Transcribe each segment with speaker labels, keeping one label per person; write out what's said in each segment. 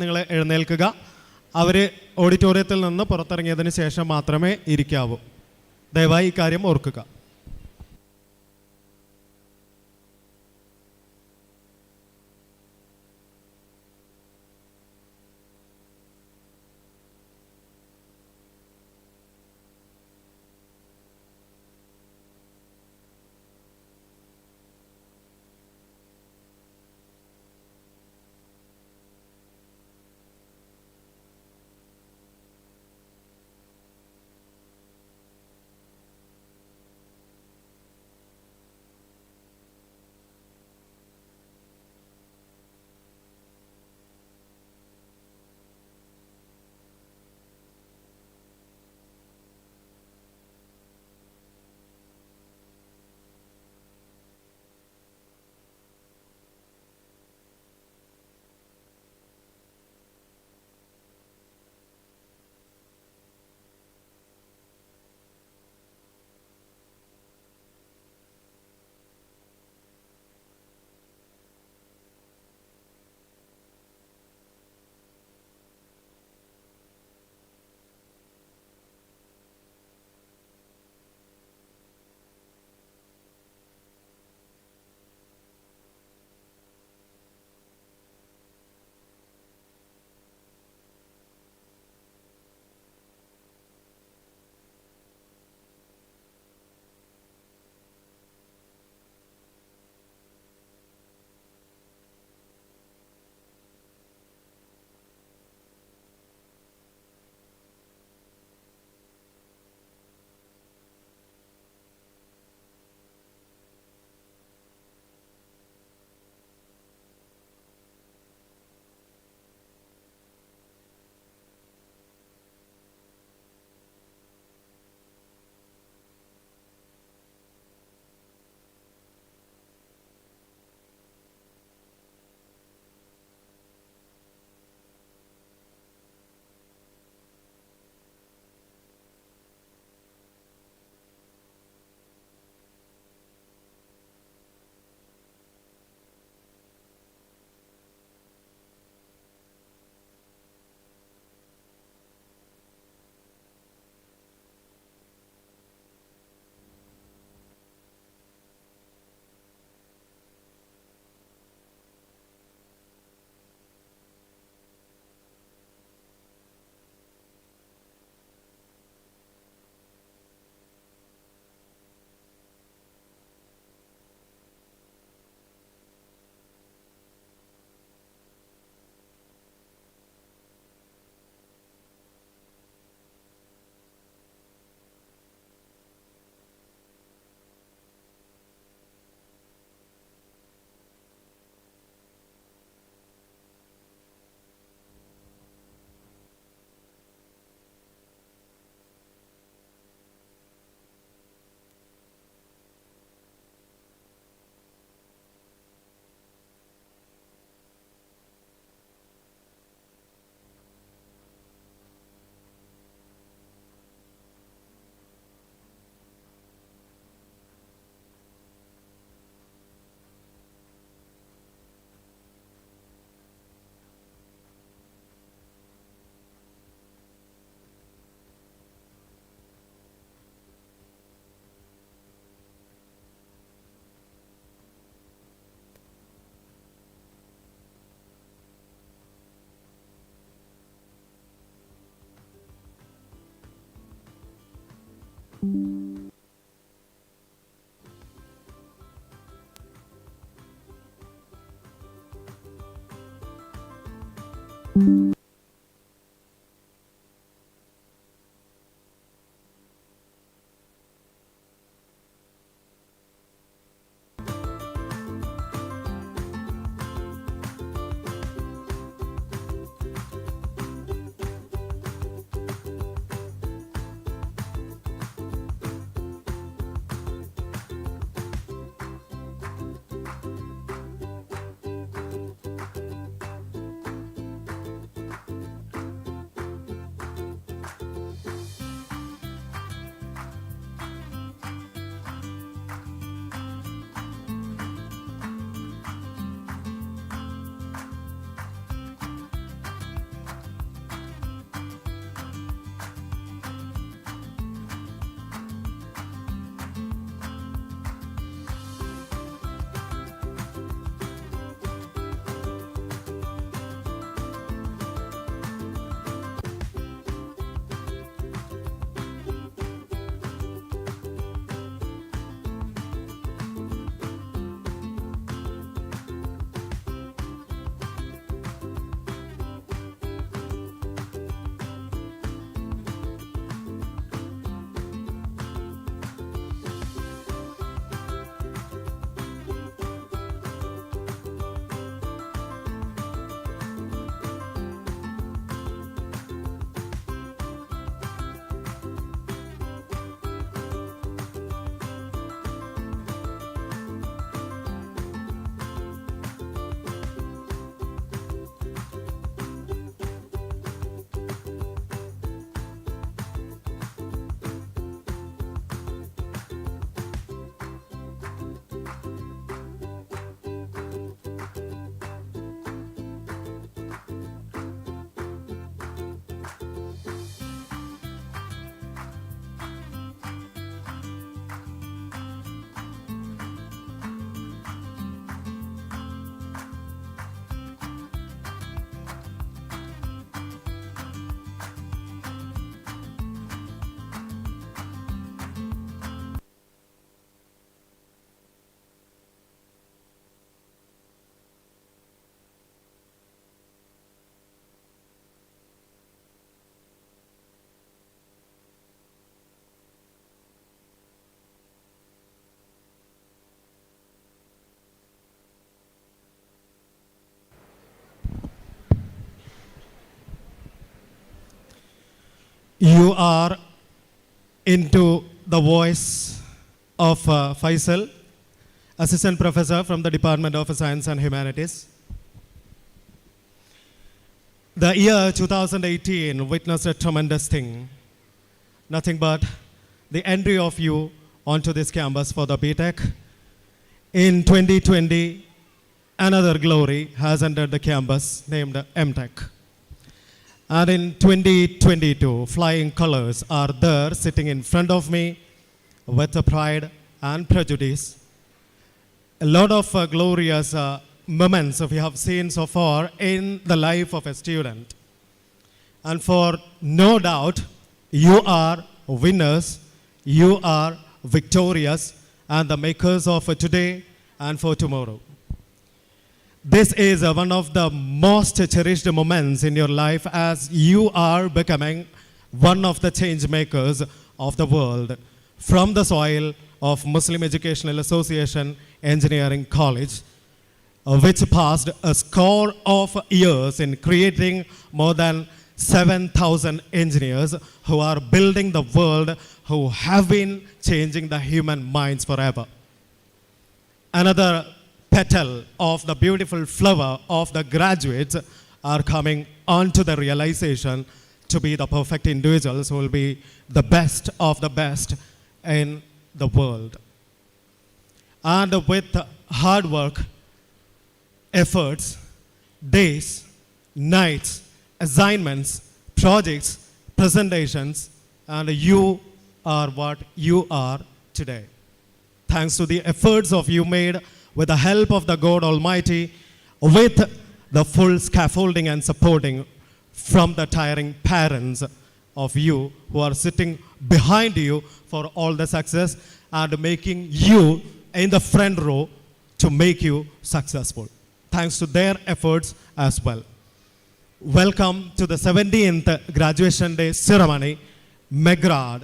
Speaker 1: നിങ്ങൾ എഴുന്നേൽക്കുക. അവർ ഓഡിറ്റോറിയത്തിൽ നിന്ന് പുറത്തിറങ്ങിയതിന് ശേഷം മാത്രമേ ഇരിക്കാവൂ. ദയവായി ഈ കാര്യം ഓർക്കുക. you are into the voice of Faisal, Assistant Professor from the Department of Science and Humanities. The year 2018 witnessed a tremendous thing. Nothing but the entry of you onto this campus for the BTech. In 2020, another glory has entered the campus named MTech. And in 2022, flying colors are there sitting in front of me with the pride and prejudice. A lot of glorious moments we have seen so far in the life of a student. And for no doubt, you are winners, you are victorious, and the makers of today and for tomorrow. This is one of the most cherished moments in your life as you are becoming one of the change makers of the world from the soil of Muslim Educational Association Engineering College, which passed a score of years in creating more than 7,000 engineers who are building the world, who have been changing the human minds forever. Another petal of the beautiful flower of the graduates are coming onto the realization to be the perfect individuals who will be the best of the best in the world. And with hard work, efforts, days, nights, assignments, projects, presentations, and you are what you are today. Thanks to the efforts of you made with the help of the God Almighty, with the full scaffolding and supporting from the tiring parents of you who are sitting behind you for all the success and making you in the front row to make you successful. Thanks to their efforts as well. Welcome to the 17th graduation day ceremony, MEGraD,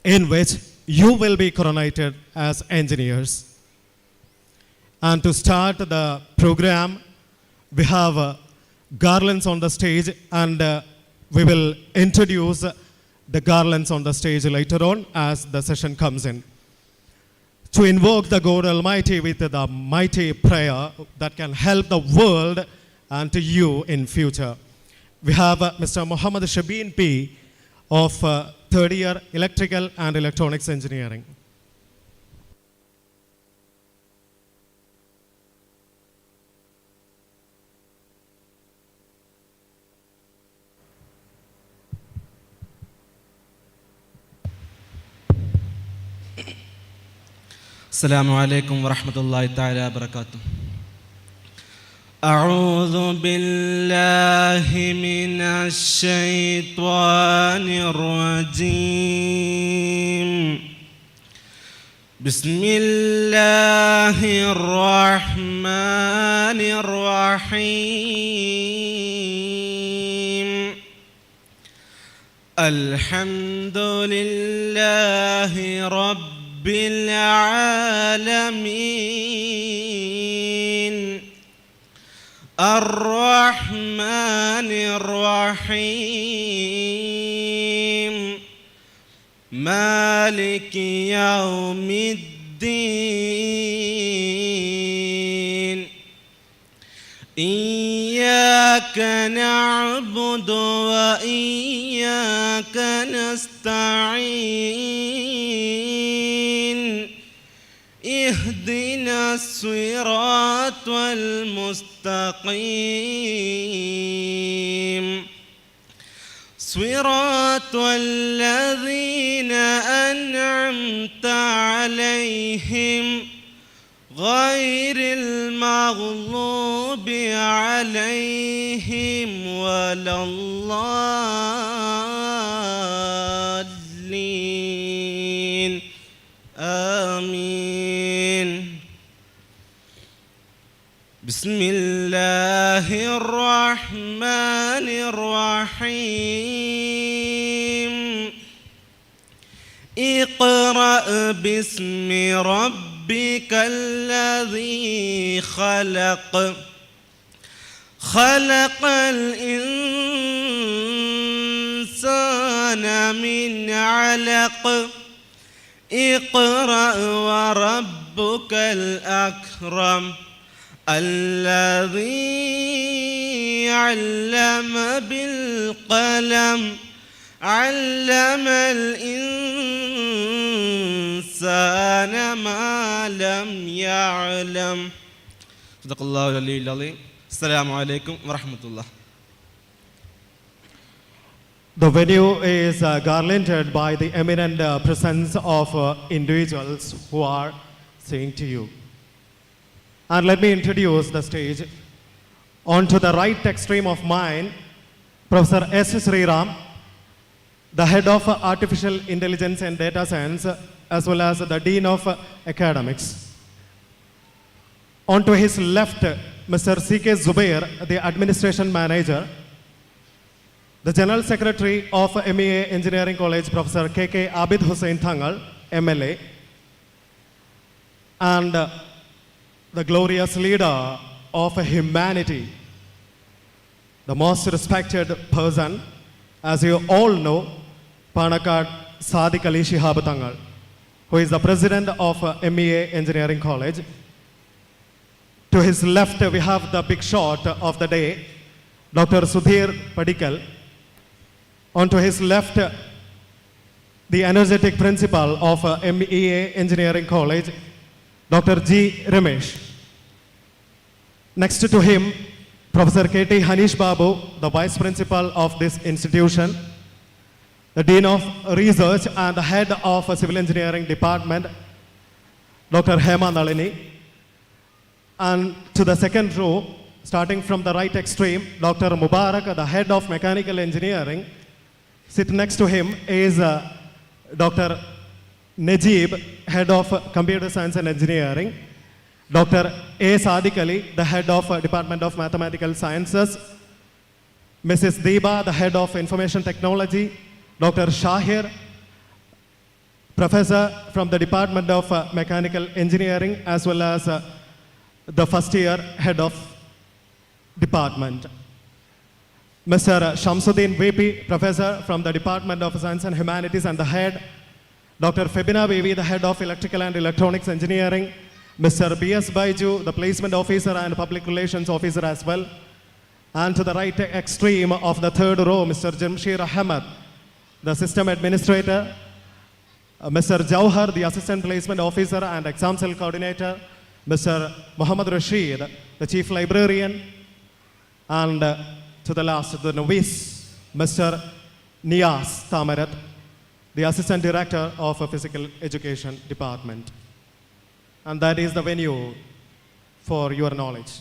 Speaker 1: in which you will be coronated as engineers. And to start the program, we have garlands on the stage, and we will introduce the garlands on the stage later on as the session comes in. To invoke the God Almighty with the mighty prayer that can help the world and to you in future. We have Mr. Muhammad Shabeen P. of third year Electrical and Electronics Engineering.
Speaker 2: السلام عليكم ورحمة الله تعالى وبركاته. أعوذ بالله من الشيطان الرجيم. بسم الله الرحمن الرحيم. الحمد لله رب العالمين الرحمن الرحيم مالك يوم الدين إياك نعبد وإياك نستعين اهدنا الصراط المستقيم صراط الذين أنعمت عليهم غير المغضوب عليهم ولا الضالين آمين. بسم الله الرحمن الرحيم. اقرأ باسم ربك الذي خلق خلق الإنسان
Speaker 3: من علق اقرأ وربك الأكرم الذي علم بالقلم علم الإنسان ما لم يعلم. صدق الله العلي العظيم. السلام عليكم ورحمة الله.
Speaker 1: The venue is garlanded by the eminent presence of individuals who are saying to you. And let me introduce the stage. On to the right extreme of mine, Professor S. Sriram, the head of Artificial Intelligence and Data Science, as well as the Dean of Academics. On to his left, Mr. C.K. Zubair, the Administration Manager, the General Secretary of MEA Engineering College, Professor K.K. Abid Hussain Thangal, MLA, and the glorious leader of humanity, the most respected person, as you all know, Panakkad Sadiq Ali Shihab Thangal, who is the president of MEA Engineering College. To his left, we have the big shot of the day, Dr. Sudhir Padikal. On to his left, the energetic principal of MEA Engineering College, Dr. G. Ramesh. Next to him, Professor K.T. Hanish Babu, the vice principal of this institution, the Dean of Research and the head of Civil Engineering Department, Dr. Hema Nalini. And to the second row, starting from the right extreme, Dr. Mubarak, the head of Mechanical Engineering. Sit next to him is Dr. Najib, head of Computer Science and Engineering. Dr. A. Sadiq Ali, the head of Department of Mathematical Sciences. Mrs. Deba, the head of Information Technology. Dr. Shahir, professor from the Department of Mechanical Engineering, as well as the first year head of department. Mr. Shamsuddin VP, professor from the Department of Science and Humanities and the head. Dr. Febina Bevi, the head of Electrical and Electronics Engineering. Mr. B.S. Baiju, the placement officer and public relations officer as well. And to the right extreme of the third row, Mr. Jamshir Ahmed, the system administrator. Mr. Jauhar, the assistant placement officer and exam cell coordinator. Mr. Muhammad Rashid, the chief librarian. And to the last, the novice, Mr. Nias Tamarat, the assistant director of a physical education department. And that is the venue for your knowledge.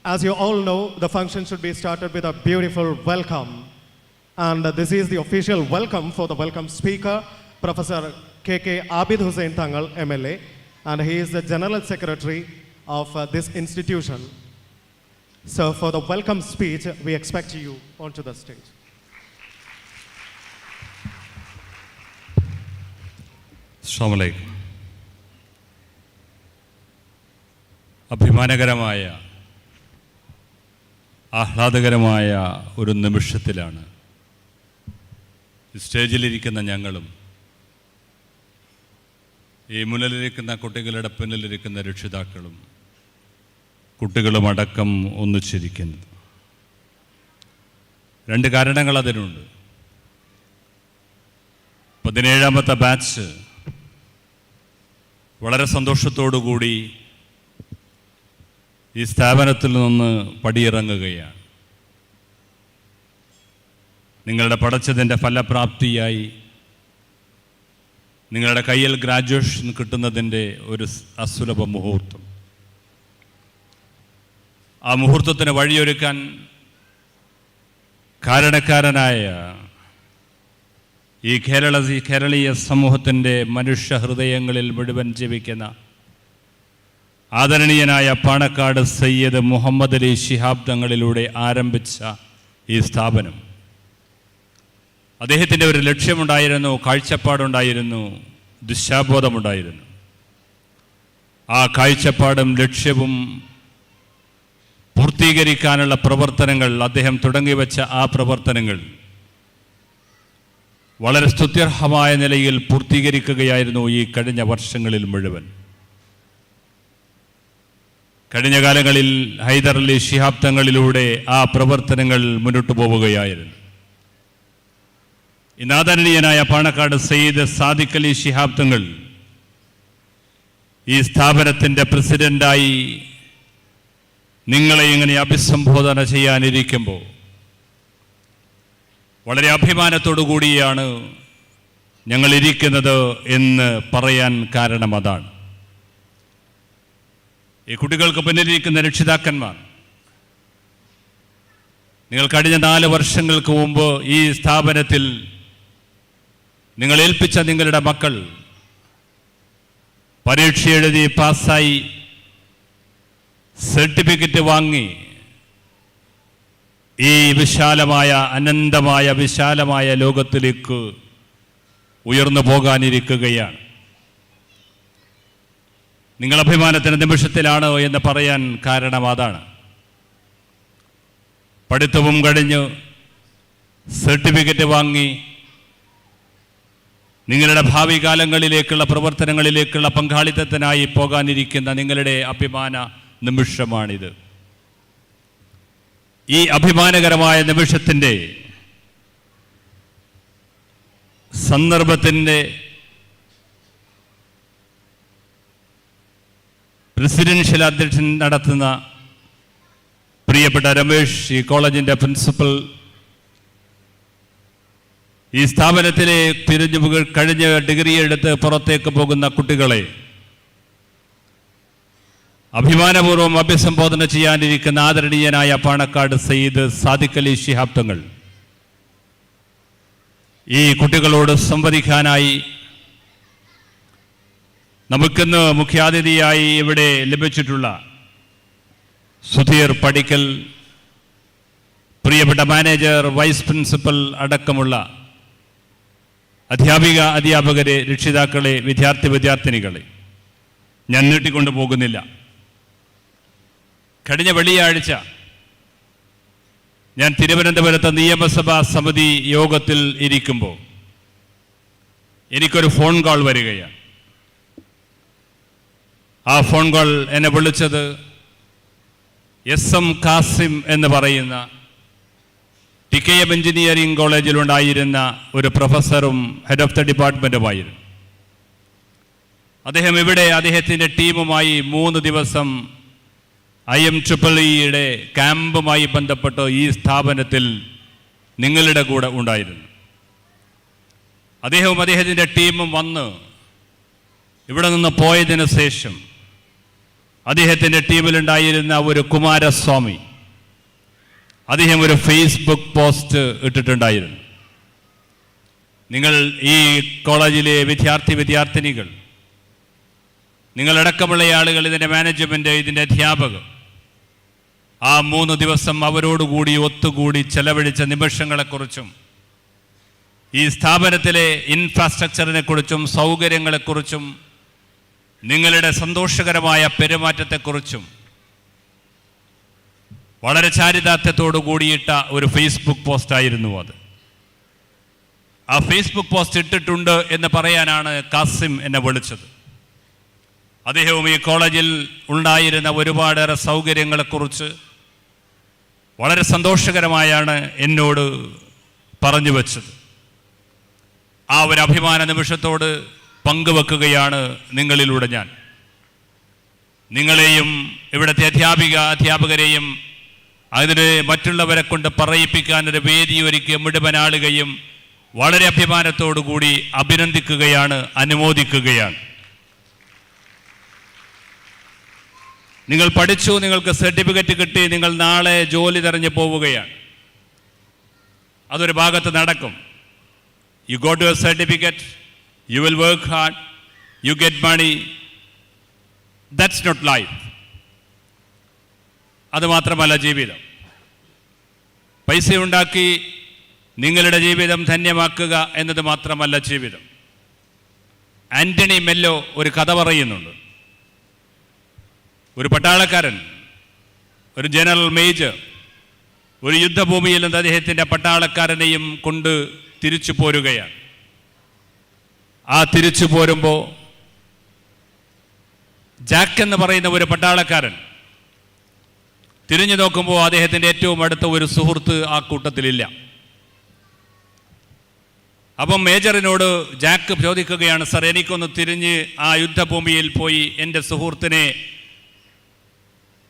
Speaker 1: As you all know, the function should be started with a beautiful welcome. And this is the official welcome for the welcome speaker, Professor K.K. Abid Hussain Thangal, MLA, and he is the General Secretary of this institution. So for the welcome speech, we expect you onto the stage.
Speaker 4: അസ്സലാമു അലൈക്കും. അഭിമാനകരമായ ആഹ്ലാദകരമായ ഒരു നിമിഷത്തിലാണ് സ്റ്റേജിലിരിക്കുന്ന ഞങ്ങളും ഈ മുന്നിലിരിക്കുന്ന കുട്ടികളുടെ പിന്നിലിരിക്കുന്ന രക്ഷിതാക്കളും കുട്ടികളുമടക്കം ഒന്നിച്ചിരിക്കുന്നത്. രണ്ട് കാരണങ്ങൾ അതിനുണ്ട്. 17ാമത്തെ ബാച്ച് വളരെ സന്തോഷത്തോടുകൂടി ഈ സ്ഥാപനത്തിൽ നിന്ന് പടിയിറങ്ങുകയാണ്. നിങ്ങളുടെ പഠിച്ചതിൻ്റെ ഫലപ്രാപ്തിയായി നിങ്ങളുടെ കയ്യിൽ ഗ്രാജുവേഷൻ കിട്ടുന്നതിൻ്റെ ഒരു അസുലഭ മുഹൂർത്തം. ആ മുഹൂർത്തത്തിന് വഴിയൊരുക്കാൻ കാരണക്കാരനായ ഈ കേരളീയ സമൂഹത്തിൻ്റെ മനുഷ്യ ഹൃദയങ്ങളിൽ മുഴുവൻ ജീവിക്കുന്ന ആദരണീയനായ പാണക്കാട് സയ്യിദ് മുഹമ്മദ് അലി ശിഹാബ് തങ്ങളിലൂടെ ആരംഭിച്ച ഈ സ്ഥാപനം, അദ്ദേഹത്തിൻ്റെ ഒരു ലക്ഷ്യമുണ്ടായിരുന്നു, കാഴ്ചപ്പാടുണ്ടായിരുന്നു, ദിശാബോധമുണ്ടായിരുന്നു. ആ കാഴ്ചപ്പാടും ലക്ഷ്യവും പൂർത്തീകരിക്കാനുള്ള പ്രവർത്തനങ്ങൾ, അദ്ദേഹം തുടങ്ങിവെച്ച ആ പ്രവർത്തനങ്ങൾ വളരെ സ്തുത്യർഹമായ നിലയിൽ പൂർത്തീകരിക്കുകയായിരുന്നു ഈ കഴിഞ്ഞ വർഷങ്ങളിൽ മുഴുവൻ. കഴിഞ്ഞ കാലങ്ങളിൽ ഹൈദരലി ശിഹാബ് തങ്ങളിലൂടെ ആ പ്രവർത്തനങ്ങൾ മുന്നോട്ട് പോവുകയായിരുന്നു. ഇന്ന് ആദരണീയനായ പാണക്കാട് സയ്യിദ് സാദിഖ് അലി ശിഹാബ് തങ്ങൾ ഈ സ്ഥാപനത്തിൻ്റെ പ്രസിഡൻ്റായി നിങ്ങളെ ഇങ്ങനെ അഭിസംബോധന ചെയ്യാനിരിക്കുമ്പോൾ വളരെ അഭിമാനത്തോടു കൂടിയാണ് ഞങ്ങൾ ഇരിക്കുന്നത് എന്ന് പറയാൻ കാരണം അതാണ്. ഈ കുട്ടികൾക്ക് പിന്നിലിരിക്കുന്ന രക്ഷിതാക്കന്മാർ, നിങ്ങൾ കഴിഞ്ഞ 4 വർഷങ്ങൾക്ക് മുമ്പ് ഈ സ്ഥാപനത്തിൽ നിങ്ങൾ ഏൽപ്പിച്ച നിങ്ങളുടെ മക്കൾ പരീക്ഷ എഴുതി പാസ്സായി സർട്ടിഫിക്കറ്റ് വാങ്ങി ഈ വിശാലമായ അനന്തമായ വിശാലമായ ലോകത്തിലേക്ക് ഉയർന്നു പോകാനിരിക്കുകയാണ്. നിങ്ങൾ അഭിമാനത്തിൻ്റെ നിമിഷത്തിലാണ് എന്ന് പറയാൻ കാരണം അതാണ്. പഠിത്തവും കഴിഞ്ഞ് സർട്ടിഫിക്കറ്റ് വാങ്ങി നിങ്ങളുടെ ഭാവി കാലങ്ങളിലേക്കുള്ള പ്രവർത്തനങ്ങളിലേക്കുള്ള പങ്കാളിത്തത്തിനായി പോകാനിരിക്കുന്ന നിങ്ങളുടെ അഭിമാന നിമിഷമാണിത്. ഈ അഭിമാനകരമായ നിമിഷത്തിൻ്റെ സന്ദർഭത്തിൻ്റെ പ്രസിഡൻഷ്യൽ അധ്യക്ഷൻ നടത്തുന്ന പ്രിയപ്പെട്ട രമേഷ്, ഈ കോളേജിൻ്റെ പ്രിൻസിപ്പൽ, ഈ സ്ഥാപനത്തിലെ കഴിഞ്ഞ ഡിഗ്രി എടുത്ത് പുറത്തേക്ക് പോകുന്ന കുട്ടികളെ അഭിമാനപൂർവ്വം അഭിസംബോധന ചെയ്യാനിരിക്കുന്ന ആദരണീയനായ പാണക്കാട് സയ്യിദ് സാദിഖ് അലി ശിഹാബ് തങ്ങൾ ഈ കുട്ടികളോട് സംവദിക്കാനായി നമുക്കിന്ന് മുഖ്യാതിഥിയായി ഇവിടെ ലഭിച്ചിട്ടുള്ള സുധീർ പടിക്കൽ, പ്രിയപ്പെട്ട മാനേജർ, വൈസ് പ്രിൻസിപ്പൽ അടക്കമുള്ള അധ്യാപകരെ, രക്ഷിതാക്കളെ, വിദ്യാർത്ഥിനികളെ ഞാൻ നീട്ടിക്കൊണ്ടു പോകുന്നില്ല. കഴിഞ്ഞ വെള്ളിയാഴ്ച ഞാൻ തിരുവനന്തപുരത്ത് നിയമസഭാ സമിതി യോഗത്തിൽ ഇരിക്കുമ്പോൾ എനിക്കൊരു ഫോൺ കോൾ വരികയാണ്. ആ ഫോൺ കോൾ എന്നെ വിളിച്ചത് SM കാസിം എന്ന് പറയുന്ന MEGraD എഞ്ചിനീയറിംഗ് കോളേജിലുണ്ടായിരുന്ന ഒരു പ്രൊഫസറും ഹെഡ് ഓഫ് ദ ഡിപ്പാർട്ട്മെൻറ്റുമായിരുന്നു. അദ്ദേഹം ഇവിടെ അദ്ദേഹത്തിൻ്റെ ടീമുമായി 3 ദിവസം IMEEയുടെ ക്യാമ്പുമായി ബന്ധപ്പെട്ട് ഈ സ്ഥാപനത്തിൽ നിങ്ങളുടെ കൂടെ ഉണ്ടായിരുന്നു. അദ്ദേഹവും അദ്ദേഹത്തിൻ്റെ ടീമും വന്ന് ഇവിടെ നിന്ന് പോയതിനു ശേഷം അദ്ദേഹത്തിൻ്റെ ടീമിലുണ്ടായിരുന്ന ഒരു കുമാരസ്വാമി, അദ്ദേഹം ഒരു ഫേസ്ബുക്ക് പോസ്റ്റ് ഇട്ടിട്ടുണ്ടായിരുന്നു. നിങ്ങൾ ഈ കോളേജിലെ വിദ്യാർത്ഥിനികൾ, നിങ്ങളടക്കമുള്ള ആളുകൾ, ഇതിൻ്റെ മാനേജ്മെൻറ്റ്, ഇതിൻ്റെ അധ്യാപകർ ആ 3 ദിവസം അവരോടുകൂടി ഒത്തുകൂടി ചെലവഴിച്ച നിമിഷങ്ങളെക്കുറിച്ചും ഈ സ്ഥാപനത്തിലെ ഇൻഫ്രാസ്ട്രക്ചറിനെ കുറിച്ചും സൗകര്യങ്ങളെക്കുറിച്ചും നിങ്ങളുടെ സന്തോഷകരമായ പെരുമാറ്റത്തെക്കുറിച്ചും വളരെ ചാരിതാർത്ഥ്യത്തോടു കൂടിയിട്ട ഒരു ഫേസ്ബുക്ക് പോസ്റ്റായിരുന്നു അത്. ആ ഫേസ്ബുക്ക് പോസ്റ്റ് ഇട്ടിട്ടുണ്ട് എന്ന് പറയാനാണ് കാസിം എന്നെ വിളിച്ചത്. അദ്ദേഹവും ഈ കോളേജിൽ ഉണ്ടായിരുന്ന ഒരുപാടേറെ സൗകര്യങ്ങളെക്കുറിച്ച് വളരെ സന്തോഷകരമായാണ് എന്നോട് പറഞ്ഞു വച്ചത്. ആ ഒരു അഭിമാന നിമിഷത്തോട് പങ്കുവെക്കുകയാണ് നിങ്ങളിലൂടെ ഞാൻ. നിങ്ങളെയും ഇവിടുത്തെ അധ്യാപകരെയും അതിന് മറ്റുള്ളവരെ കൊണ്ട് പറയിപ്പിക്കാനൊരു വേദി ഒരുക്കിയ മുഴുവൻ ആളുകയും വളരെ അഭിമാനത്തോടു കൂടി അഭിനന്ദിക്കുകയാണ്, അനുമോദിക്കുകയാണ്. നിങ്ങൾ പഠിച്ചു, നിങ്ങൾക്ക് സർട്ടിഫിക്കറ്റ് കിട്ടി, നിങ്ങൾ നാളെ ജോലി തെരഞ്ഞു പോവുകയാണ്. അതൊരു ഭാഗത്ത് നടക്കും. You got your certificate, you will work hard, you get money. That's not life. അതുമാത്രമല്ല ജീവിതം. പൈസ ഉണ്ടാക്കി നിങ്ങളുടെ ജീവിതം ധന്യമാക്കുക എന്നത് മാത്രമല്ല ജീവിതം. ആൻ്റണി മെല്ലോ ഒരു കഥ പറയുന്നുണ്ട്. ഒരു പട്ടാളക്കാരൻ, ഒരു ജനറൽ മേജർ, ഒരു യുദ്ധഭൂമിയിൽ നിന്ന് അദ്ദേഹത്തിൻ്റെ പട്ടാളക്കാരനെയും കൊണ്ട് തിരിച്ചു പോരുകയാണ്. ആ തിരിച്ചു പോരുമ്പോൾ ജാക്ക് എന്ന് പറയുന്ന ഒരു പട്ടാളക്കാരൻ തിരിഞ്ഞു നോക്കുമ്പോൾ അദ്ദേഹത്തിൻ്റെ ഏറ്റവും അടുത്ത ഒരു സുഹൃത്ത് ആ കൂട്ടത്തിലില്ല. അപ്പം മേജറിനോട് ജാക്ക് ചോദിക്കുകയാണ്, സർ, എനിക്കൊന്ന് തിരിഞ്ഞ് ആ യുദ്ധഭൂമിയിൽ പോയി എൻ്റെ സുഹൃത്തിനെ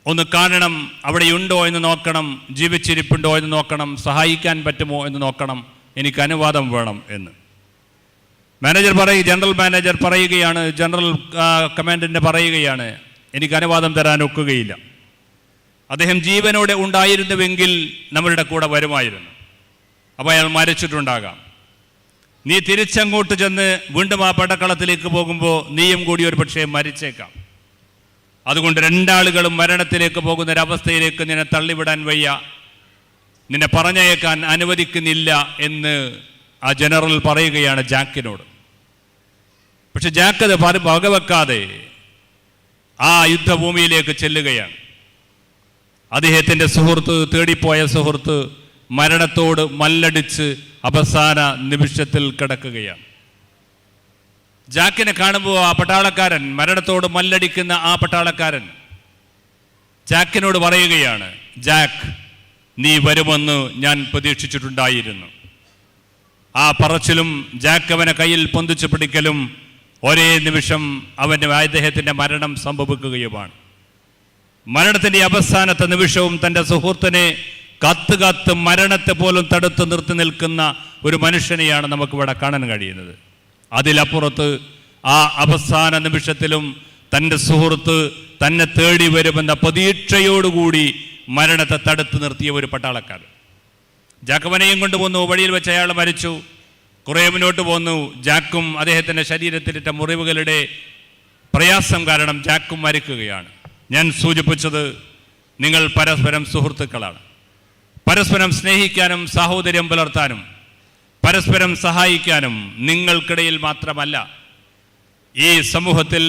Speaker 4: ഒന്ന് കാണണം, അവിടെയുണ്ടോ എന്ന് നോക്കണം, ജീവിച്ചിരിപ്പുണ്ടോ എന്ന് നോക്കണം, സഹായിക്കാൻ പറ്റുമോ എന്ന് നോക്കണം, എനിക്ക് അനുവാദം വേണം എന്ന്. ജനറൽ മാനേജർ പറയുകയാണ്, ജനറൽ കമാൻഡന്റ് പറയുകയാണ്, എനിക്ക് അനുവാദം തരാൻ ഒക്കുകയില്ല. അദ്ദേഹം ജീവനോടെ ഉണ്ടായിരുന്നുവെങ്കിൽ നമ്മളുടെ കൂടെ വരുമായിരുന്നു. അപ്പോൾ അയാൾ മരിച്ചിട്ടുണ്ടാകാം. നീ തിരിച്ചങ്ങോട്ട് ചെന്ന് വീണ്ടും ആ പടക്കളത്തിലേക്ക് പോകുമ്പോൾ നീയും കൂടി ഒരു പക്ഷേ മരിച്ചേക്കാം. അതുകൊണ്ട് രണ്ടാളുകളും മരണത്തിലേക്ക് പോകുന്ന ഒരവസ്ഥയിലേക്ക് നിന്നെ തള്ളിവിടാൻ വയ്യ, നിന്നെ പറഞ്ഞയക്കാൻ അനുവദിക്കുന്നില്ല എന്ന് ആ ജനറൽ പറയുകയാണ് ജാക്കിനോട്. പക്ഷെ ജാക്ക് അത് വകവെക്കാതെ ആ യുദ്ധഭൂമിയിലേക്ക് ചെല്ലുകയാണ്. അദ്ദേഹത്തിൻ്റെ സുഹൃത്ത്, തേടിപ്പോയ സുഹൃത്ത് മരണത്തോട് മല്ലടിച്ച് അവസാന നിമിഷത്തിൽ കിടക്കുകയാണ്. ജാക്കിനെ കാണുമ്പോൾ ആ പട്ടാളക്കാരൻ, മരണത്തോട് മല്ലടിക്കുന്ന ആ പട്ടാളക്കാരൻ ജാക്കിനോട് പറയുകയാണ്, ജാക്ക്, നീ വരുമെന്ന് ഞാൻ പ്രതീക്ഷിച്ചിട്ടുണ്ടായിരുന്നു. ആ പറച്ചിലും ജാക്ക് അവനെ കയ്യിൽ പൊന്തിച്ചു പിടിക്കലും ഒരേ നിമിഷം അദ്ദേഹത്തിൻ്റെ മരണം സംഭവിക്കുകയുമാണ്. മരണത്തിൻ്റെ അവസാനത്തെ നിമിഷവും തൻ്റെ സുഹൃത്തിനെ കത്ത് മരണത്തെ പോലും തടുത്ത് നിർത്തി നിൽക്കുന്ന ഒരു മനുഷ്യനെയാണ് നമുക്കിവിടെ കാണാൻ കഴിയുന്നത്. അതിലപ്പുറത്ത് ആ അവസാന നിമിഷത്തിലും തൻ്റെ സുഹൃത്ത് തന്നെ തേടി വരുമെന്ന പ്രതീക്ഷയോടുകൂടി മരണത്തെ തടുത്ത് നിർത്തിയ ഒരു പട്ടാളക്കാരൻ. ജാക്കവനെയും കൊണ്ടുപോന്നു. വഴിയിൽ വെച്ച് അയാൾ മരിച്ചു. കുറേ മുന്നോട്ട് പോന്നു. ജാക്കും അദ്ദേഹത്തിൻ്റെ ശരീരത്തിലിട്ട മുറിവുകളുടെ പ്രയാസം കാരണം ജാക്കും മരിക്കുകയാണ്. ഞാൻ സൂചിപ്പിച്ചത്, നിങ്ങൾ പരസ്പരം സുഹൃത്തുക്കളാണ്. പരസ്പരം സ്നേഹിക്കാനും സാഹോദര്യം പുലർത്താനും പരസ്പരം സഹായിക്കാനും നിങ്ങൾക്കിടയിൽ മാത്രമല്ല, ഈ സമൂഹത്തിൽ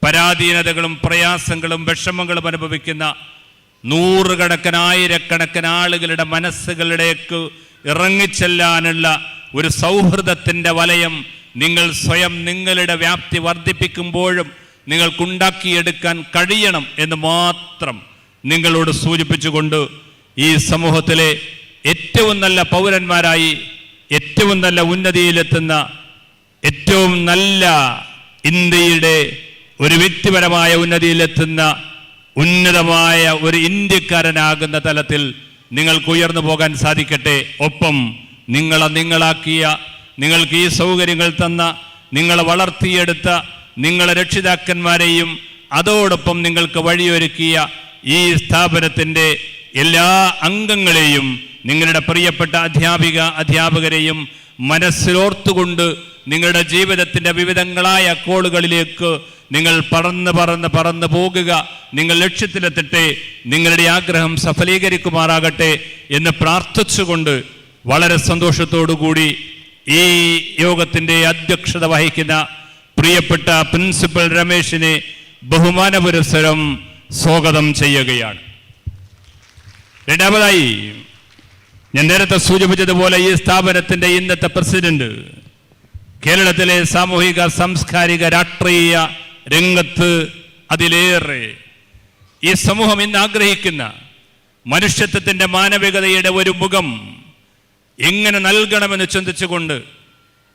Speaker 4: പരാധീനതകളും പ്രയാസങ്ങളും വിഷമങ്ങളും അനുഭവിക്കുന്ന നൂറുകണക്കിന് ആയിരക്കണക്കിന് ആളുകളുടെ മനസ്സുകളിലേക്ക് ഇറങ്ങിച്ചെല്ലാനുള്ള ഒരു സൗഹൃദത്തിൻ്റെ വലയം നിങ്ങൾ സ്വയം നിങ്ങളുടെ വ്യാപ്തി വർദ്ധിപ്പിക്കുമ്പോഴും നിങ്ങൾക്കുണ്ടാക്കിയെടുക്കാൻ കഴിയണം എന്ന് മാത്രം നിങ്ങളോട് സൂചിപ്പിച്ചുകൊണ്ട് ഈ സമൂഹത്തിലെ ഏറ്റവും നല്ല പൗരന്മാരായി, ഏറ്റവും നല്ല ഉന്നതിയിലെത്തുന്ന, ഏറ്റവും നല്ല ഇന്ത്യയുടെ ഒരു വ്യക്തിപരമായ ഉന്നതിയിലെത്തുന്ന ഉന്നതമായ ഒരു ഇന്ത്യക്കാരനാകുന്ന തലത്തിൽ നിങ്ങൾക്ക് ഉയർന്നു പോകാൻ സാധിക്കട്ടെ. ഒപ്പം നിങ്ങളാക്കിയ, നിങ്ങൾക്ക് ഈ സൗകര്യങ്ങൾ തന്ന, നിങ്ങളെ വളർത്തിയെടുത്ത നിങ്ങളെ രക്ഷിതാക്കന്മാരെയും അതോടൊപ്പം നിങ്ങൾക്ക് വഴിയൊരുക്കിയ ഈ സ്ഥാപനത്തിൻ്റെ എല്ലാ അംഗങ്ങളെയും, നിങ്ങളുടെ പ്രിയപ്പെട്ട അധ്യാപകരെയും മനസ്സിലോർത്തുകൊണ്ട് നിങ്ങളുടെ ജീവിതത്തിൻ്റെ വിവിധങ്ങളായ കോളുകളിലേക്ക് നിങ്ങൾ പറന്ന് പോകുക. നിങ്ങൾ ലക്ഷ്യത്തിലെത്തട്ടെ, നിങ്ങളുടെ ആഗ്രഹം സഫലീകരിക്കുമാറാകട്ടെ എന്ന് പ്രാർത്ഥിച്ചുകൊണ്ട് വളരെ സന്തോഷത്തോടുകൂടി ഈ യോഗത്തിൻ്റെ അധ്യക്ഷത വഹിക്കുന്ന പ്രിയപ്പെട്ട പ്രിൻസിപ്പൽ രമേശിനെ ബഹുമാനപുരസ്സരം സ്വാഗതം ചെയ്യുകയാണ്. രണ്ടാമതായി, ഞാൻ നേരത്തെ സൂചിപ്പിച്ചതുപോലെ ഈ സ്ഥാപനത്തിൻ്റെ ഇന്നത്തെ പ്രസിഡന്റ് കേരളത്തിലെ സാമൂഹിക സാംസ്കാരിക രാഷ്ട്രീയ രംഗത്ത് അതിലേറെ ഈ സമൂഹം ഇന്ന് ആഗ്രഹിക്കുന്ന മനുഷ്യത്വത്തിൻ്റെ മാനവികതയുടെ ഒരു മുഖം എങ്ങനെ നൽകണമെന്ന് ചിന്തിച്ചുകൊണ്ട്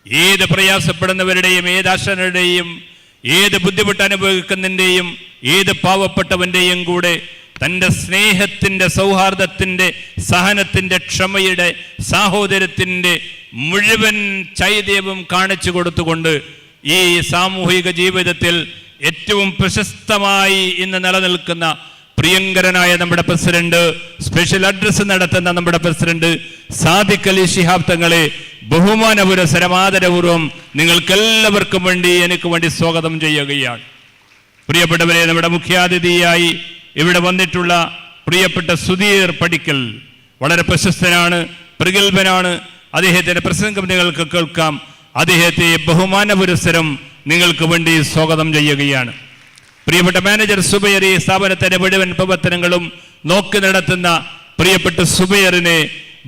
Speaker 4: ഏത് പ്രയാസപ്പെടുന്നവരുടെയും, ഏത് അശരണരുടെയും, ഏത് ബുദ്ധിമുട്ട് അനുഭവിക്കുന്നതിൻ്റെയും, ഏത് പാവപ്പെട്ടവൻ്റെയും കൂടെ തൻ്റെ സ്നേഹത്തിൻ്റെ, സൗഹാർദ്ദത്തിൻ്റെ, സഹനത്തിൻ്റെ, ക്ഷമയുടെ, സാഹോദര്യത്തിൻ്റെ മുഴുവൻ ചൈതന്യവും കാണിച്ചു കൊടുത്തുകൊണ്ട് ഈ സാമൂഹിക ജീവിതത്തിൽ ഏറ്റവും പ്രശസ്തമായി ഇന്ന് നിലനിൽക്കുന്ന പ്രിയങ്കരനായ നമ്മുടെ പ്രസിഡന്റ്, സ്പെഷ്യൽ അഡ്രസ് നടത്തുന്ന നമ്മുടെ പ്രസിഡന്റ് സാദിഖ് അലി ശിഹാബ് തങ്ങളെ ബഹുമാനപുരസ്സരം ആദരപൂർവ്വം നിങ്ങൾക്കെല്ലാവർക്കും വേണ്ടി, എനിക്ക് വേണ്ടി സ്വാഗതം ചെയ്യുകയാണ്. പ്രിയപ്പെട്ടവരെ, നമ്മുടെ മുഖ്യാതിഥിയായി ഇവിടെ വന്നിട്ടുള്ള പ്രിയപ്പെട്ട സുധീർ പടിക്കൽ വളരെ പ്രശസ്തനാണ്, പ്രഗത്ഭനാണ്. അദ്ദേഹത്തിൻ്റെ പ്രസംഗം നിങ്ങൾക്ക് കേൾക്കാം. അദ്ദേഹത്തെ ബഹുമാനപുരസ്സരം നിങ്ങൾക്ക് വേണ്ടി സ്വാഗതം ചെയ്യുകയാണ്. പ്രിയപ്പെട്ട മാനേജർ സുബൈർ, ഈ സ്ഥാപനത്തിന്റെ മുഴുവൻ പ്രവർത്തനങ്ങളും നോക്കി നടത്തുന്ന പ്രിയപ്പെട്ട സുബൈറിനെ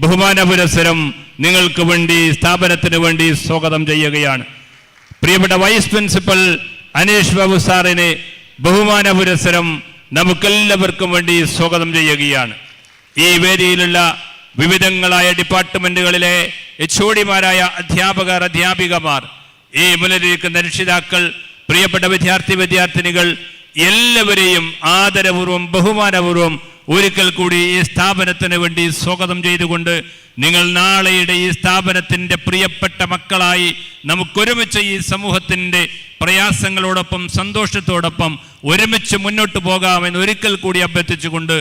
Speaker 4: ബഹുമാനപുരസ്സരം നിങ്ങൾക്ക് വേണ്ടി, സ്ഥാപനത്തിന് വേണ്ടി സ്വാഗതം ചെയ്യുകയാണ്. പ്രിയപ്പെട്ട വൈസ് പ്രിൻസിപ്പൽ അനീഷ് ബാബു സാറിനെ ബഹുമാന പുരസ്സരം നമുക്കെല്ലാവർക്കും വേണ്ടി സ്വാഗതം ചെയ്യുകയാണ്. ഈ വേദിയിലുള്ള വിവിധങ്ങളായ ഡിപ്പാർട്ട്മെന്റുകളിലെ എച്ച്ഒഡിമാരായ അധ്യാപകർ, അധ്യാപികമാർ, ഈ മുന്നിലിരിക്കുന്ന രക്ഷിതാക്കൾ, പ്രിയപ്പെട്ട വിദ്യാർത്ഥിനികൾ എല്ലാവരെയും ആദരപൂർവ്വം ബഹുമാനപൂർവ്വം ഒരിക്കൽ കൂടി ഈ സ്ഥാപനത്തിന് വേണ്ടി സ്വാഗതം ചെയ്തുകൊണ്ട് നിങ്ങൾ നാളെയുടെ ഈ സ്ഥാപനത്തിൻ്റെ പ്രിയപ്പെട്ട മക്കളായി നമുക്കൊരുമിച്ച് ഈ സമൂഹത്തിൻ്റെ പ്രയാസങ്ങളോടൊപ്പം സന്തോഷത്തോടൊപ്പം ഒരുമിച്ച് മുന്നോട്ട് പോകാമെന്ന് ഒരിക്കൽ കൂടി അഭ്യർത്ഥിച്ചുകൊണ്ട്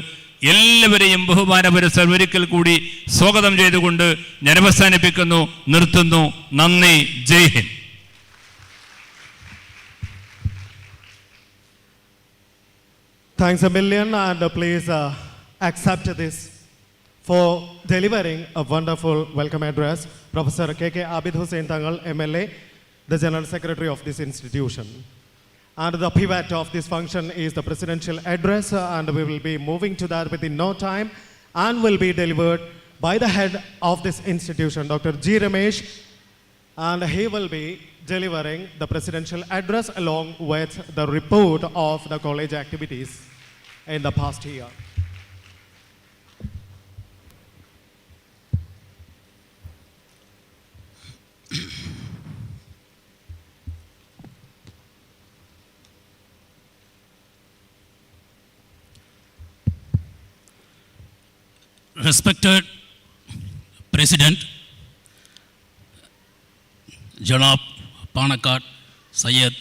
Speaker 4: എല്ലാവരെയും ബഹുമാന പുരസ്സരം ഒരിക്കൽ കൂടി സ്വാഗതം ചെയ്തുകൊണ്ട് ഞാൻ അവസാനിപ്പിക്കുന്നു, നിർത്തുന്നു. നന്ദി. ജയ് Hind.
Speaker 1: Thanks a million, and please accept this for delivering a wonderful welcome address, Professor K.K. Abid Hussain Tangal, MLA, the General Secretary of this institution. And the pivot of this function is the presidential address, and we will be moving to that within no time, and will be delivered by the head of this institution, Dr. G. Ramesh, and he will be delivering the presidential address along with the report of the college activities in the past year.
Speaker 5: Respected President, Janab Panakat Syed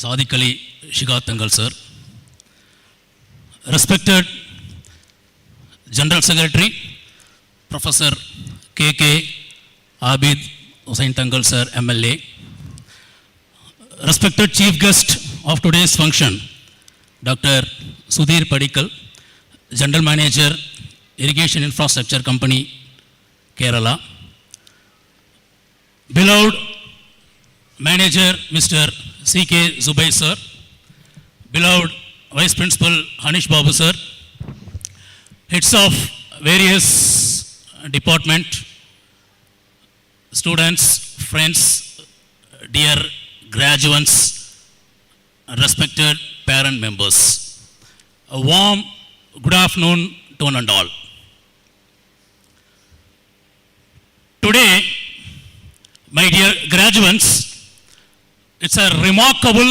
Speaker 5: Sadiq Ali Shigat Tangal sir, respected General Secretary Professor K.K. Abid Hussain Tangal sir, MLA, respected Chief Guest of today's function, Dr. Sudhir Padikal, General Manager, Irrigation Infrastructure Company, Kerala, beloved Manager Mr. C.K. Zubai sir, beloved Vice Principal Anish Babu sir, heads of various department, students, friends, dear graduates, respected parent members, a warm good afternoon to one and all. Today, my dear graduates, it's a remarkable,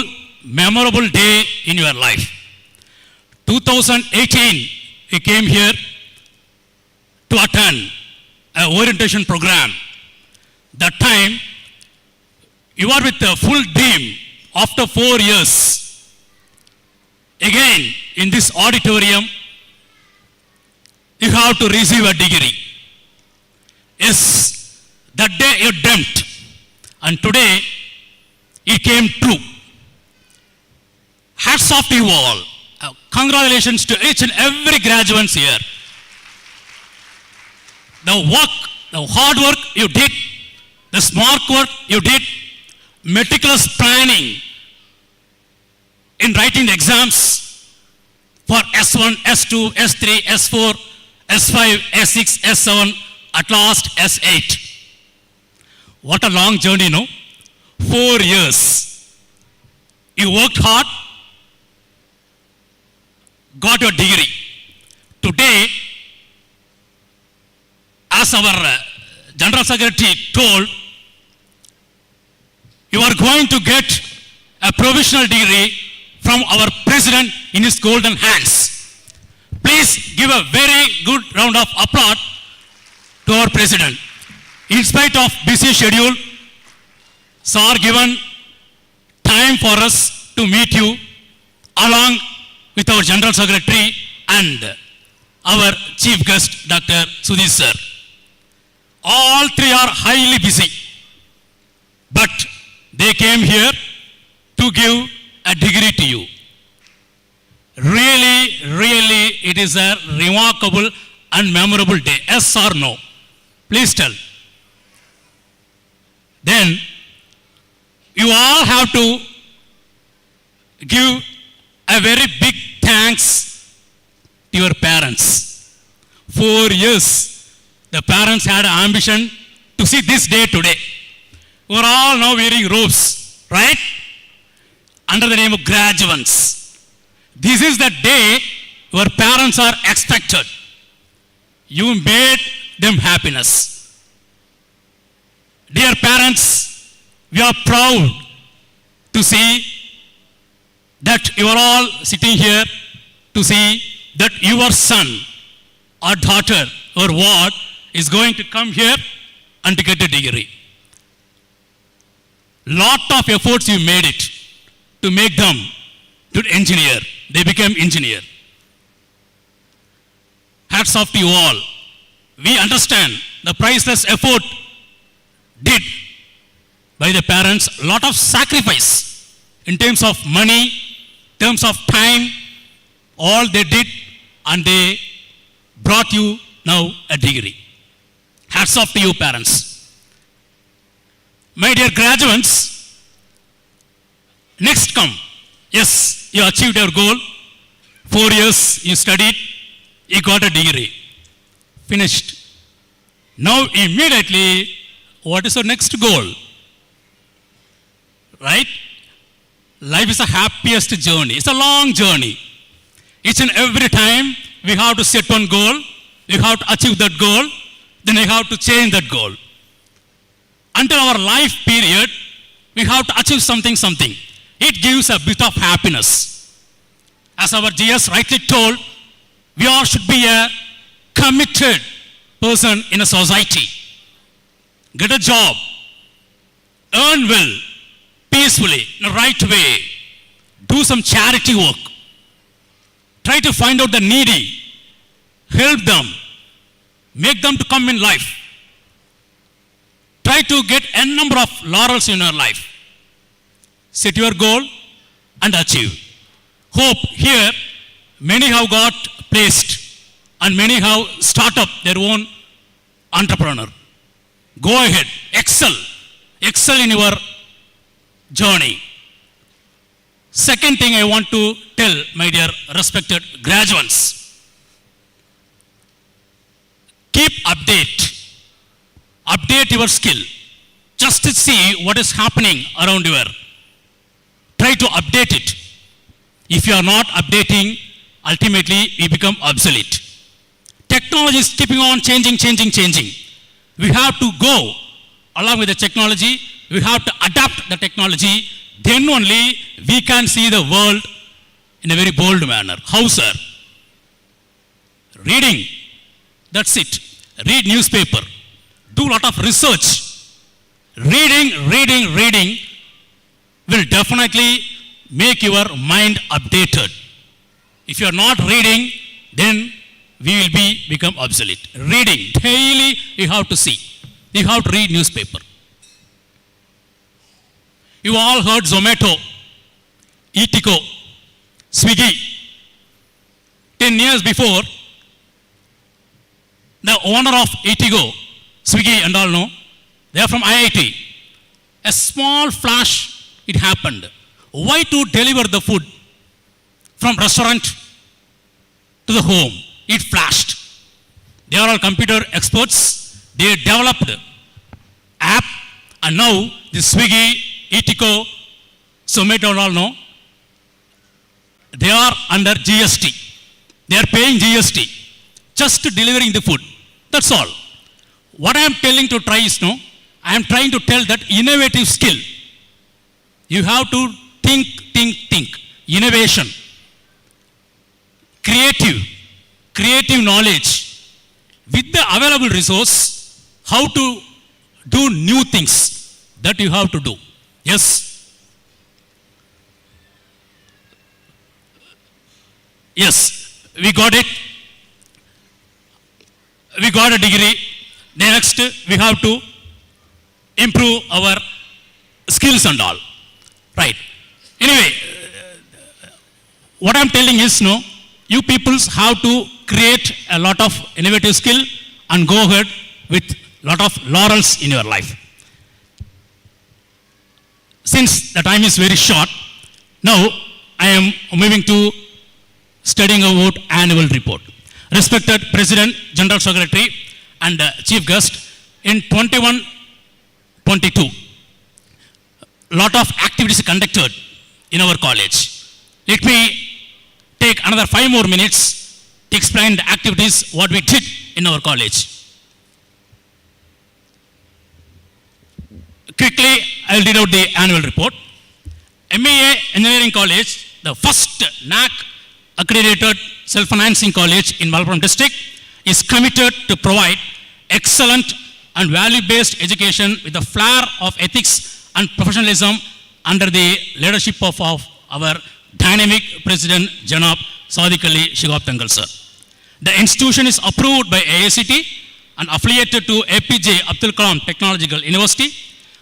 Speaker 5: memorable day in your life. 2018, we came here to attend an orientation program. That time, you are with a full dream. After 4 years, again in this auditorium, you have to receive a degree. Yes, that day you dreamt, and today it came true. Hats off to you all. Congratulations to each and every graduates here. The work, the hard work you did, the smart work you did, meticulous planning in writing the exams for S1, S2, S3, S4, S5, S6, S7, at last S8. What a long journey, no? 4 years. You worked hard, got your degree. Today, as our General Secretary told, you are going to get a provisional degree from our President in his golden hands. Please give a very good round of applause to our President. In spite of busy schedule, Sir given time for us to meet you along with our General Secretary and our Chief Guest, Dr. Sudhir sir. All three are highly busy, but they came here to give a degree to you. Really, really, it is a remarkable and memorable day. Yes or no? Please tell. Then, you all have to give a very big thanks to your parents. 4 years, the parents had an ambition to see this day today. who are all now wearing robes, right? Under the name of graduates. This is the day your parents are expected. You made them happiness. Dear parents, we are proud to see that you are all sitting here to see that your son or daughter or what is going to come here and to get a degree. Lot of efforts you made it to make them to engineer. They became engineer. Hats off to you all. We understand the priceless effort did by the parents, lot of sacrifice in terms of money, terms of time, all they did, and they brought you now a degree. Hats off to you parents. My dear graduates, next come. Yes, you achieved your goal. 4 years you studied, you got a degree. Finished. Now immediately, what is your next goal? Right? Life is the happiest journey. It's a long journey. Each and every time we have to set one goal, we have to achieve that goal, then we have to change that goal. Until our life period, we have to achieve something. It gives a bit of happiness. As our GS rightly told, we all should be a committed person in a society. Get a job, earn well, peacefully, in the right way, do some charity work, try to find out the needy, help them, make them to come in life, try to get a number of laurels in your life, set your goal and achieve. Hope here many have got placed and many have started up their own entrepreneur. Go ahead, excel in your journey. Second thing I want to tell my dear respected graduates, keep update your skill. Just to see what is happening around you. Try to update it. If you are not updating, ultimately we become obsolete. Technology is keeping on changing. We have to go along with the technology. We have to adapt the technology. Then only we can see the world in a very bold manner. How, sir? Reading. That's it. Read newspaper. Do a lot of research. Reading will definitely make your mind updated. If you are not reading, then we will become obsolete. Reading. Daily you have to see. You have to read newspaper. You all heard Zomato, Etico, Swiggy. 10 years before, the owner of Etigo, Swiggy and all know, they are from IIT. A small flash, it happened. Why to deliver the food from restaurant to the home? It flashed. They are all computer experts. They developed app, and now the Swiggy, Etico, Zomato and all know, they are under GST. They are paying GST just to delivering the food. That's all. What I am telling to try is, I am trying to tell that innovative skill. You have to think. Innovation. Creative knowledge. With the available resource, how to do new things that you have to do. Yes. We got it. We got a degree. Next, we have to improve our skills and all. Right. Anyway, what I'm telling is, you peoples have to create a lot of innovative skill and go ahead with lot of laurels in your life. Since the time is very short, now I am moving to studying about annual report. Respected President, General Secretary and Chief Guest, in 21-22, lot of activities conducted in our college. Let me take another 5 more minutes to explain the activities what we did in our college. Quickly, I will read out the annual report. MEA Engineering College, the first NAC accredited self-financing college in Malappuram district, is committed to provide excellent and value-based education with a flair of ethics and professionalism under the leadership of our dynamic President Janab Sadiq Ali Shigab Tangal sir. The institution is approved by AICT and affiliated to APJ Abdul Kalam Technological University.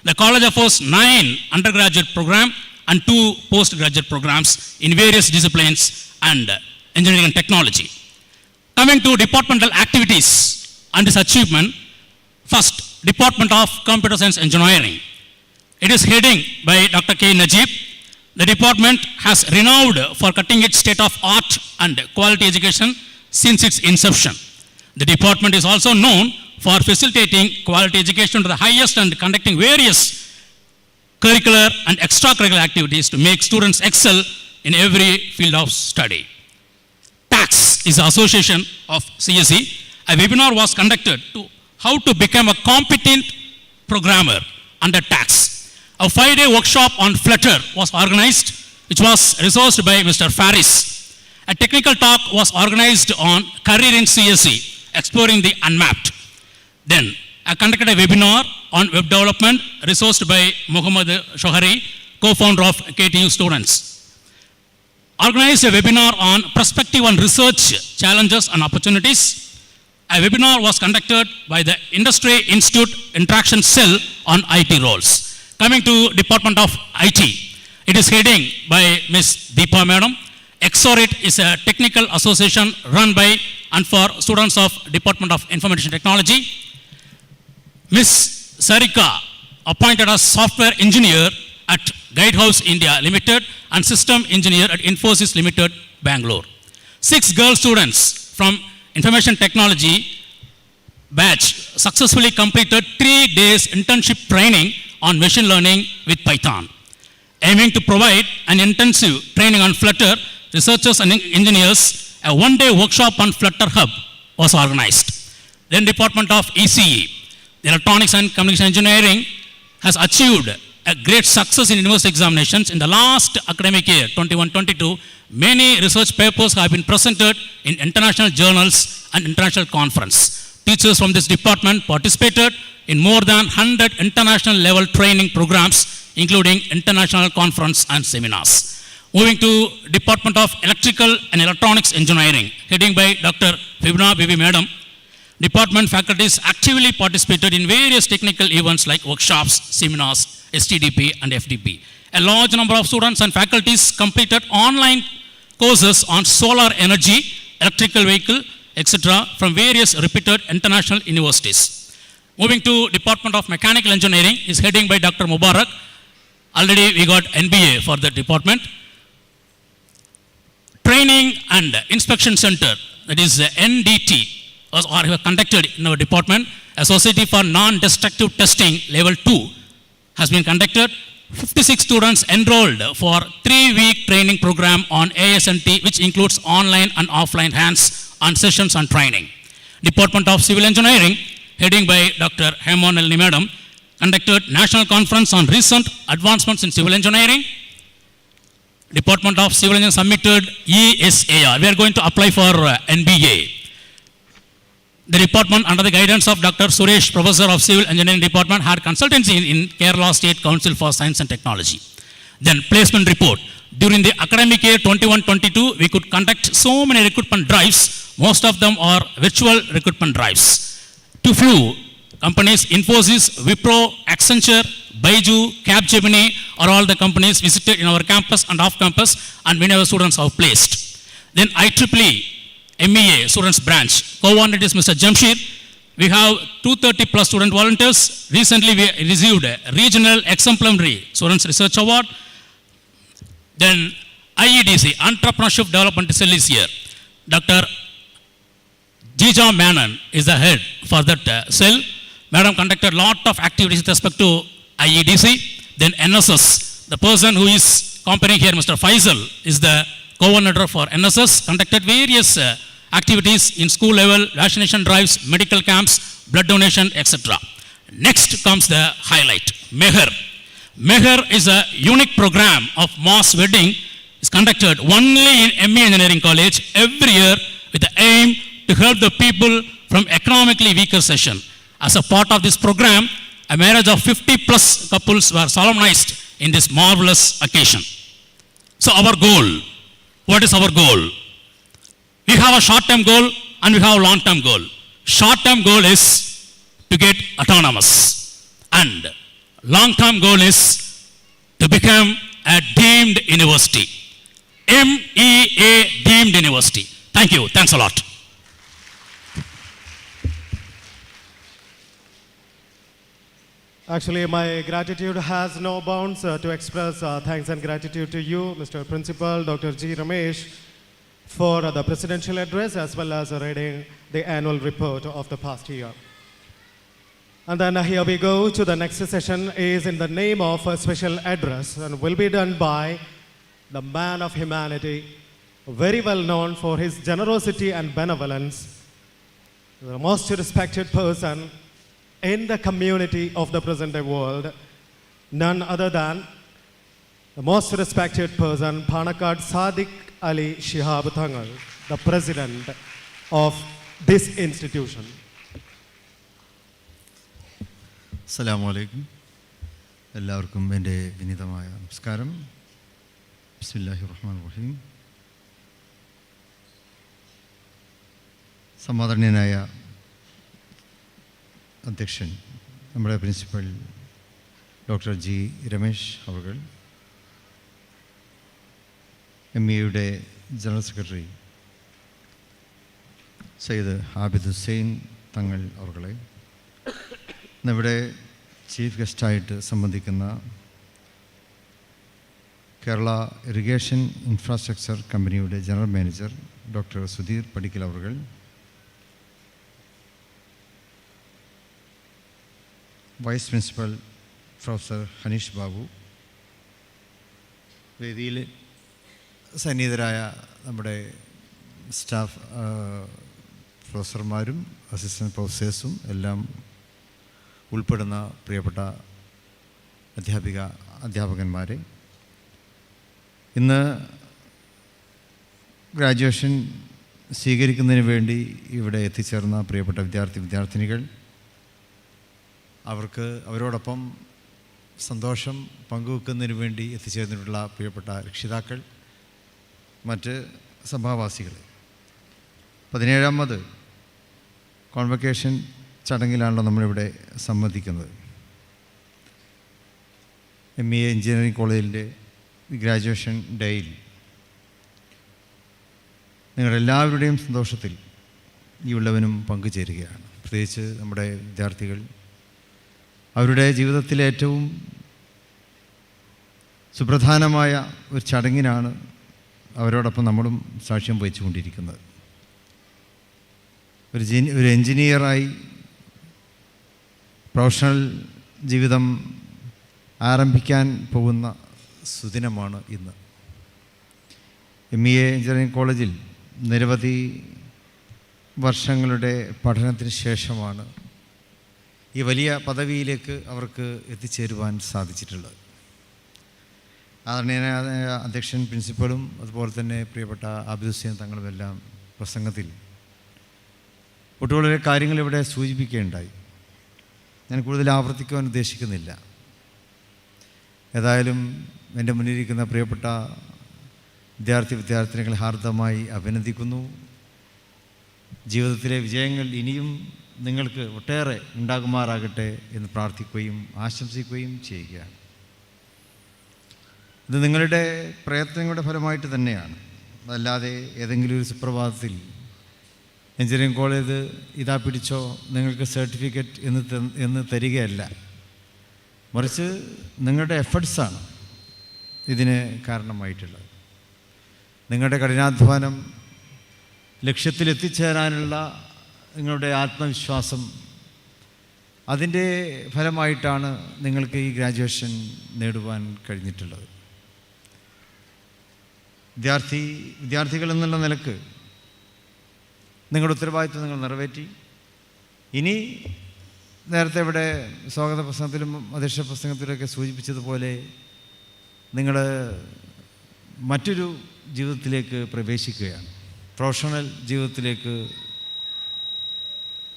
Speaker 5: The college offers 9 undergraduate programs and 2 postgraduate programs in various disciplines and engineering and technology. Coming to departmental activities and its achievement, first, Department of Computer Science Engineering. It is heading by Dr. K. Najib. The department has renowned for cutting-edge state-of-art and quality education since its inception. The department is also known for facilitating quality education to the highest and conducting various curricular and extracurricular activities to make students excel in every field of study. TAX is the association of CSE. A webinar was conducted to how to become a competent programmer under TAX. A 5-day workshop on Flutter was organized, which was resourced by Mr. Faris. A technical talk was organized on career in CSE, exploring the unmapped. Then, I conducted a webinar on web development, resourced by Muhammad Shohari, co-founder of KTU Students. Organized a webinar on perspective on research challenges and opportunities. A webinar was conducted by the Industry Institute Interaction Cell on IT roles. Coming to Department of IT, it is heading by Ms. Deepa Madam. Exorit is a technical association run by and for students of Department of Information Technology. Ms. Sarika appointed as software engineer at Guidehouse India Limited and system engineer at Infosys Limited, Bangalore. 6 girl students from Information Technology batch successfully completed 3 days internship training on machine learning with Python. Aiming to provide an intensive training on Flutter, researchers and engineers, a 1-day workshop on Flutter Hub was organized. Then Department of ECE, Electronics and Communication Engineering, has achieved a great success in university examinations. In the last academic year, 21-22, many research papers have been presented in international journals and international conference. Teachers from this department participated in more than 100 international level training programs, including international conference and seminars. Moving to Department of Electrical and Electronics Engineering, heading by Dr. Vibna Bibi Madam. Department faculties actively participated in various technical events like workshops, seminars, STDP and FDP. A large number of students and faculties completed online courses on solar energy, electrical vehicle, etc. from various reputed international universities. Moving to Department of Mechanical Engineering is heading by Dr. Mubarak. Already we got NBA for the department. Training and Inspection Center, that is NDT, was conducted in our department. A Society for Non-Destructive Testing Level 2 has been conducted. 56 students enrolled for 3-week training program on ASNT, which includes online and offline hands-on sessions and training. Department of Civil Engineering, heading by Dr. Hemon Elni Madam, conducted national conference on recent advancements in civil engineering. Department of Civil Engineering submitted ESAR. We are going to apply for NBA. The department, under the guidance of Dr. Suresh, Professor of Civil Engineering Department, had consultancy in Kerala State Council for Science and Technology. Then placement report. During the academic year 21-22, we could conduct so many recruitment drives. Most of them are virtual recruitment drives. To few companies, Infosys, Wipro, Accenture, Baiju, Capgemini are all the companies visited in our campus and off campus, and many of our students have placed. Then IEEE MEA students branch, co-founded is Mr. Jamshir. We have 230 plus student volunteers. Recently we received a regional exemplary students research award. Then IEDC, Entrepreneurship Development Cell is here. Dr. Jija Menon is the head for that cell. Madam conducted a lot of activities with respect to IEDC. Then NSS, the person who is comparing here, Mr. Faisal, is the coordinator for NSS, conducted various activities in school level, vaccination drives, medical camps, blood donation, etc. Next comes the highlight, MEGR. MEGR is a unique program of mass wedding. It's conducted only in MEA Engineering College every year with the aim to help the people from economically weaker section. As a part of this program, a marriage of 50 plus couples were solemnized in this marvelous occasion. So our goal, what is our goal? We have a short-term goal and we have a long-term goal. Short-term goal is to get autonomous, and long-term goal is to become a deemed university. MEA deemed university. Thank you. Thanks a lot.
Speaker 1: Actually, my gratitude has no bounds to express thanks and gratitude to you, Mr. Principal, Dr. G. Ramesh, for the presidential address as well as reading the annual report of the past year. And then here we go to the next session is in the name of a special address and will be done by the man of humanity, very well known for his generosity and benevolence, the most respected person in the community of the present-day world, none other than the most respected person, Panakkad Sadiq Ali Shihab Thangal, the president of this institution.
Speaker 6: Assalamu alaikum. എല്ലാവർക്കും എൻ്റെ വിനീതമായ നമസ്കാരം. ബിസ്മില്ലാഹിർ റഹ്മാനിർ റഹീം. സമാദരണീയനായ അധ്യക്ഷൻ, നമ്മുടെ principal doctor G Ramesh അവർ, MEAയുടെ ജനറൽ സെക്രട്ടറി സയ്യിദ് ആബിദ് ഹുസൈൻ തങ്ങൾ അവർകളെ, ഇന്നിവിടെ ചീഫ് ഗസ്റ്റായിട്ട് സംബന്ധിക്കുന്ന കേരള ഇറിഗേഷൻ ഇൻഫ്രാസ്ട്രക്ചർ കമ്പനിയുടെ general manager doctor Sudheer Padikkal അവർ, vice principal professor Haneesh Babu, വേദിയിൽ സന്നിഹിതരായ നമ്മുടെ സ്റ്റാഫ് പ്രൊഫസർമാരും അസിസ്റ്റൻറ്റ് പ്രൊഫസേഴ്സും എല്ലാം ഉൾപ്പെടുന്ന പ്രിയപ്പെട്ട അധ്യാപകന്മാരെ, ഇന്ന് ഗ്രാജുവേഷൻ സ്വീകരിക്കുന്നതിന് വേണ്ടി ഇവിടെ എത്തിച്ചേർന്ന പ്രിയപ്പെട്ട വിദ്യാർത്ഥിനികൾ, അവരോടൊപ്പം സന്തോഷം പങ്കുവെക്കുന്നതിന് വേണ്ടി എത്തിച്ചേർന്നിട്ടുള്ള പ്രിയപ്പെട്ട രക്ഷിതാക്കൾ, മറ്റ് സഭാവാസികൾ, 17ാമത് കോൺവക്കേഷൻ ചടങ്ങിലാണല്ലോ നമ്മളിവിടെ സംബന്ധിക്കുന്നത്. MEA എഞ്ചിനീയറിംഗ് കോളേജിൻ്റെ ഗ്രാജുവേഷൻ ഡേയിൽ നിങ്ങളെല്ലാവരുടെയും സന്തോഷത്തിൽ ഈ ഉള്ളവനും പങ്കുചേരുകയാണ്. പ്രത്യേകിച്ച് നമ്മുടെ വിദ്യാർത്ഥികൾ അവരുടെ ജീവിതത്തിലെ ഏറ്റവും സുപ്രധാനമായ ഒരു ചടങ്ങിനാണ് അവരോടൊപ്പം നമ്മളും സാക്ഷ്യം വഹിച്ചുകൊണ്ടിരിക്കുന്നത്. ഒരു എൻജിനീയറായി പ്രൊഫഷണൽ ജീവിതം ആരംഭിക്കാൻ പോകുന്ന സുദിനമാണ് ഇന്ന്. MEA എഞ്ചിനീയറിംഗ് കോളേജിൽ നിരവധി വർഷങ്ങളുടെ പഠനത്തിന് ശേഷമാണ് ഈ വലിയ പദവിയിലേക്ക് അവർക്ക് എത്തിച്ചേരുവാൻ സാധിച്ചിട്ടുള്ളത്. ആദരണീയനായ അധ്യക്ഷൻ, പ്രിൻസിപ്പലും അതുപോലെ തന്നെ പ്രിയപ്പെട്ട ആബിദ് ഹുസൈൻ തങ്ങളുമെല്ലാം പ്രസംഗത്തിൽ ഒട്ടുപോലെ കാര്യങ്ങൾ ഇവിടെ സൂചിപ്പിക്കുകയുണ്ടായി. ഞാൻ കൂടുതൽ ആവർത്തിക്കുവാൻ ഉദ്ദേശിക്കുന്നില്ല. ഏതായാലും എൻ്റെ മുന്നിലിരിക്കുന്ന പ്രിയപ്പെട്ട വിദ്യാർത്ഥിനികളെ ഹാർദമായി അഭിനന്ദിക്കുന്നു. ജീവിതത്തിലെ വിജയങ്ങൾ ഇനിയും നിങ്ങൾക്ക് ഒട്ടേറെ ഉണ്ടാകുമാറാകട്ടെ എന്ന് പ്രാർത്ഥിക്കുകയും ആശംസിക്കുകയും ചെയ്യുകയാണ്. ഇത് നിങ്ങളുടെ പ്രയത്നങ്ങളുടെ ഫലമായിട്ട് തന്നെയാണ്, അതല്ലാതെ ഏതെങ്കിലും ഒരു സുപ്രഭാതത്തിൽ എഞ്ചിനീയറിംഗ് കോളേജ് ഇതാ പിടിച്ചോ നിങ്ങൾക്ക് സർട്ടിഫിക്കറ്റ് എന്ന് തരികയല്ല. മറിച്ച് നിങ്ങളുടെ എഫർട്ട്സാണ് ഇതിന് കാരണമായിട്ടുള്ളത്. നിങ്ങളുടെ കഠിനാധ്വാനം, ലക്ഷ്യത്തിലെത്തിച്ചേരാനുള്ള നിങ്ങളുടെ ആത്മവിശ്വാസം അതിൻ്റെ ഫലമായിട്ടാണ് നിങ്ങൾക്ക് ഈ ഗ്രാജുവേഷൻ നേടുവാൻ കഴിഞ്ഞിട്ടുള്ളത്. വിദ്യാർത്ഥികൾ എന്നുള്ള നിലക്ക് നിങ്ങളുടെ ഉത്തരവാദിത്വം നിങ്ങൾ നിറവേറ്റി. ഇനി നേരത്തെ ഇവിടെ സ്വാഗത പ്രസംഗത്തിലും അധ്യക്ഷ പ്രസംഗത്തിലൊക്കെ സൂചിപ്പിച്ചതുപോലെ നിങ്ങൾ മറ്റൊരു ജീവിതത്തിലേക്ക് പ്രവേശിക്കുകയാണ്. പ്രൊഫഷണൽ ജീവിതത്തിലേക്ക്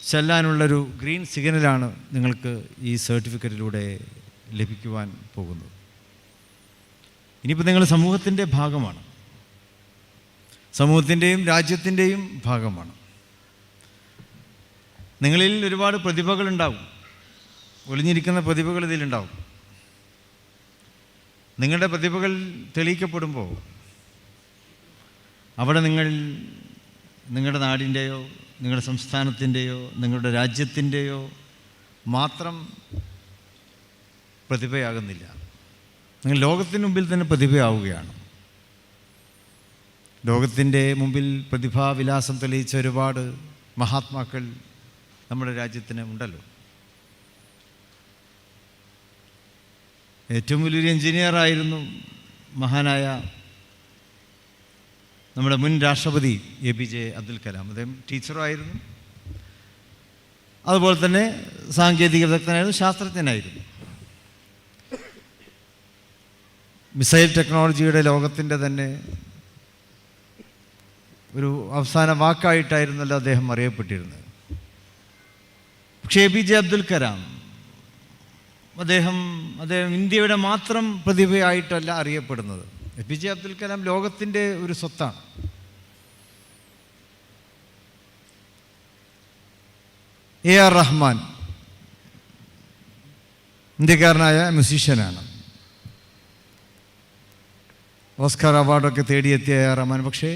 Speaker 6: ചെല്ലാനുള്ളൊരു ഗ്രീൻ സിഗ്നലാണ് നിങ്ങൾക്ക് ഈ സർട്ടിഫിക്കറ്റിലൂടെ ലഭിക്കുവാൻ പോകുന്നത്. ഇനിയിപ്പോൾ നിങ്ങൾ സമൂഹത്തിൻ്റെ ഭാഗമാണ്, സമൂഹത്തിൻ്റെയും രാജ്യത്തിൻ്റെയും ഭാഗമാണ്. നിങ്ങളിൽ ഒരുപാട് പ്രതിഭകളുണ്ടാവും, ഒളിഞ്ഞിരിക്കുന്ന പ്രതിഭകൾ ഇതിലുണ്ടാവും. നിങ്ങളുടെ പ്രതിഭകൾ തെളിയിക്കപ്പെടുമ്പോൾ അവിടെ നിങ്ങളുടെ നാടിൻ്റെയോ നിങ്ങളുടെ സംസ്ഥാനത്തിൻ്റെയോ നിങ്ങളുടെ രാജ്യത്തിൻ്റെയോ മാത്രം പ്രതിഭയാകുന്നില്ല, നിങ്ങൾ ലോകത്തിന് മുമ്പിൽ തന്നെ പ്രതിഭയാവുകയാണ്. ലോകത്തിൻ്റെ മുമ്പിൽ പ്രതിഭാവിലാസം തെളിയിച്ച ഒരുപാട് മഹാത്മാക്കൾ നമ്മുടെ രാജ്യത്തിന് ഉണ്ടല്ലോ. ഏറ്റവും വലിയൊരു എഞ്ചിനീയറായിരുന്നു മഹാനായ നമ്മുടെ മുൻ രാഷ്ട്രപതി APJ അബ്ദുൽ കലാം. അദ്ദേഹം ടീച്ചറായിരുന്നു, അതുപോലെ തന്നെ സാങ്കേതിക വിദഗ്ധനായിരുന്നു, ശാസ്ത്രജ്ഞനായിരുന്നു. മിസൈൽ ടെക്നോളജിയുടെ ലോകത്തിൻ്റെ തന്നെ ഒരു അവസാന വാക്കായിട്ടായിരുന്നല്ലോ അദ്ദേഹം അറിയപ്പെട്ടിരുന്നത്. പക്ഷേ APJ അബ്ദുൽ കലാം അദ്ദേഹം ഇന്ത്യയുടെ മാത്രം പ്രതിഭയായിട്ടല്ല അറിയപ്പെടുന്നത്. APJ അബ്ദുൽ കലാം ലോകത്തിൻ്റെ ഒരു സ്വത്താണ്. AR റഹ്മാൻ ഇന്ത്യക്കാരനായ മ്യൂസീഷ്യനാണ്. ഓസ്കാർ അവാർഡൊക്കെ തേടിയെത്തിയ AR റഹ്മാൻ. പക്ഷേ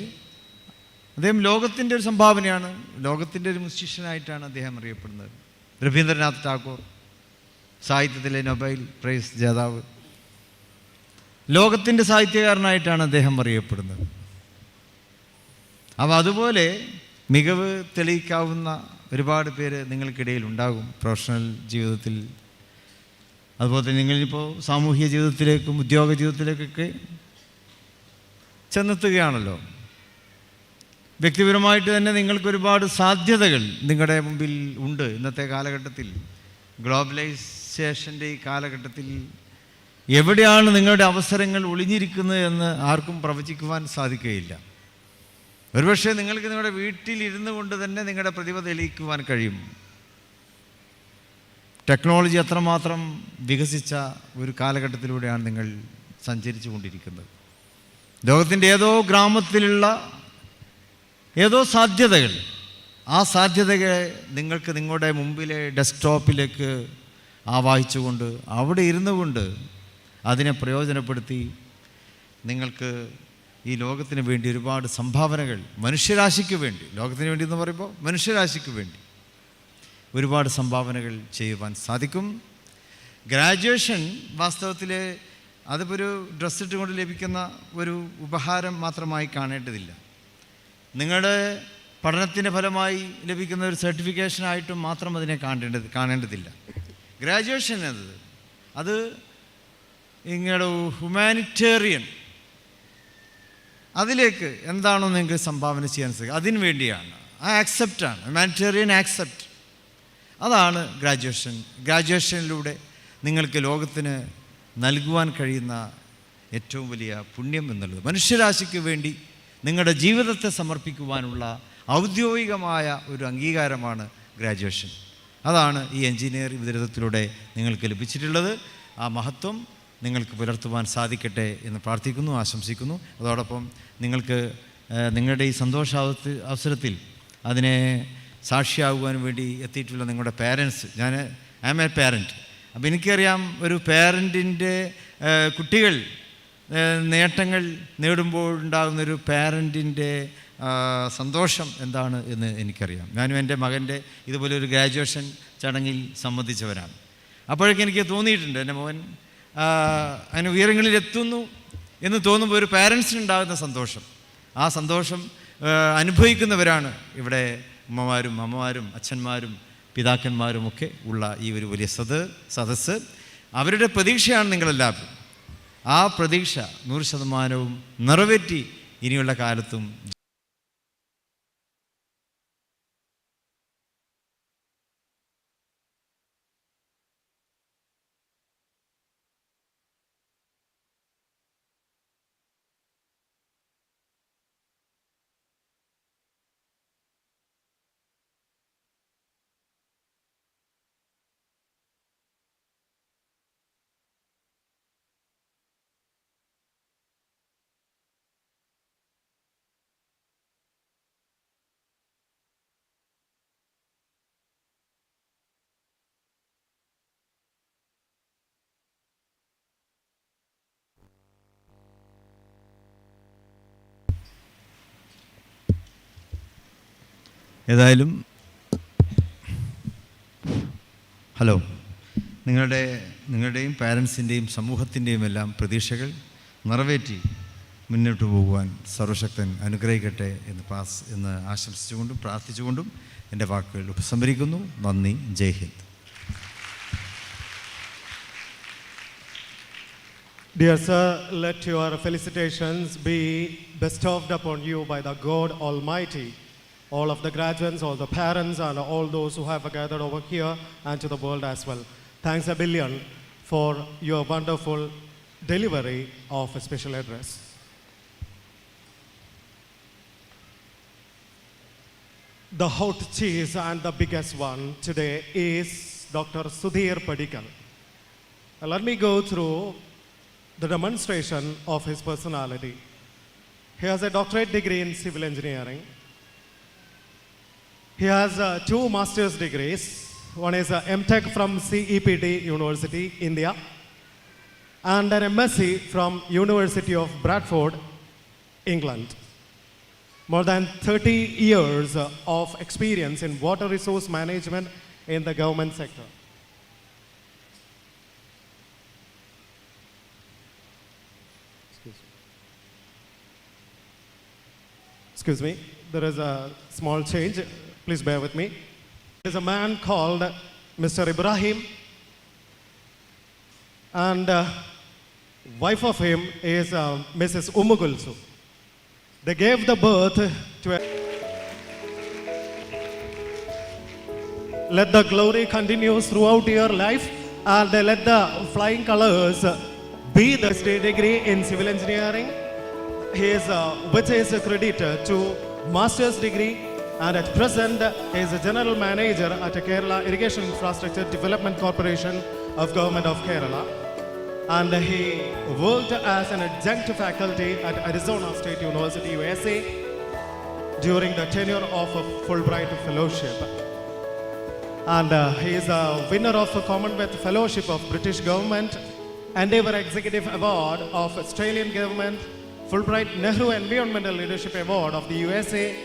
Speaker 6: അദ്ദേഹം ലോകത്തിൻ്റെ ഒരു സംഭാവനയാണ്, ലോകത്തിൻ്റെ ഒരു മ്യൂസീഷ്യനായിട്ടാണ് അദ്ദേഹം അറിയപ്പെടുന്നത്. രവീന്ദ്രനാഥ് ടാഗോർ സാഹിത്യത്തിലെ നൊബേൽ പ്രൈസ് ജേതാവ്, ലോകത്തിൻ്റെ സാഹിത്യകാരനായിട്ടാണ് അദ്ദേഹം അറിയപ്പെടുന്നത്. അപ്പോൾ അതുപോലെ മികവ് തെളിയിക്കാവുന്ന ഒരുപാട് പേര് നിങ്ങൾക്കിടയിൽ ഉണ്ടാകും പ്രൊഫഷണൽ ജീവിതത്തിൽ. അതുപോലെ തന്നെ നിങ്ങളിപ്പോൾ സാമൂഹിക ജീവിതത്തിലേക്കും ഉദ്യോഗ ജീവിതത്തിലേക്കൊക്കെ ചെന്നെത്തുകയാണല്ലോ. വ്യക്തിപരമായിട്ട് തന്നെ നിങ്ങൾക്കൊരുപാട് സാധ്യതകൾ നിങ്ങളുടെ മുമ്പിൽ ഉണ്ട്. ഇന്നത്തെ കാലഘട്ടത്തിൽ, ഗ്ലോബലൈസേഷൻ്റെ ഈ കാലഘട്ടത്തിൽ എവിടെയാണ് നിങ്ങളുടെ അവസരങ്ങൾ ഒളിഞ്ഞിരിക്കുന്നത് എന്ന് ആർക്കും പ്രവചിക്കുവാൻ സാധിക്കുകയില്ല. ഒരുപക്ഷെ നിങ്ങൾക്ക് നിങ്ങളുടെ വീട്ടിലിരുന്നു കൊണ്ട് തന്നെ നിങ്ങളുടെ പ്രതിഭ തെളിയിക്കുവാൻ കഴിയും. ടെക്നോളജി അത്രമാത്രം വികസിച്ച ഒരു കാലഘട്ടത്തിലൂടെയാണ് നിങ്ങൾ സഞ്ചരിച്ചു കൊണ്ടിരിക്കുന്നത്. ലോകത്തിൻ്റെ ഏതോ ഗ്രാമത്തിലുള്ള ഏതോ സാധ്യതകൾ, ആ സാധ്യതകളെ നിങ്ങൾക്ക് നിങ്ങളുടെ മുമ്പിലെ ഡെസ്ക്ടോപ്പിലേക്ക് ആവാഹിച്ചുകൊണ്ട് അവിടെ ഇരുന്നു കൊണ്ട് അതിനെ പ്രയോജനപ്പെടുത്തി നിങ്ങൾക്ക് ഈ ലോകത്തിന് വേണ്ടി ഒരുപാട് സംഭാവനകൾ, മനുഷ്യരാശിക്ക് വേണ്ടി, ലോകത്തിന് വേണ്ടി എന്ന് പറയുമ്പോൾ മനുഷ്യരാശിക്ക് വേണ്ടി ഒരുപാട് സംഭാവനകൾ ചെയ്യുവാൻ സാധിക്കും. ഗ്രാജുവേഷൻ വാസ്തവത്തിൽ അതിപ്പോൾ ഒരു ഡ്രസ്സ് ഇട്ടുകൊണ്ട് ലഭിക്കുന്ന ഒരു ഉപഹാരം മാത്രമായി കാണേണ്ടതില്ല. നിങ്ങളുടെ പഠനത്തിൻ്റെ ഫലമായി ലഭിക്കുന്ന ഒരു സർട്ടിഫിക്കേഷനായിട്ടും മാത്രം അതിനെ കാണേണ്ടതില്ല. ഗ്രാജുവേഷൻ എന്നത് അത് നിങ്ങളുടെ ഹ്യൂമാനിറ്റേറിയൻ അതിലേക്ക് എന്താണോ നിങ്ങൾക്ക് സംഭാവന ചെയ്യാൻ സാധിക്കും, അതിനു വേണ്ടിയാണ്. ആ ആക്സെപ്റ്റാണ് ഹ്യൂമാനിറ്റേറിയൻ ആക്സെപ്റ്റ്. അതാണ് ഗ്രാജുവേഷൻ. ഗ്രാജുവേഷനിലൂടെ നിങ്ങൾക്ക് ലോകത്തിന് നൽകുവാൻ കഴിയുന്ന ഏറ്റവും വലിയ പുണ്യം എന്നുള്ളത്, മനുഷ്യരാശിക്ക് വേണ്ടി നിങ്ങളുടെ ജീവിതത്തെ സമർപ്പിക്കുവാനുള്ള ഔദ്യോഗികമായ ഒരു അംഗീകാരമാണ് ഗ്രാജുവേഷൻ. അതാണ് ഈ എഞ്ചിനീയറിംഗ് ബിരുദത്തിലൂടെ നിങ്ങൾക്ക് ലഭിച്ചിട്ടുള്ളത്. ആ മഹത്വം നിങ്ങൾക്ക് പുലർത്തുവാൻ സാധിക്കട്ടെ എന്ന് പ്രാർത്ഥിക്കുന്നു, ആശംസിക്കുന്നു. അതോടൊപ്പം നിങ്ങൾക്ക് നിങ്ങളുടെ ഈ അവസരത്തിൽ അതിനെ സാക്ഷിയാകുവാൻ വേണ്ടി എത്തിയിട്ടുള്ള നിങ്ങളുടെ parents, I am a parent. അപ്പോൾ എനിക്കറിയാം ഒരു പാരൻറ്റിൻ്റെ കുട്ടികൾ നേട്ടങ്ങൾ നേടുമ്പോൾ ഉണ്ടാകുന്നൊരു പാരൻറ്റിൻ്റെ സന്തോഷം എന്താണ് എന്ന് എനിക്കറിയാം. ഞാനും എൻ്റെ മകൻ്റെ ഇതുപോലെ ഒരു ഗ്രാജുവേഷൻ ചടങ്ങിൽ സംബന്ധിച്ചവരാണ്. അപ്പോഴേക്കും എനിക്ക് തോന്നിയിട്ടുണ്ട് എൻ്റെ മകൻ അതിന് ഉയരങ്ങളിൽ എത്തുന്നു എന്ന് തോന്നുമ്പോൾ ഒരു പാരൻസിനുണ്ടാകുന്ന സന്തോഷം, ആ സന്തോഷം അനുഭവിക്കുന്നവരാണ് ഇവിടെ ഉമ്മമാരും അമ്മമാരും അച്ഛന്മാരും പിതാക്കന്മാരുമൊക്കെ ഉള്ള ഈ ഒരു വലിയ സദസ്സ്, അവരുടെ പ്രതീക്ഷയാണ് നിങ്ങളെല്ലാവരും. ആ പ്രതീക്ഷ 100% നിറവേറ്റി ഇനിയുള്ള കാലത്തും ഏതായാലും ഹലോ, നിങ്ങളുടെയും പാരൻസിൻ്റെയും സമൂഹത്തിൻ്റെയും എല്ലാം പ്രതീക്ഷകൾ നിറവേറ്റി മുന്നോട്ട് പോകുവാൻ സർവശക്തൻ അനുഗ്രഹിക്കട്ടെ എന്ന് ആശംസിച്ചുകൊണ്ടും പ്രാർത്ഥിച്ചുകൊണ്ടും എൻ്റെ വാക്കുകൾ ഉപസംഹരിക്കുന്നു. നന്ദി. ജയ് Hind.
Speaker 1: Dear sir, let your felicitations be bestowed upon you by the God Almighty, all of the graduates, all the parents, and all those who have gathered over here, and to the world as well. Thanks a billion for your wonderful delivery of a special address. The hot cheese and the biggest one today is Dr. Sudhir Padikal. Let me go through the demonstration of his personality. He has a doctorate degree in civil engineering. He has 2 master's degrees. One is MTech from CEPT University, India, and an MSc from University of Bradford, England. More than 30 years of experience in water resource management in the government sector. Excuse me, there is a small change. Please bear with me. There is a man called Mr. Ibrahim, and wife of him is Mrs. Umugulsu. They gave the birth to a... Let the glory continue throughout your life, and let the flying colors be the degree in civil engineering. He is which is accredited to master's degree, and at present he is a general manager at Kerala Irrigation Infrastructure Development Corporation of Government of Kerala. And he worked as an adjunct faculty at Arizona State University, USA, during the tenure of a Fulbright Fellowship. And he is a winner of a Commonwealth Fellowship of British Government, Endeavour Executive Award of Australian Government, Fulbright Nehru Environmental Leadership Award of the USA,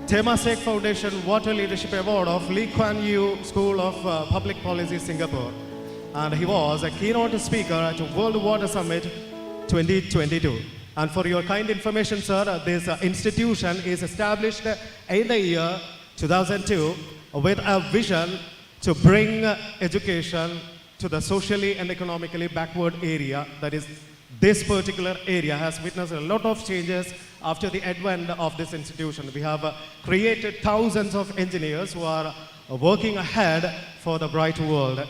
Speaker 1: Temasek Foundation Water Leadership Award of Lee Kuan Yew School of Public Policy, Singapore. And he was a keynote speaker at World Water Summit 2022. And for your kind information, sir, this institution is established in the year 2002 with a vision to bring education to the socially and economically backward area. That is, this particular area has witnessed a lot of changes after the advent of this institution. We have created thousands of engineers who are working ahead for the bright world.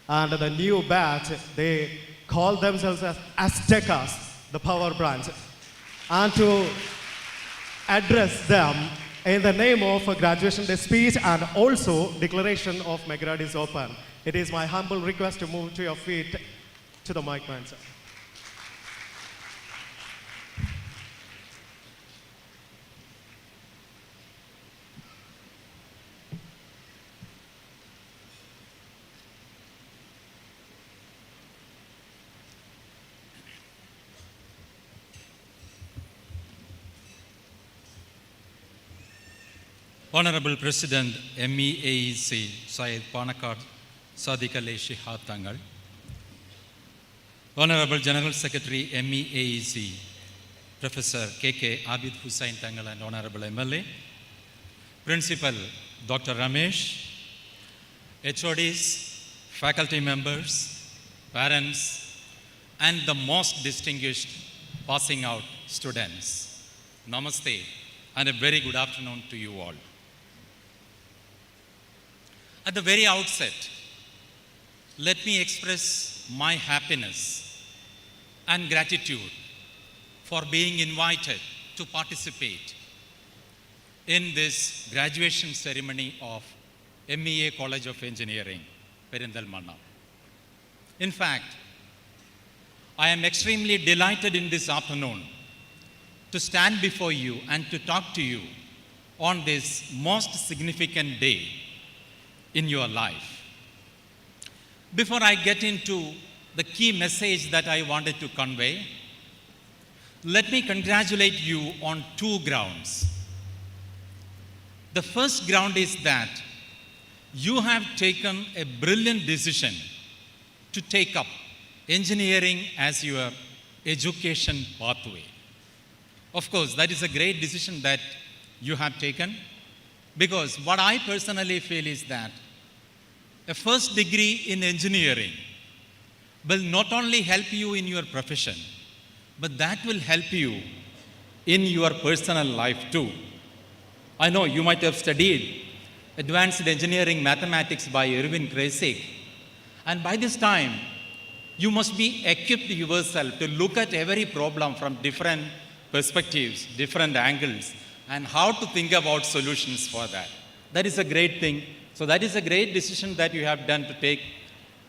Speaker 1: And the new batch, they call themselves as Aztecas, the power branch. And to address them in the name of a graduation day speech and also declaration of MEGraD is open. It is my humble request to move to your feet to the mic man, sir.
Speaker 5: Honorable President, MEAEC, Syed Panakkad Sadiq Ali Shihab Tangal, Honorable General Secretary, MEAEC, Professor KK Abid Hussain Tangal and Honorable MLA, Principal
Speaker 7: Dr. Ramesh, HODs, faculty members, parents, and the most distinguished passing out students. Namaste and a very good afternoon to you all. At the very outset, let me express my happiness and gratitude for being invited to participate in this graduation ceremony of MEA College of Engineering, Perindalmanna. In fact, I am extremely delighted in this afternoon to stand before you and to talk to you on this most significant day in your life. Before I get into the key message that I wanted to convey, let me congratulate you on two grounds. The first ground is that you have taken a brilliant decision to take up engineering as your education pathway. Of course, that is a great decision that you have taken, because what I personally feel is that a first degree in engineering will not only help you in your profession, but that will help you in your personal life too. I know you might have studied advanced engineering mathematics by Erwin Kreyszig, and by this time, you must be equipped yourself to look at every problem from different perspectives, different angles, and how to think about solutions for that. That is a great thing. So that is a great decision that you have done to take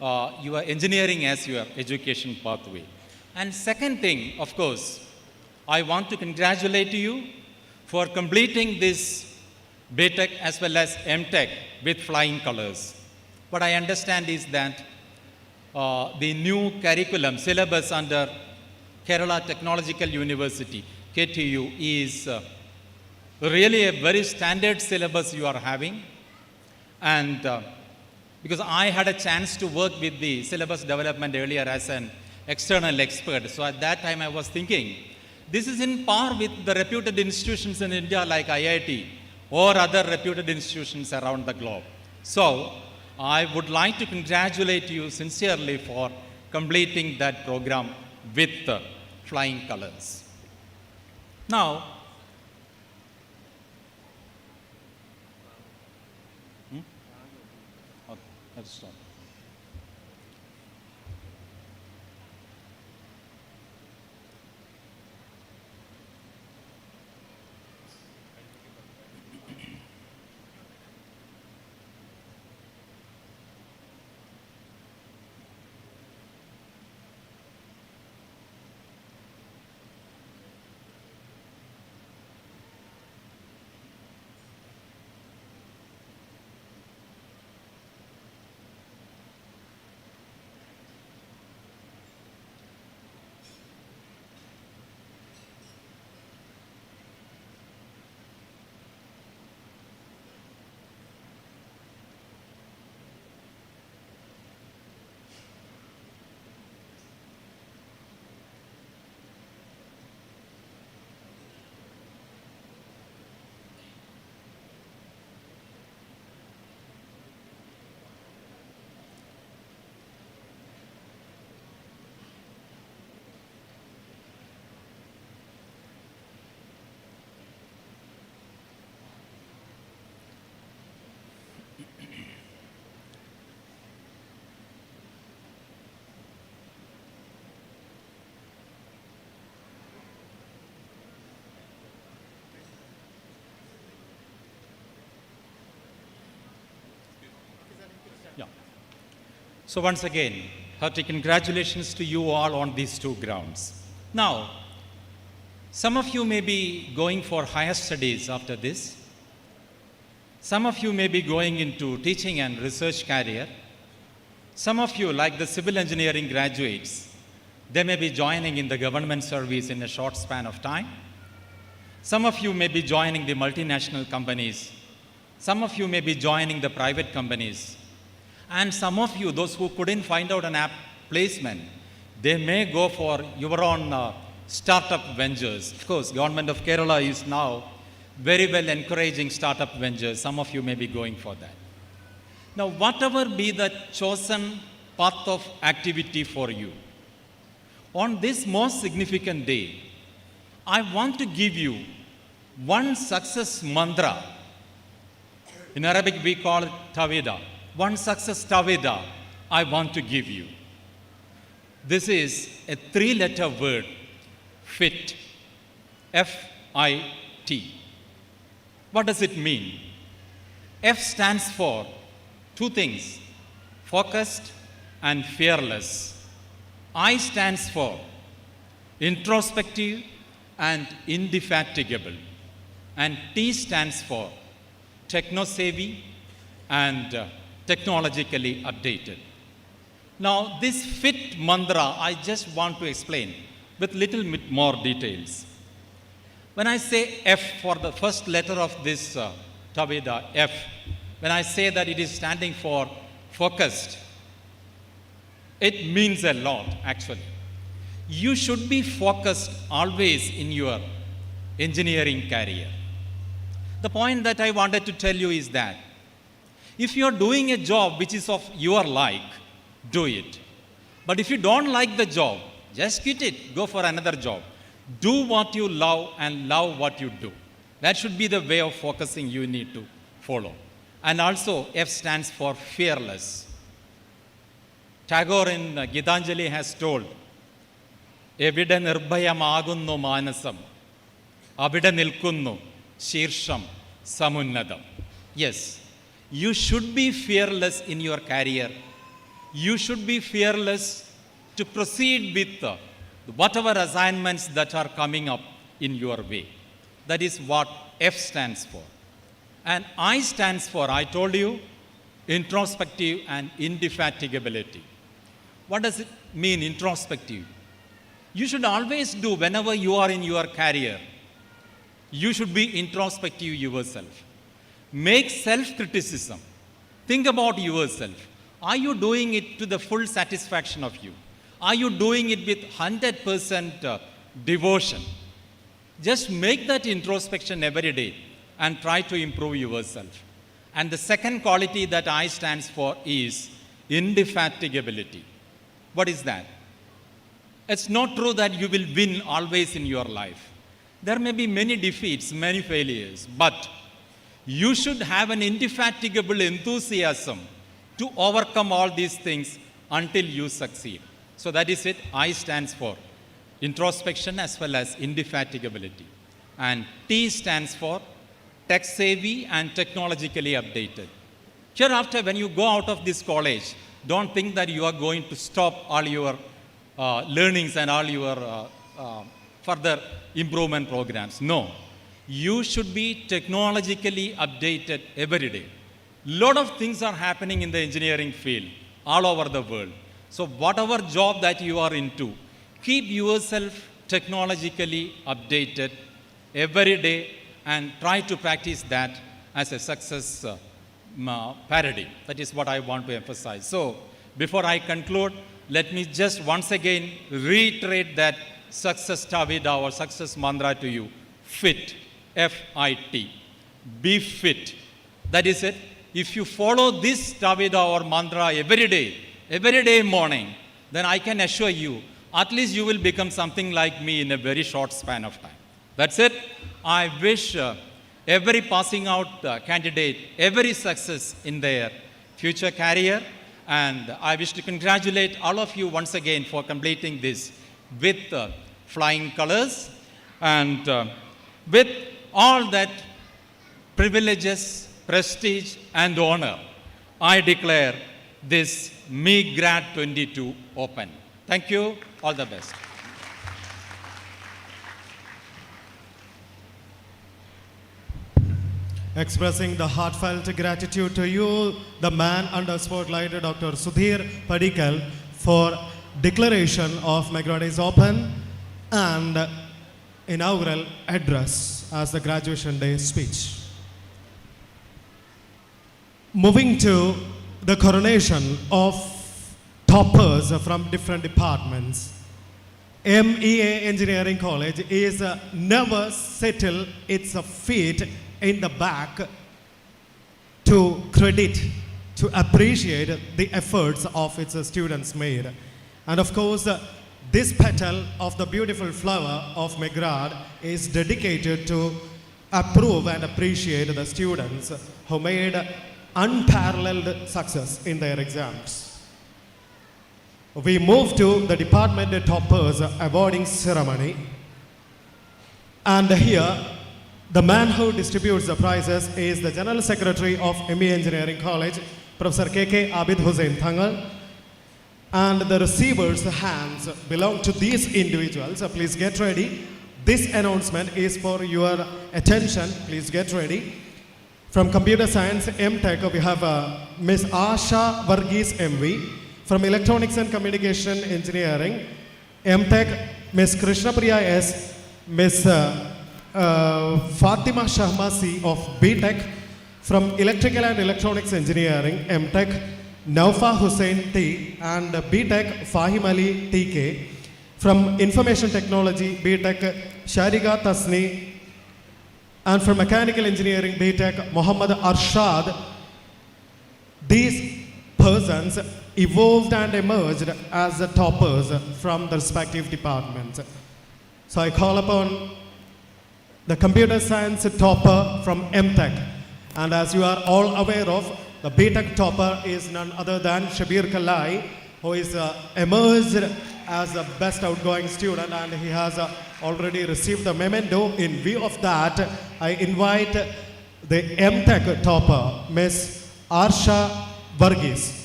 Speaker 7: your engineering as your education pathway. And second thing, of course, I want to congratulate you for completing this BTech as well as MTech with flying colors. What I understand is that the new curriculum syllabus under Kerala Technological University, KTU, is really a very standard syllabus you are having. And because I had a chance to work with the syllabus development earlier as an external expert, so at that time I was thinking, this is in par with the reputed institutions in India like IIT or other reputed institutions around the globe. So I would like to congratulate you sincerely for completing that program with flying colors. Now, let's start. So once again, hearty congratulations to you all on these two grounds. Now, some of you may be going for higher studies after this. Some of you may be going into teaching and research career. Some of you, like the civil engineering graduates, they may be joining in the government service in a short span of time. Some of you may be joining the multinational companies. Some of you may be joining the private companies. And some of you, those who couldn't find out an app placement, they may go for your own startup ventures. Of course, Government of Kerala is now very well encouraging startup ventures. Some of you may be going for that. Now, whatever be the chosen path of activity for you, on this most significant day, I want to give you one success mantra. In Arabic, we call it tawida. One success tawida I want to give you. This is a 3-letter word, FIT. F-I-T. What does it mean? F stands for two things, focused and fearless. I stands for introspective and indefatigable. And T stands for techno-savvy and technologically updated. Now, this FIT mantra, I just want to explain with little bit more details. When I say F for the first letter of this Tawida, F, when I say that it is standing for focused, it means a lot actually. You should be focused always in your engineering career. The point that I wanted to tell you is that if you are doing a job which is of your like, do it. But if you don't like the job, just quit it, go for another job. Do what you love and love what you do. That should be the way of focusing you need to follow. And also, F stands for fearless. Tagore in Gitanjali has told, Evide nirbhayamagunnu manasam, avide nilkunnu shirsham samunnadam. Yes, you should be fearless in your career. You should be fearless to proceed with whatever assignments that are coming up in your way. That is what F stands for. And I stands for, I told you, introspective and indefatigability. What does it mean, introspective? You should always do, whenever you are in your career, you should be introspective yourself. Make self-criticism. Think about yourself. Are you doing it to the full satisfaction of you? Are you doing it with 100% devotion? Just make that introspection every day and try to improve yourself. And the second quality that I stands for is indefatigability. What is that? It's not true that you will win always in your life. There may be many defeats, many failures, but you should have an indefatigable enthusiasm to overcome all these things until you succeed. So that is it. I stands for introspection as well as indefatigability. And T stands for tech-savvy and technologically updated. Hereafter, when you go out of this college, don't think that you are going to stop all your learnings and all your further improvement programs. No. You should be technologically updated every day. Lot of things are happening in the engineering field all over the world. So whatever job that you are into, keep yourself technologically updated every day and try to practice that as a success paradigm. That is what I want to emphasize. So before I conclude, let me just once again reiterate that success tawida or success mantra to you. FIT, F-I-T. Be fit. That is it. If you follow this tawida or mantra every day morning, then I can assure you, at least you will become something like me in a very short span of time. That's it. I wish every passing out candidate every success in their future career. And I wish to congratulate all of you once again for completing this with flying colors and with all that privileges, prestige, and honor. I declare this MEGraD 22 open. Thank you. All the best.
Speaker 1: Expressing the heartfelt gratitude to you, the man under spotlight, Dr. Sudhir Padikal, for declaration of MEGraD is open and inaugural address as the graduation day speech. Moving to the coronation of toppers from different departments. MEA Engineering College is never settle its feet in the back to credit, to appreciate the efforts of its students made. And of course, this petal of the beautiful flower of MEGraD is dedicated to approve and appreciate the students who made unparalleled success in their exams. We move to the department toppers awarding ceremony. And here, the man who distributes the prizes is the General Secretary of MEA Engineering College, Professor K.K. Abid Hussain Thangal. And the receivers' hands belong to these individuals. So please get ready. This announcement is for your attention. Please get ready. From Computer Science M.Tech, we have Ms. Asha Varghese MV. From Electronics and Communication Engineering, M.Tech, Ms. Krishnapriya S., Ms. Fatima Shahma C. of B.Tech. From Electrical and Electronics Engineering, M.Tech, Naufa Hussain T. and B.Tech, Fahim Ali T.K. From Information Technology, B.Tech, Shariga Tasni. And from Mechanical Engineering, B.Tech, Muhammad Arshad. These persons evolved and emerged as the toppers from the respective departments. So I call upon the computer science topper from M.Tech. And as you are all aware of, the B.Tech topper is none other than Shabir Kalai, who is emerged as the best outgoing student, and he has already received the memento. In view of that, I invite the M.Tech topper, Ms. Asha Varghese.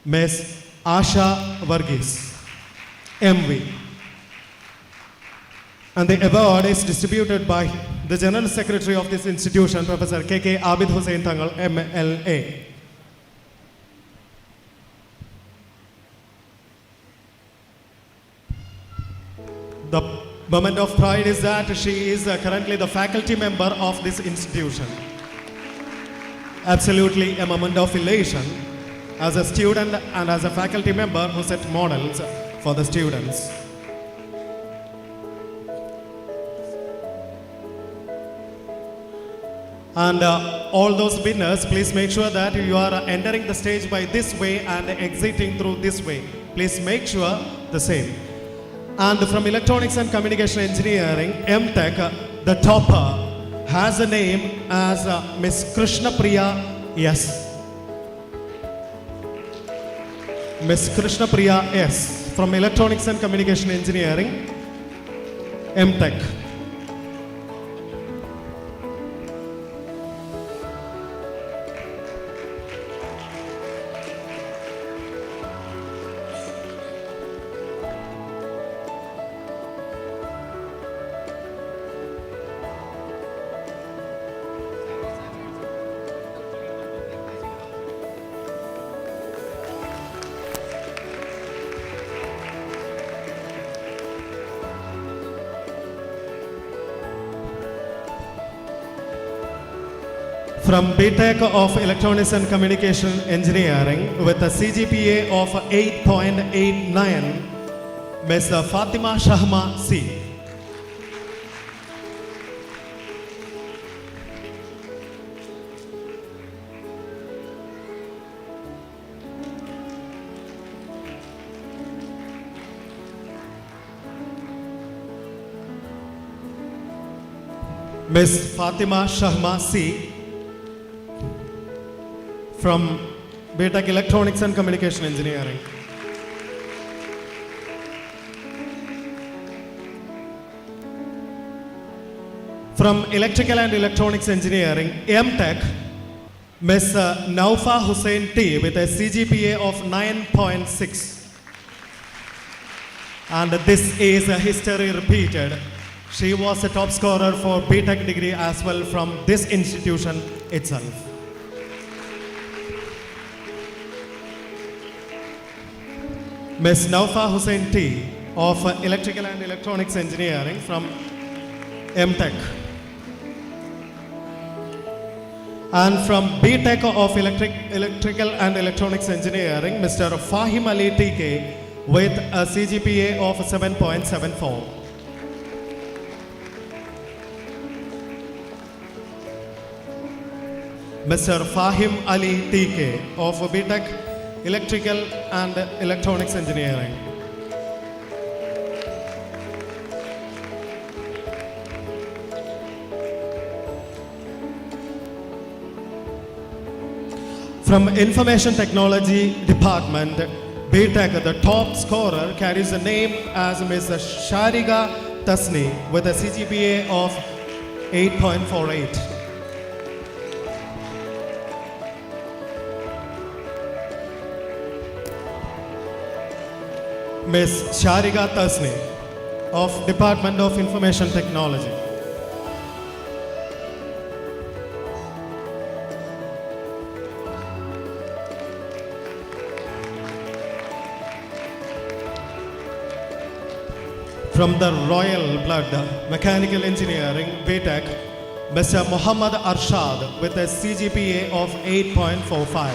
Speaker 1: Ms. Asha Varghese, MV. And the award is distributed by the General Secretary of this institution, Professor K.K. Abid Hussain Thangal, MLA. The moment of pride is that she is currently the faculty member of this institution. Absolutely a moment of elation as a student and as a faculty member who set models for the students. And all those winners, please make sure that you are entering the stage by this way and exiting through this way. Please make sure the same. And from Electronics and Communication Engineering, M.Tech, the topper has a name as Ms. Krishnapriya S. Ms. Krishnapriya S. from Electronics and Communication Engineering, M.Tech. From B.Tech of Electronics and Communication Engineering with a CGPA of 8.89, Ms. Fatima Shahma C. Ms. Fatima Shahma C. from B.Tech Electronics and Communication Engineering. From Electrical and Electronics Engineering, M.Tech, Ms. Naufa Hussain T. with a CGPA of 9.6. And this is a history repeated. She was a top scorer for B.Tech degree as well from this institution itself. Ms. Naufa Hussain T. of Electrical and Electronics Engineering from M.Tech. And from B.Tech of Electrical and Electronics Engineering, Mr. Fahim Ali T.K. with a CGPA of 7.74. Mr. Fahim Ali TK of BTech Electrical and Electronics Engineering. From Information Technology Department, BTech, the top scorer carries the name as Ms. Shariga Tasni with a CGPA of 8.48. Ms. Shariga Tasni of Department of Information Technology. From the Royal Blood Mechanical Engineering, BTech, Mr. Muhammad Arshad with a CGPA of 8.45.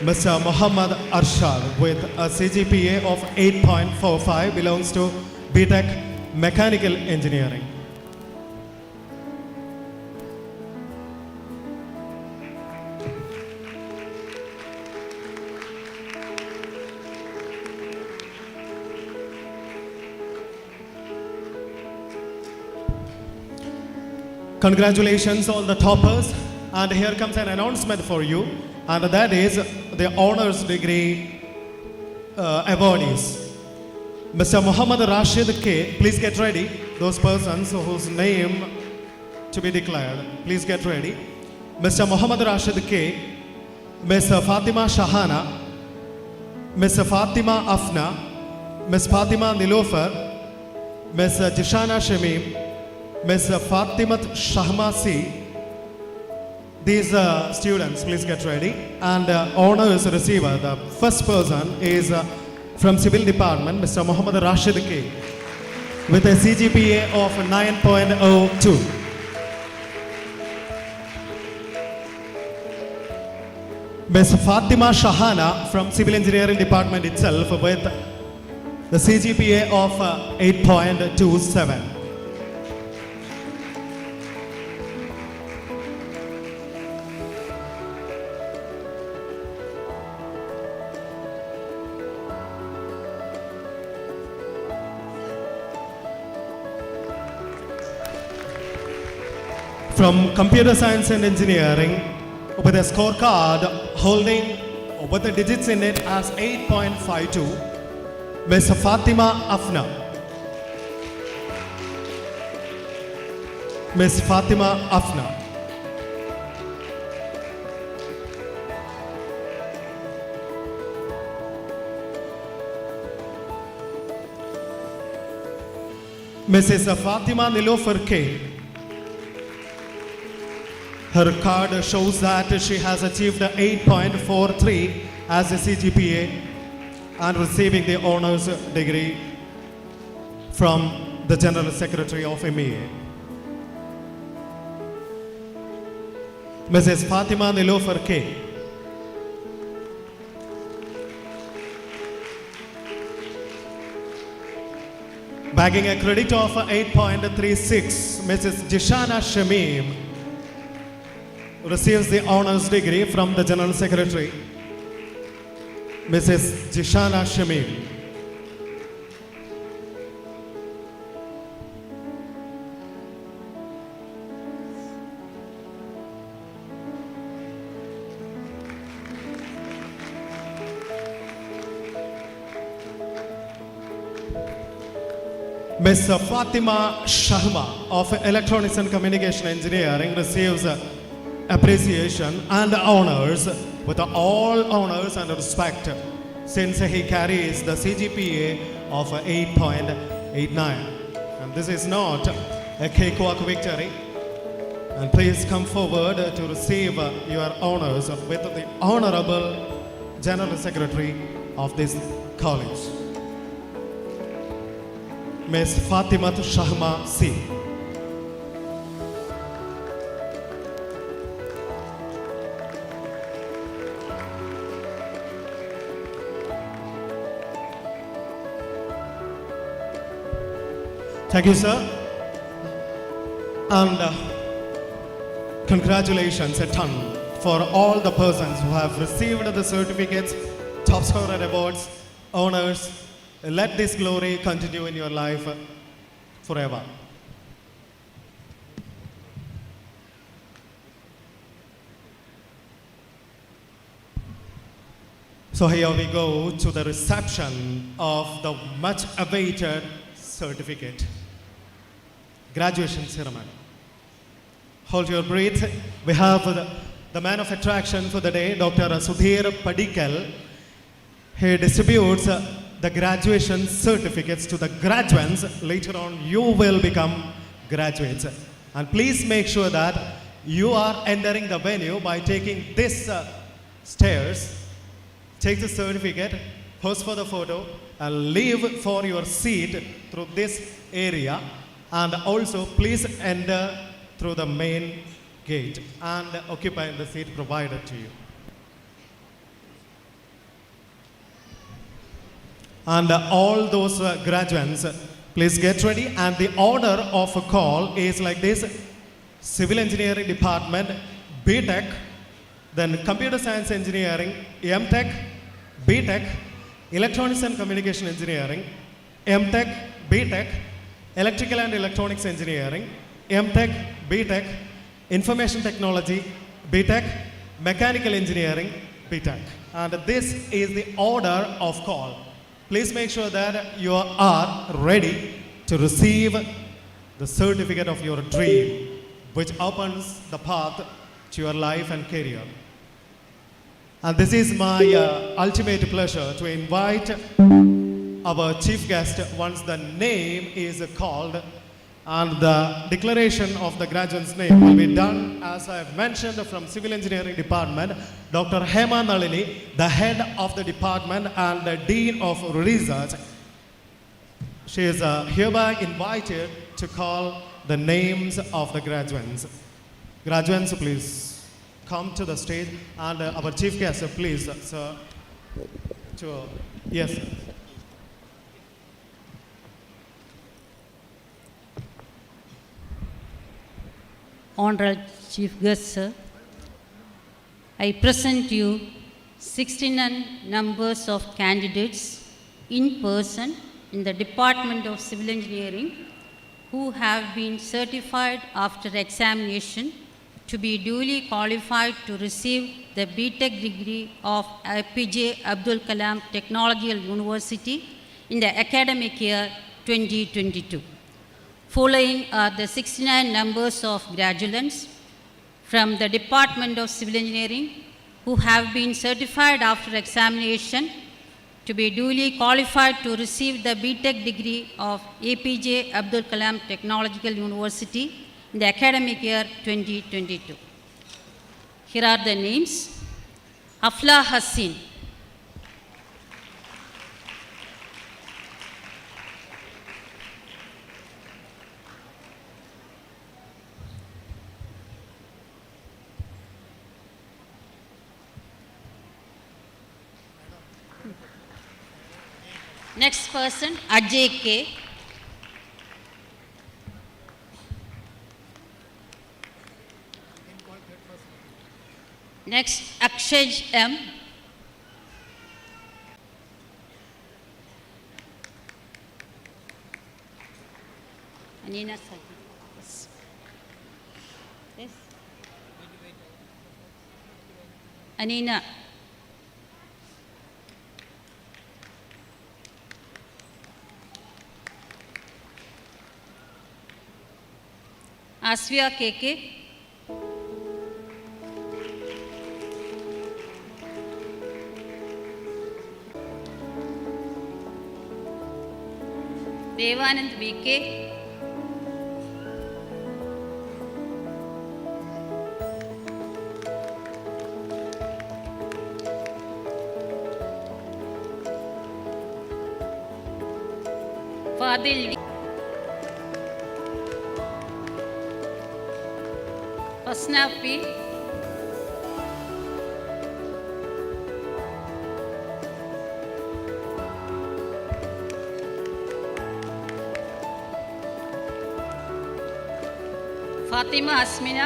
Speaker 1: Mr. Muhammad Arshad with a CGPA of 8.45 belongs to BTech Mechanical Engineering. Congratulations all the toppers, and here comes an announcement for you, and that is the honors degree awardees. Mr. Muhammad Rashid K, please get ready. Those persons whose name to be declared, please get ready. Mr. Muhammad Rashid K, Ms. Fatima Shahana, Ms. Fatima Afna, Ms. Fatima Nilofer, Ms. Jishana Shamim, Ms. Fatimat Shahmasi. These students, please get ready. And honors receiver, the first person is from Civil Department, Mr. Muhammad Rashid K, with a CGPA of 9.02. Ms. Fatima Shahana from Civil Engineering Department itself with the CGPA of 8.27. From Computer Science and Engineering with a scorecard holding with the digits in it as 8.52, Ms. Fatima Afna. Ms. Fatima Afna. Mrs. Fatima Nilofer K. Her card shows that she has achieved 8.43 as a CGPA and receiving the honors degree from the General Secretary of MEA. Mrs. Fatima Nilofer K. Bagging a credit of 8.36, Mrs. Jishana Shamim receives the honors degree from the General Secretary, Mrs. Jishana Shamim. Ms. Fatima Shahma of Electronics and Communication Engineering receives appreciation and honors with all honors and respect since he carries the CGPA of 8.89. And this is not a cakewalk victory. And please come forward to receive your honors with the Honorable General Secretary of this college, Ms. Fatimat Shahma C. Thank you, sir. And congratulations a ton for all the persons who have received the certificates, top scorer awards, honors. Let this glory continue in your life forever. So here we go to the reception of the much awaited certificate, graduation ceremony. Hold your breath. We have the man of attraction for the day, Dr. Sudhir Padikal. He distributes the graduation certificates to the graduates. Later on, you will become graduates. And please make sure that you are entering the venue by taking this stairs. Take the certificate, pose for the photo, and leave for your seat through this area. And also, please enter through the main gate and occupy the seat provided to you. And all those graduates, please get ready. And the order of a call is like this: Civil Engineering Department, BTech, then Computer Science Engineering, MTech, BTech, Electronics and Communication Engineering, MTech, BTech, Electrical and Electronics Engineering, MTech, BTech, Information Technology, BTech, Mechanical Engineering, BTech. And this is the order of call. Please make sure that you are ready to receive the certificate of your dream, which opens the path to your life and career. And this is my ultimate pleasure to invite our chief guest once the name is called, and the declaration of the graduate's name will be done, as I have mentioned, from Civil Engineering Department, Dr. Hema Nalini, the head of the department and the Dean of Research. She is hereby invited to call the names of the graduates. Graduates, please come to the stage, and our chief guest, please, sir, yes.
Speaker 8: Honorable Chief Guest, sir, I present you 69 numbers of candidates in person in the Department of Civil Engineering who have been certified after examination to be duly qualified to receive the BTech degree of APJ Abdul Kalam Technological University in the academic year 2022. Following are the 69 numbers of graduates from the Department of Civil Engineering who have been certified after examination to be duly qualified to receive the BTech degree of APJ Abdul Kalam Technological University in the academic year 2022. Here are the names: Afla Hassin, next person Ajay K, next Akshaj M, Anina sir. Yes. Yes. Anina. Asvia KK, Devanand VK, Fadil D, Hasna P, Fathima Asmina,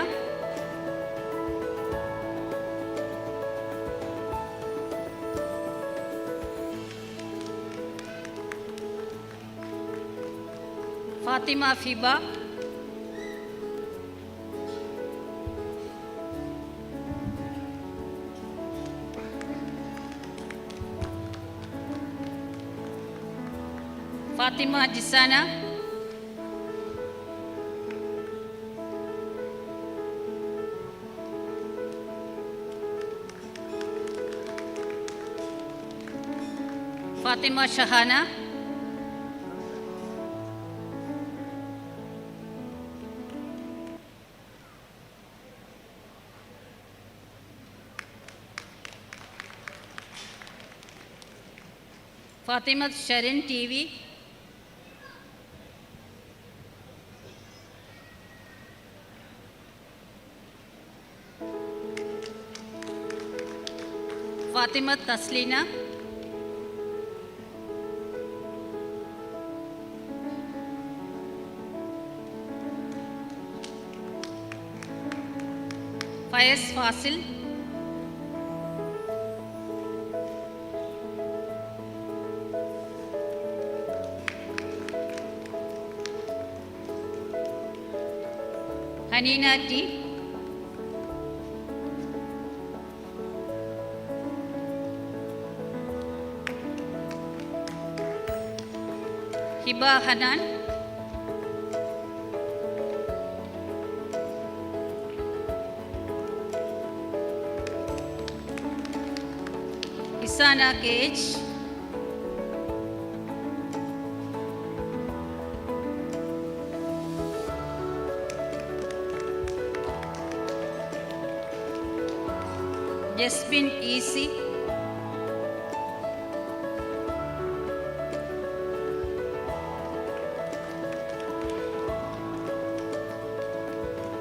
Speaker 8: Fathima Fiba, Fathima Jisana, Fathima Shahana, Fathima Sherin T V, Fathima Thasleena, Fayas Fasil, Haneena T, Hiba Hanan, Isana K J, Jasbin E C,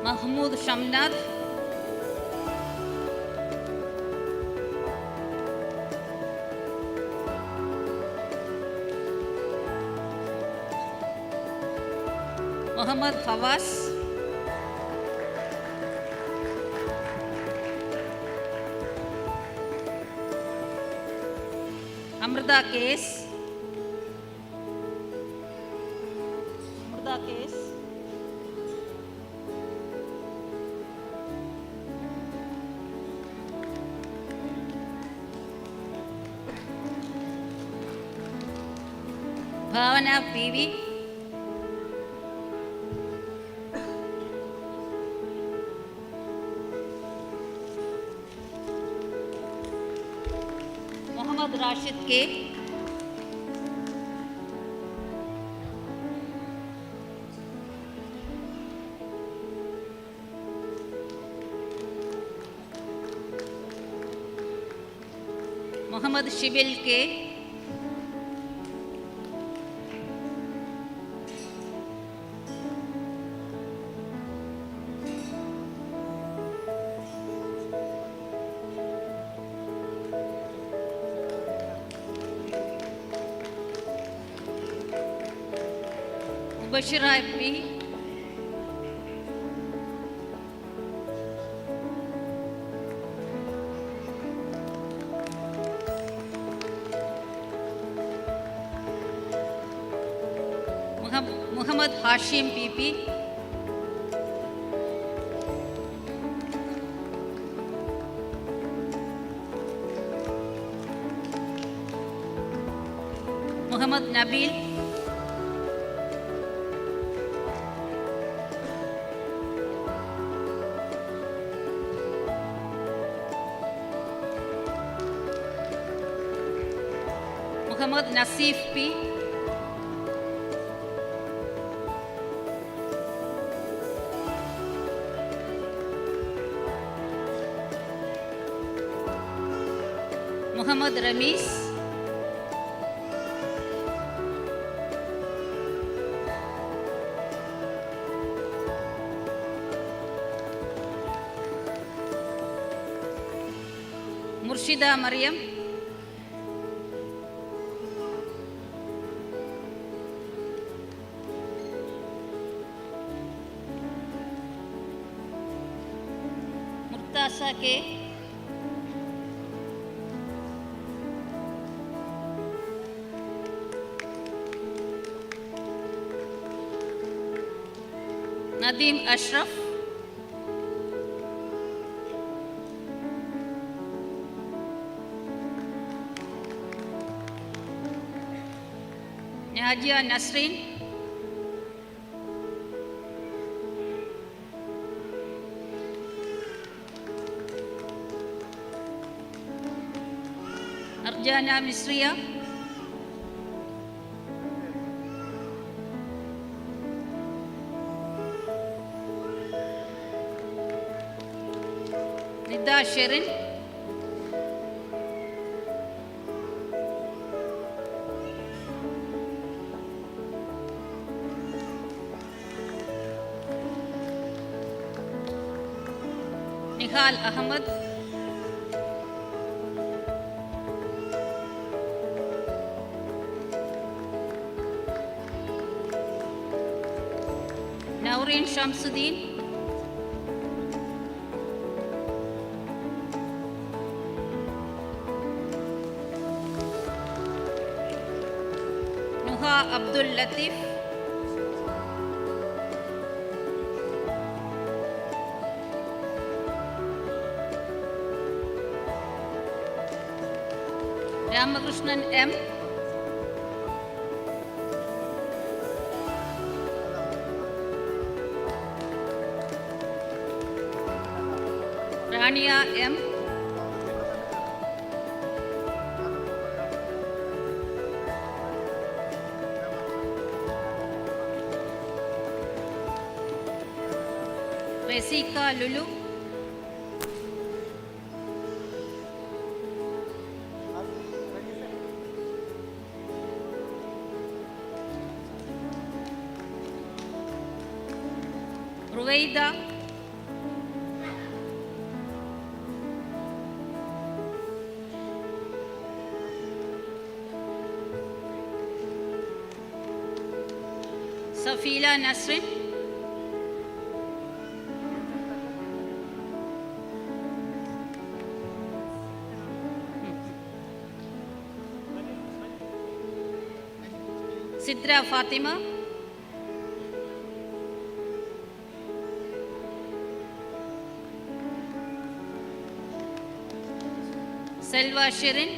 Speaker 8: Mahmood Shamnad, Muhammad Fawas, Amritha K S, Bhavana P V, Muhammad Rashid K, Muhammad Shibil K, Mubashira P, Muhammad Hashim P P, Muhammad Nabeel, Muhammad Naseef P, Muhammad Ramees, Murshida Mariyam, Mumtaza K. Nadeem Ashraf. Najia Nasrin. Arjana Misriya. Nida Sherin. Nihal Ahmad. Naureen Shamsuddin. Nuha Abdul Latif. Ramakrishnan M. Rania M. Resika Lulu. Ruwaida. Safila Nasrin. Sidra Fatima. Selva Shirin.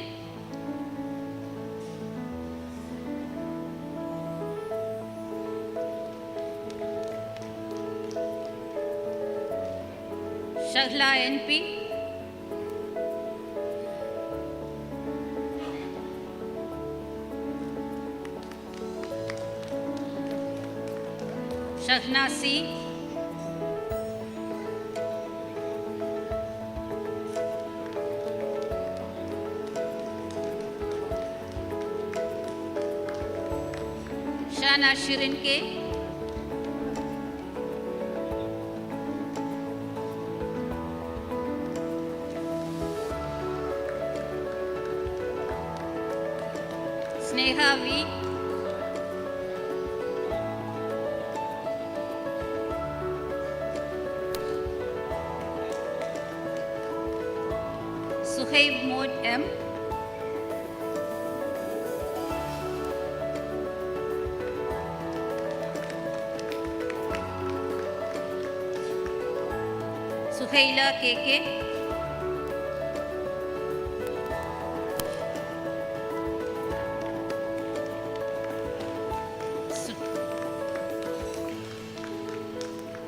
Speaker 8: Shahla NP. Shahna C. Shana Shirin K. Sneha V. Suhaib Mod M. Suhaila KK.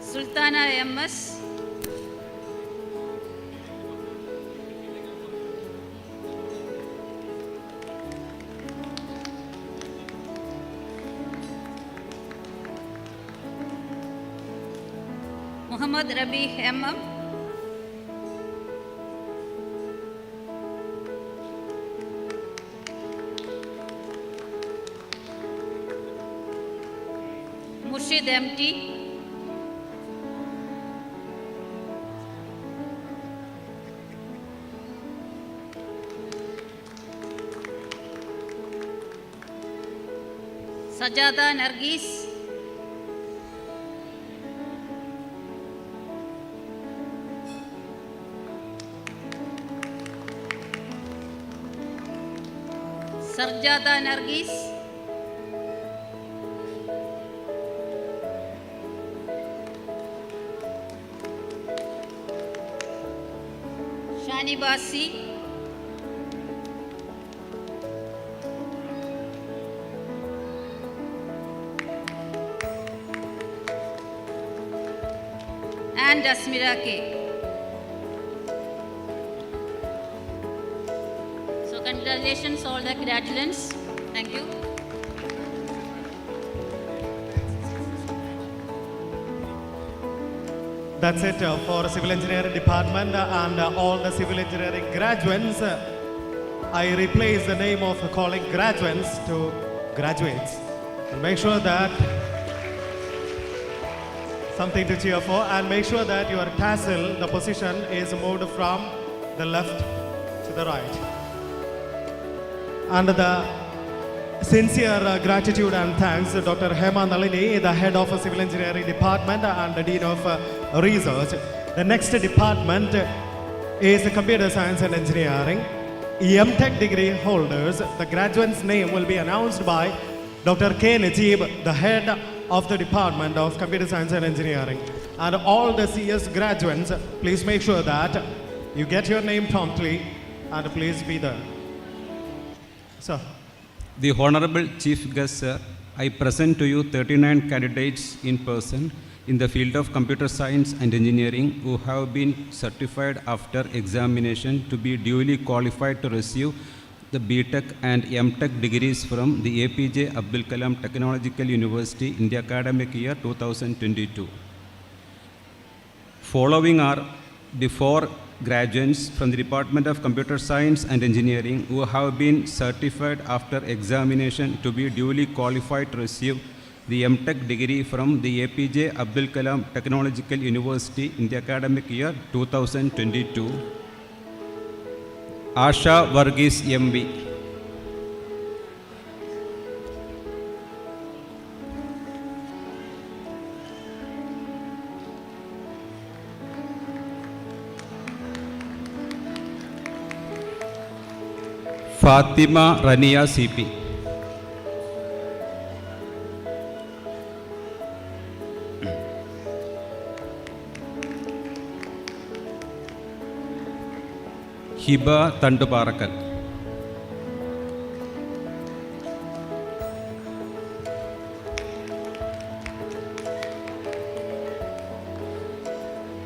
Speaker 8: Sultana MS. Muhammad Rabi MM. Murshid MT. Sajada Nargis. Sarjada Nargis, Shani Basi, and Asmira K. So congratulations all the graduates. Thank you.
Speaker 1: That's it for Civil Engineering Department and all the Civil Engineering graduates. I replace the name of calling graduates to graduates. And make sure that something to cheer for, and make sure that your tassel, the position is moved from the left to the right. And the sincere gratitude and thanks to Dr. Hema Nalini, the head of Civil Engineering Department and the Dean of Research. The next department is Computer Science and Engineering. M.Tech degree holders, the graduate's name will be announced by Dr. K. Najib, the head of the Department of Computer Science and Engineering. And all the CS graduates, please make sure that you get your name promptly and please be there. So,
Speaker 9: The Honorable Chief Guest, Sir, I present to you 39 candidates in person in the field of computer science and engineering who have been certified after examination to be duly qualified to receive the B.Tech and M.Tech degrees from the APJ Abdul Kalam Technological University in the academic year 2022. Following are the four graduates from the Department of Computer Science and Engineering who have been certified after examination to be duly qualified to receive the M.Tech degree from the APJ Abdul Kalam Technological University in the academic year 2022. Asha Varghese MB. Fatima Rania CP. Hiba Tanduparakal.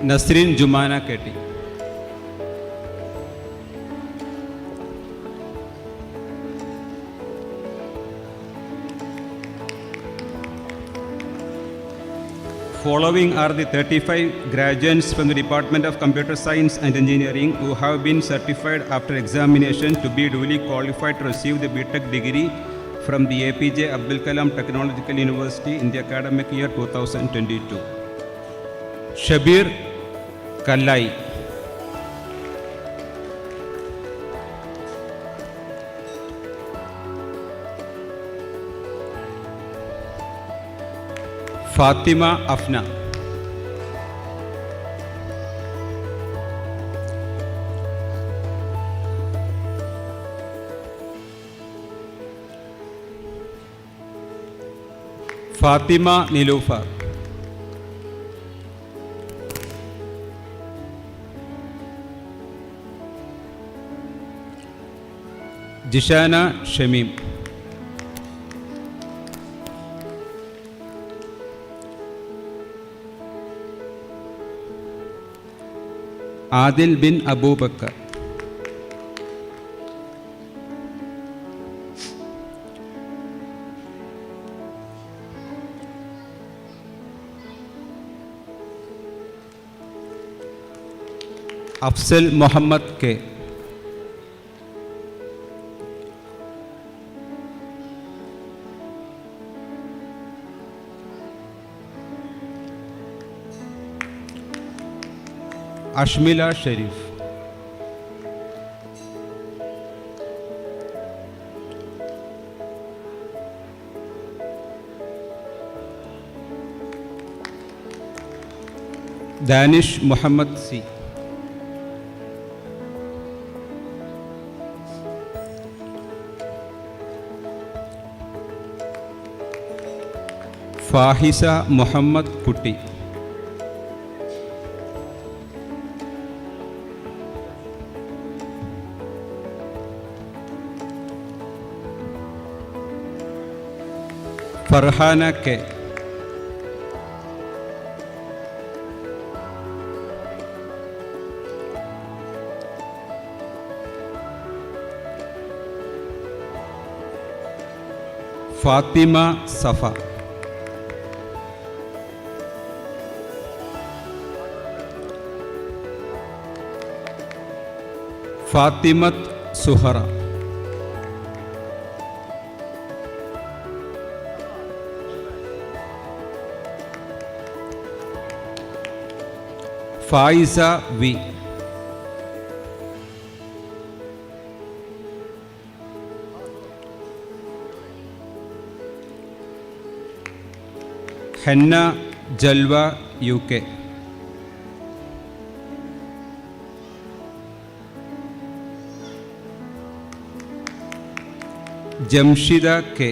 Speaker 9: Nasrin Jumana Keti. Following are the 35 graduates from the Department of Computer Science and Engineering who have been certified after examination to be duly qualified to receive the B.Tech degree from the APJ Abdul Kalam Technological University in the academic year 2022. Shabir Kallai. Fatima Afna. Fatima Nilufar. Jishana Shamim. Adil bin Abu Bakr. Afzal Muhammad K. Ashmila Sharif. Danish Muhammad C. Fahisa Muhammad Kutty, Farhana K, Fathima Safa, Fathimath Suhara, Fayisa V, Hanna Jalwa U K, Jamshida K,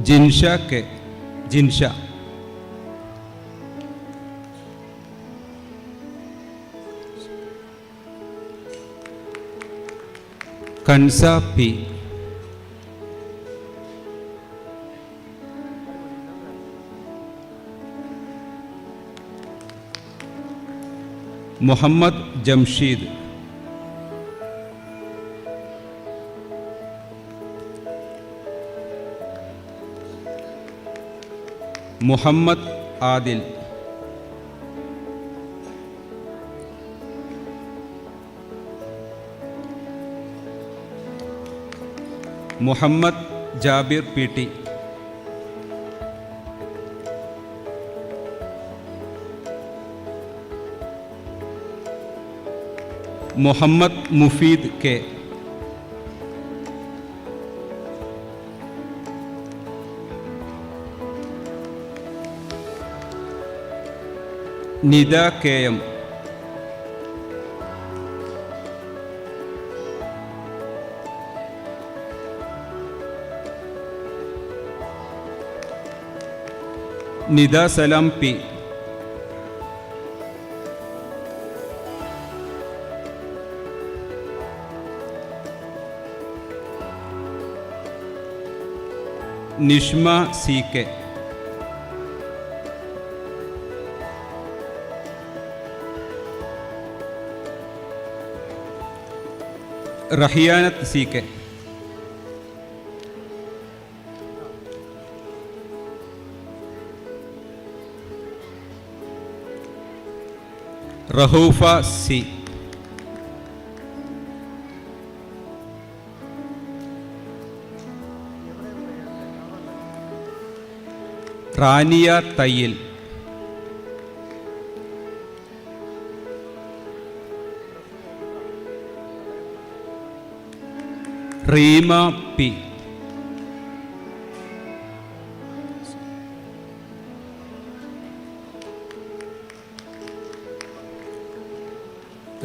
Speaker 9: Jinsha K, Jinsha, Kansa P, Muhammad Jamsheed, Muhammad Adil, Muhammad Jabir P T, Muhammad Mufeed K, Nida K M, Nida Salam P, Nishma C K, Rahiyanath C K, Raoofa C, Raniya Thayyil, Reema P,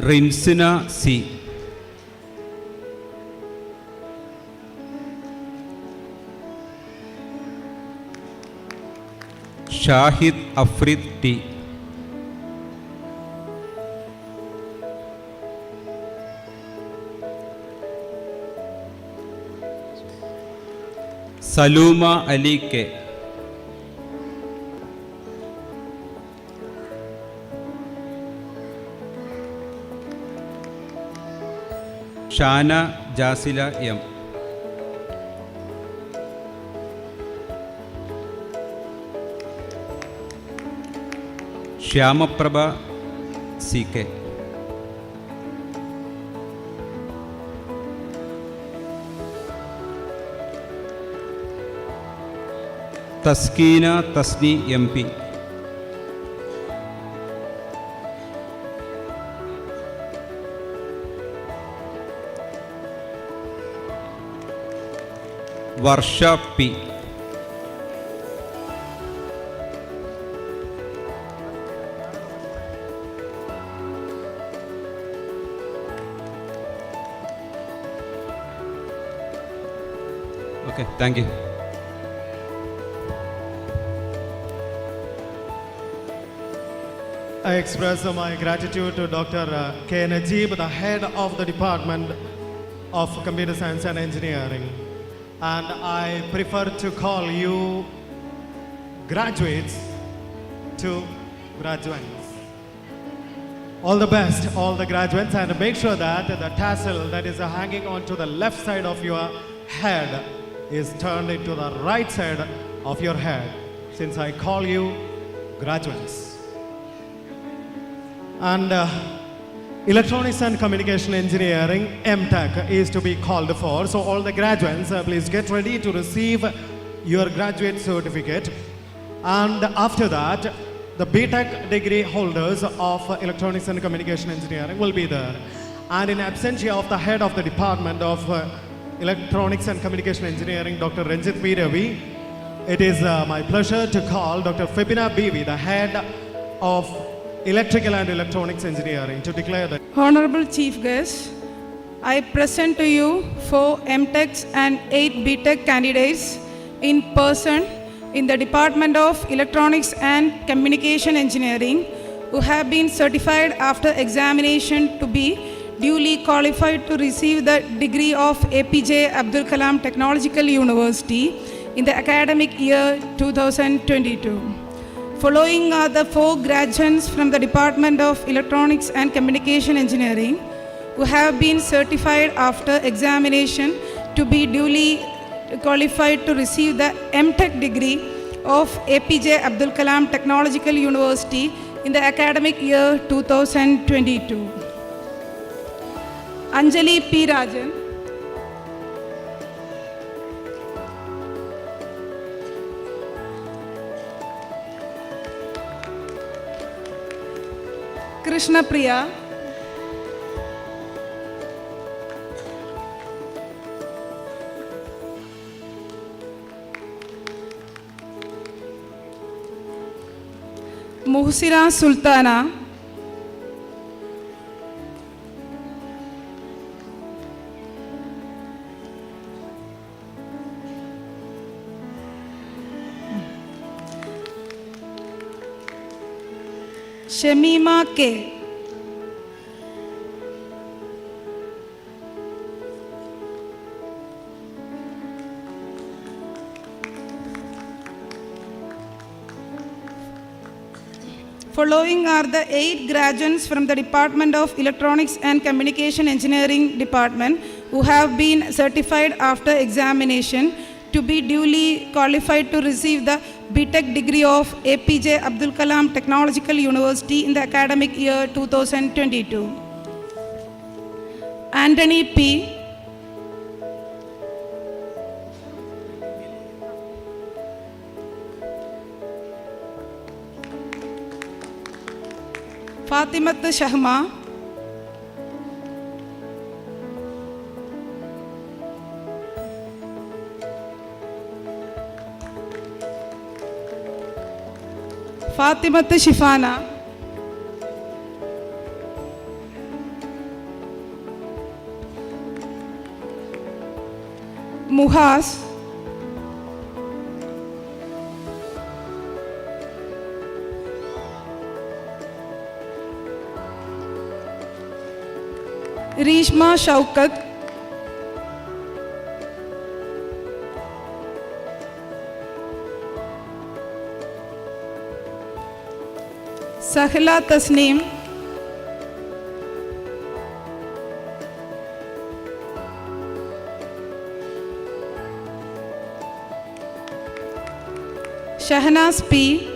Speaker 9: Rinsina C, Shahid Afrid T, Saluma Ali K, Shana Jasila M, Shyamaprabha C K, Thaskeena Tasni M P, Varsha P, Okay, thank you.
Speaker 1: I express my gratitude to Dr. K. Najib, the head of the Department of Computer Science and Engineering. And I prefer to call you graduates to graduates. All the best, all the graduates, and make sure that the tassel that is hanging onto the left side of your head is turned into the right side of your head, since I call you graduates. And Electronics and Communication Engineering, MTech, is to be called for. So all the graduates, please get ready to receive your graduate certificate. And after that, the BTech degree holders of Electronics and Communication Engineering will be there. And in absentia of the head of the Department of Electronics and Communication Engineering, Dr. Ranjit P. Ravi, it is my pleasure to call Dr. Febina Bibi, the head of Electrical and Electronics Engineering, to declare that.
Speaker 10: Honorable Chief Guest, I present to you 4 MTechs and 8 BTech candidates in person in the Department of Electronics and Communication Engineering who have been certified after examination to be duly qualified to receive the degree of APJ Abdul Kalam Technological University in the academic year 2022. Following are the 4 graduates from the Department of Electronics and Communication Engineering who have been certified after examination to be duly qualified to receive the MTech degree of APJ Abdul Kalam Technological University in the academic year 2022. Anjali P. Rajan, Krishna Priya, Muhsina Sultana, Shamima K. Following are the 8 graduates from the Department of Electronics and Communication Engineering Department who have been certified after examination to be duly qualified to receive the BTech degree of APJ Abdul Kalam Technological University in the academic year 2022. Anthony P. Fatimat Shahma, Fatimat Shifana, Muhas, Rishma Shaukat, Sahila Tasneem, Shahnaz P.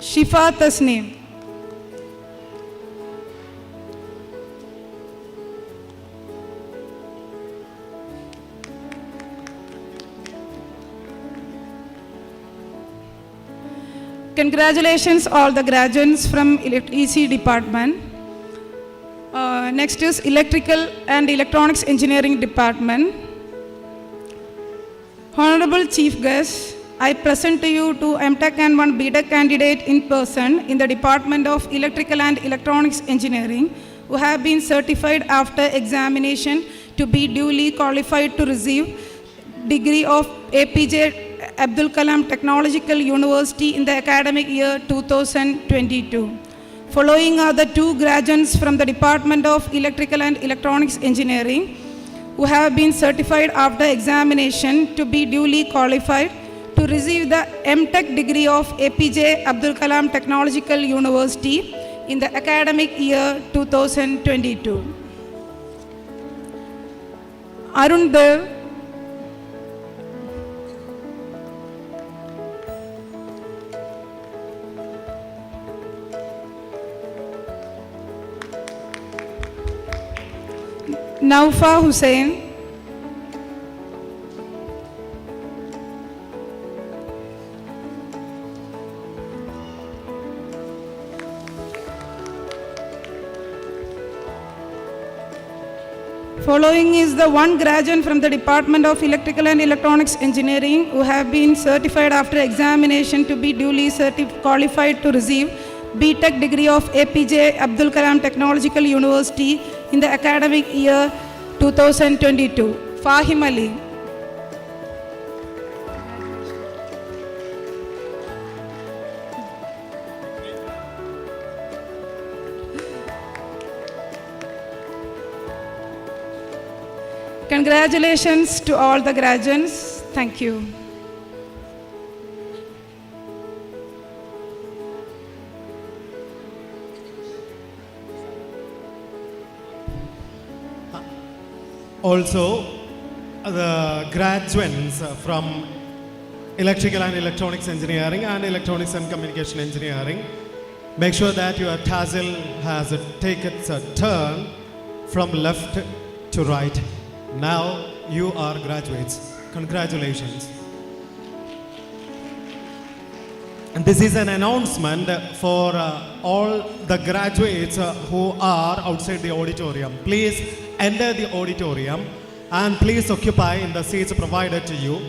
Speaker 10: Shifa Tasneem, congratulations all the graduates from EC department. Next is Electrical and Electronics Engineering Department. Honorable Chief Guest, I present to you two MTech and one BTech candidate in person in the Department of Electrical and Electronics Engineering who have been certified after examination to be duly qualified to receive degree of APJ Abdul Kalam Technological University in the academic year 2022. Following are the two graduates from the Department of Electrical and Electronics Engineering who have been certified after examination to be duly qualified to receive the MTech degree of APJ Abdul Kalam Technological University in the academic year 2022. Arun Dev, Naufa Hussain, following is the one graduate from the Department of Electrical and Electronics Engineering who have been certified after examination to be duly qualified to receive BTech degree of APJ Abdul Kalam Technological University in the academic year 2022. Fahim Ali. Congratulations to all the graduates. Thank you.
Speaker 1: Also, the graduates from Electrical and Electronics Engineering and Electronics and Communication Engineering, make sure that your tassel has taken a turn from left to right. Now you are graduates. Congratulations. And this is an announcement for all the graduates who are outside the auditorium. Please enter the auditorium and please occupy in the seats provided to you.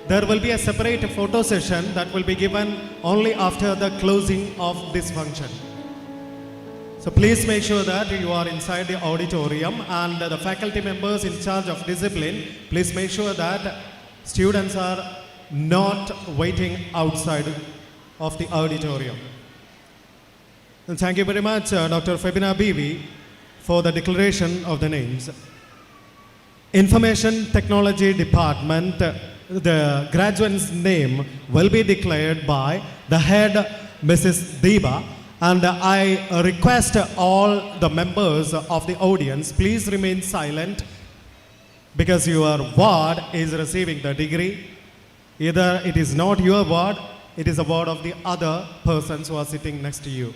Speaker 1: There will be a separate photo session that will be given only after the closing of this function. So please make sure that you are inside the auditorium, and the faculty members in charge of discipline, please make sure that students are not waiting outside of the auditorium. And thank you very much, Dr. Febina Bibi, for the declaration of the names. Information Technology Department, the graduate's name will be declared by the head, Mrs. Deba, and I request all the members of the audience, please remain silent because your ward is receiving the degree. Either it is not your ward, it is a ward of the other persons who are sitting next to you.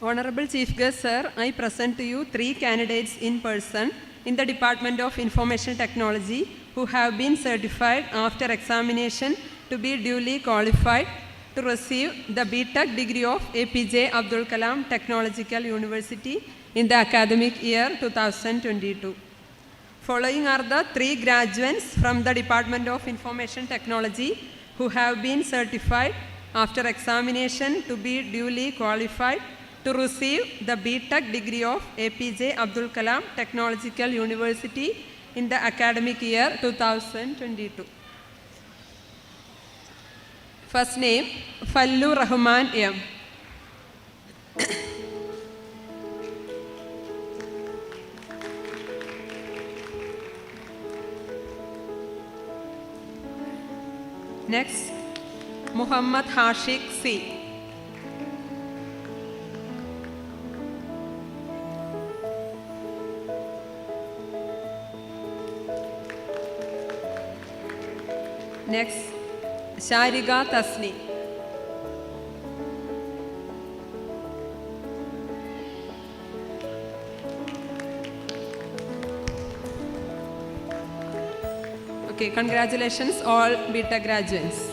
Speaker 11: Honorable Chief Guest, Sir, I present to you 3 candidates in person in the Department of Information Technology who have been certified after examination to be duly qualified to receive the BTech degree of APJ Abdul Kalam Technological University in the academic year 2022. Following are the 3 graduates from the Department of Information Technology who have been certified after examination to be duly qualified to receive the BTech degree of APJ Abdul Kalam Technological University in the academic year 2022. First name, Fallu Rahman M. Next, Muhammad Hashik C. Next, Shariga Tasni. Okay, congratulations all BTech graduates.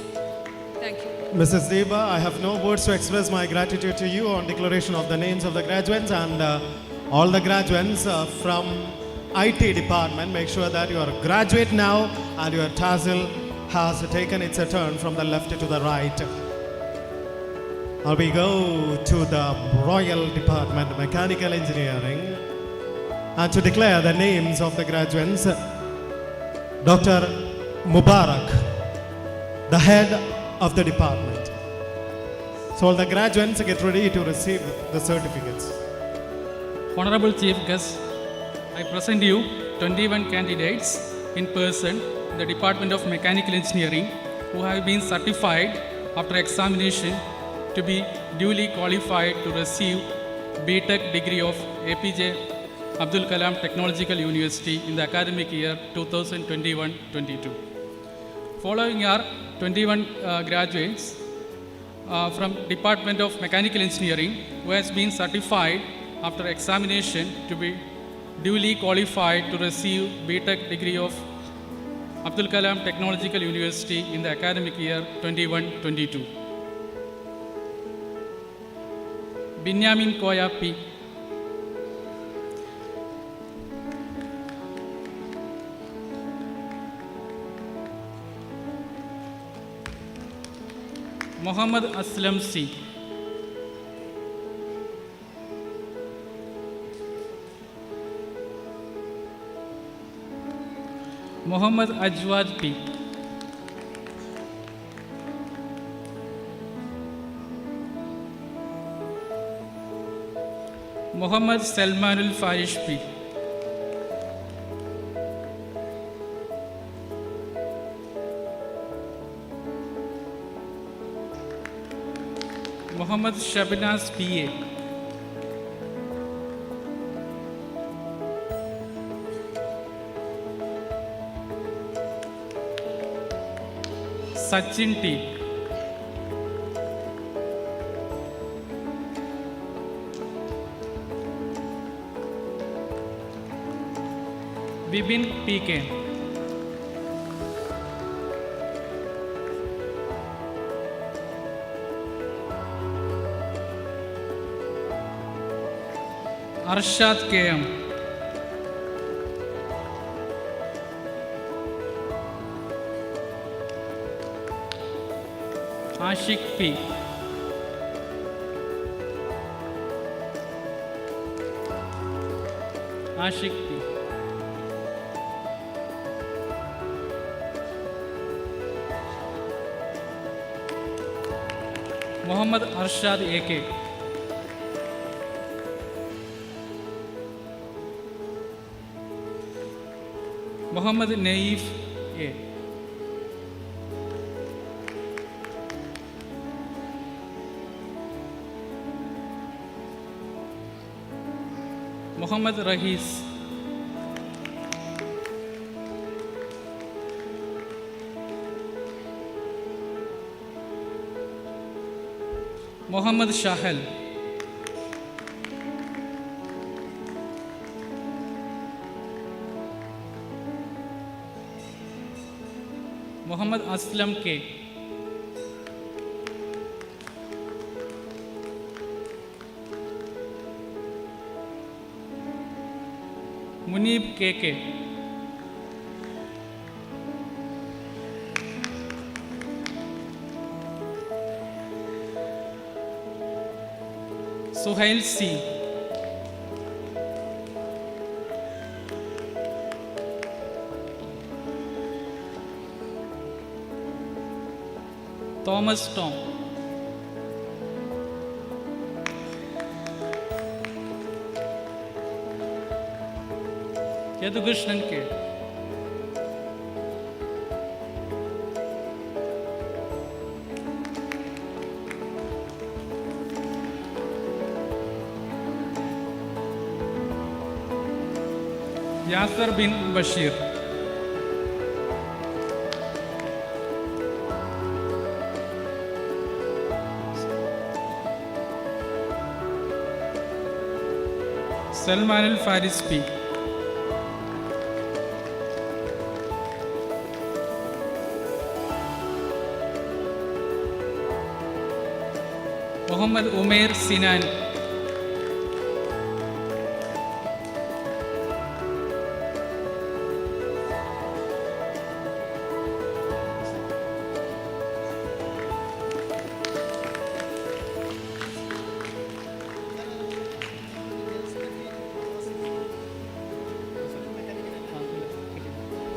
Speaker 11: Thank you.
Speaker 1: Mrs. Deba, I have no words to express my gratitude to you on declaration of the names of the graduates, and all the graduates from IT department, make sure that you are a graduate now and your tassel has taken its turn from the left to the right. Now we go to the Royal Department, Mechanical Engineering, and to declare the names of the graduates, Dr. Mubarak, the head of the department. So all the graduates get ready to receive the certificates.
Speaker 12: Honorable Chief Guest, I present you 21 candidates in person in the Department of Mechanical Engineering who have been certified after examination to be duly qualified to receive B.Tech degree of APJ Abdul Kalam Technological University in the academic year 2021-22. Following are 21 graduates from Department of Mechanical Engineering who has been certified after examination to be duly qualified to receive B.Tech degree of Abdul Kalam Technological University in the academic year 21-22. Binyamin Koya P. Muhammad Aslam C. Muhammad Ajwad P. Muhammad Salmanul Farish P. Muhammad Shabnaz P.A. Sachin T. Bibin P.K. Arshad K.M. Ashik P. Ashik P. Muhammad Arshad A.K. Muhammad Naif A. Muhammad Rahis. Muhammad Shahel. Muhammad Aslam K. Munib KK. Suhail C. Thomas Tom. Yadukrishnan K. Yasser bin Bashir. Salman al Faris P. Muhammad Umair Sinan.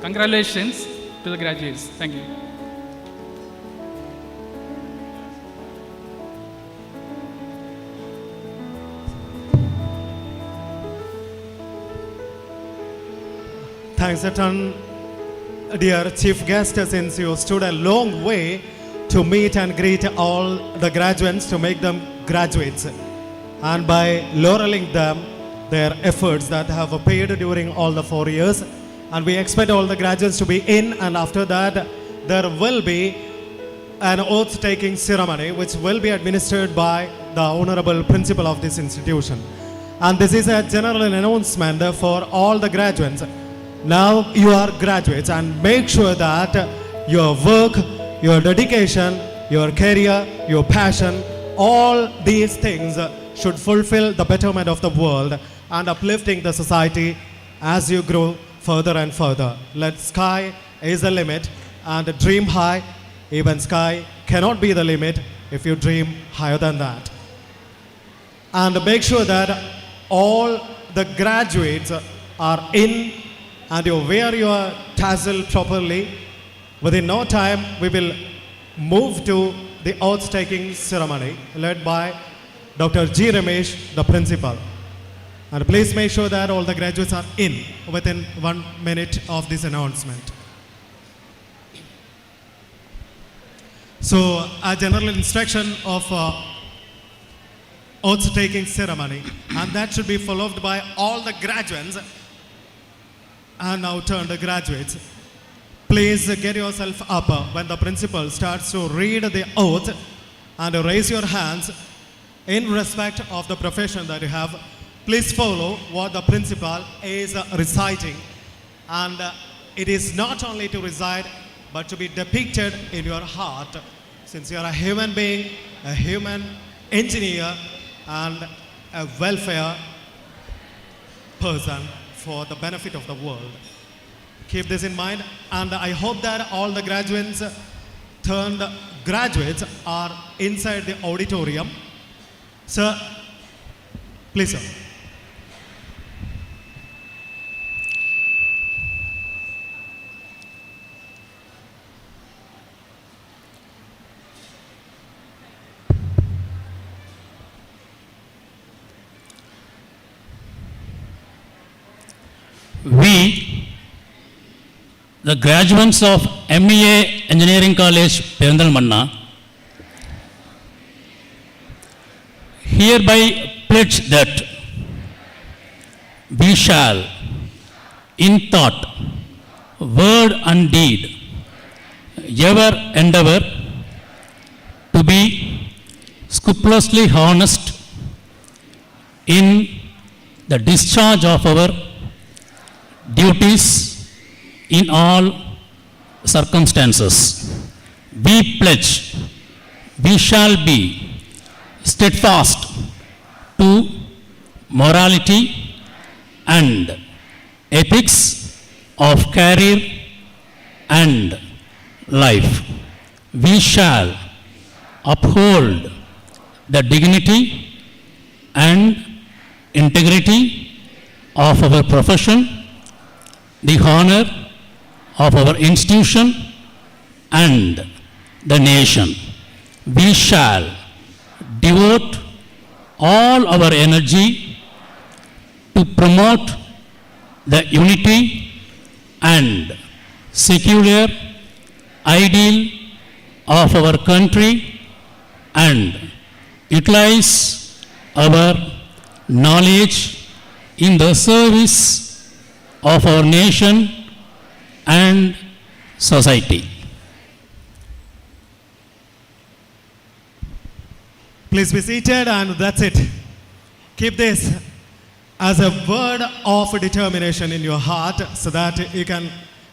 Speaker 12: Congratulations to the graduates. Thank you.
Speaker 1: Thanks a ton, dear chief guest, since you stood a long way to meet and greet all the graduates to make them graduates, and by laureling them their efforts that have paid during all the 4 years. And we expect all the graduates to be in, and after that there will be an oath-taking ceremony which will be administered by the honorable principal of this institution. And this is a general announcement for all the graduates. Now you are graduates, and make sure that your work, your dedication, your career, your passion, all these things should fulfill the betterment of the world and uplifting the society as you grow further and further. Let sky is the limit and dream high. Even sky cannot be the limit if you dream higher than that. And make sure that all the graduates are in and you wear your tassel properly. Within no time, we will move to the oath-taking ceremony led by Dr. G. Ramesh, the principal. And please make sure that all the graduates are in within 1 minute of this announcement. So, a general instruction of oath-taking ceremony, and that should be followed by all the graduates. And now turn the graduates. Please get yourself up when the principal starts to read the oath, and raise your hands in respect of the profession that you have. Please follow what the principal is reciting, and it is not only to recite but to be depicted in your heart, since you are a human being, a human engineer, and a welfare person for the benefit of the world. Keep this in mind, and I hope that all the graduates turned graduates are inside the auditorium. Sir, please, sir.
Speaker 5: We, the graduates of MEA Engineering College, Perindalmanna, hereby pledge that we shall, in thought, word and deed, ever endeavor to be scrupulously honest in the discharge of our duties in all circumstances. We pledge we shall be steadfast to morality and ethics of career and life. We shall uphold the dignity and integrity of our profession, the honor of our institution and the nation. We shall devote all our energy to promote the unity and secular ideal of our country and utilize our knowledge in the service of our nation and society.
Speaker 1: Please be seated, and that's it. Keep this as a word of determination in your heart so that you can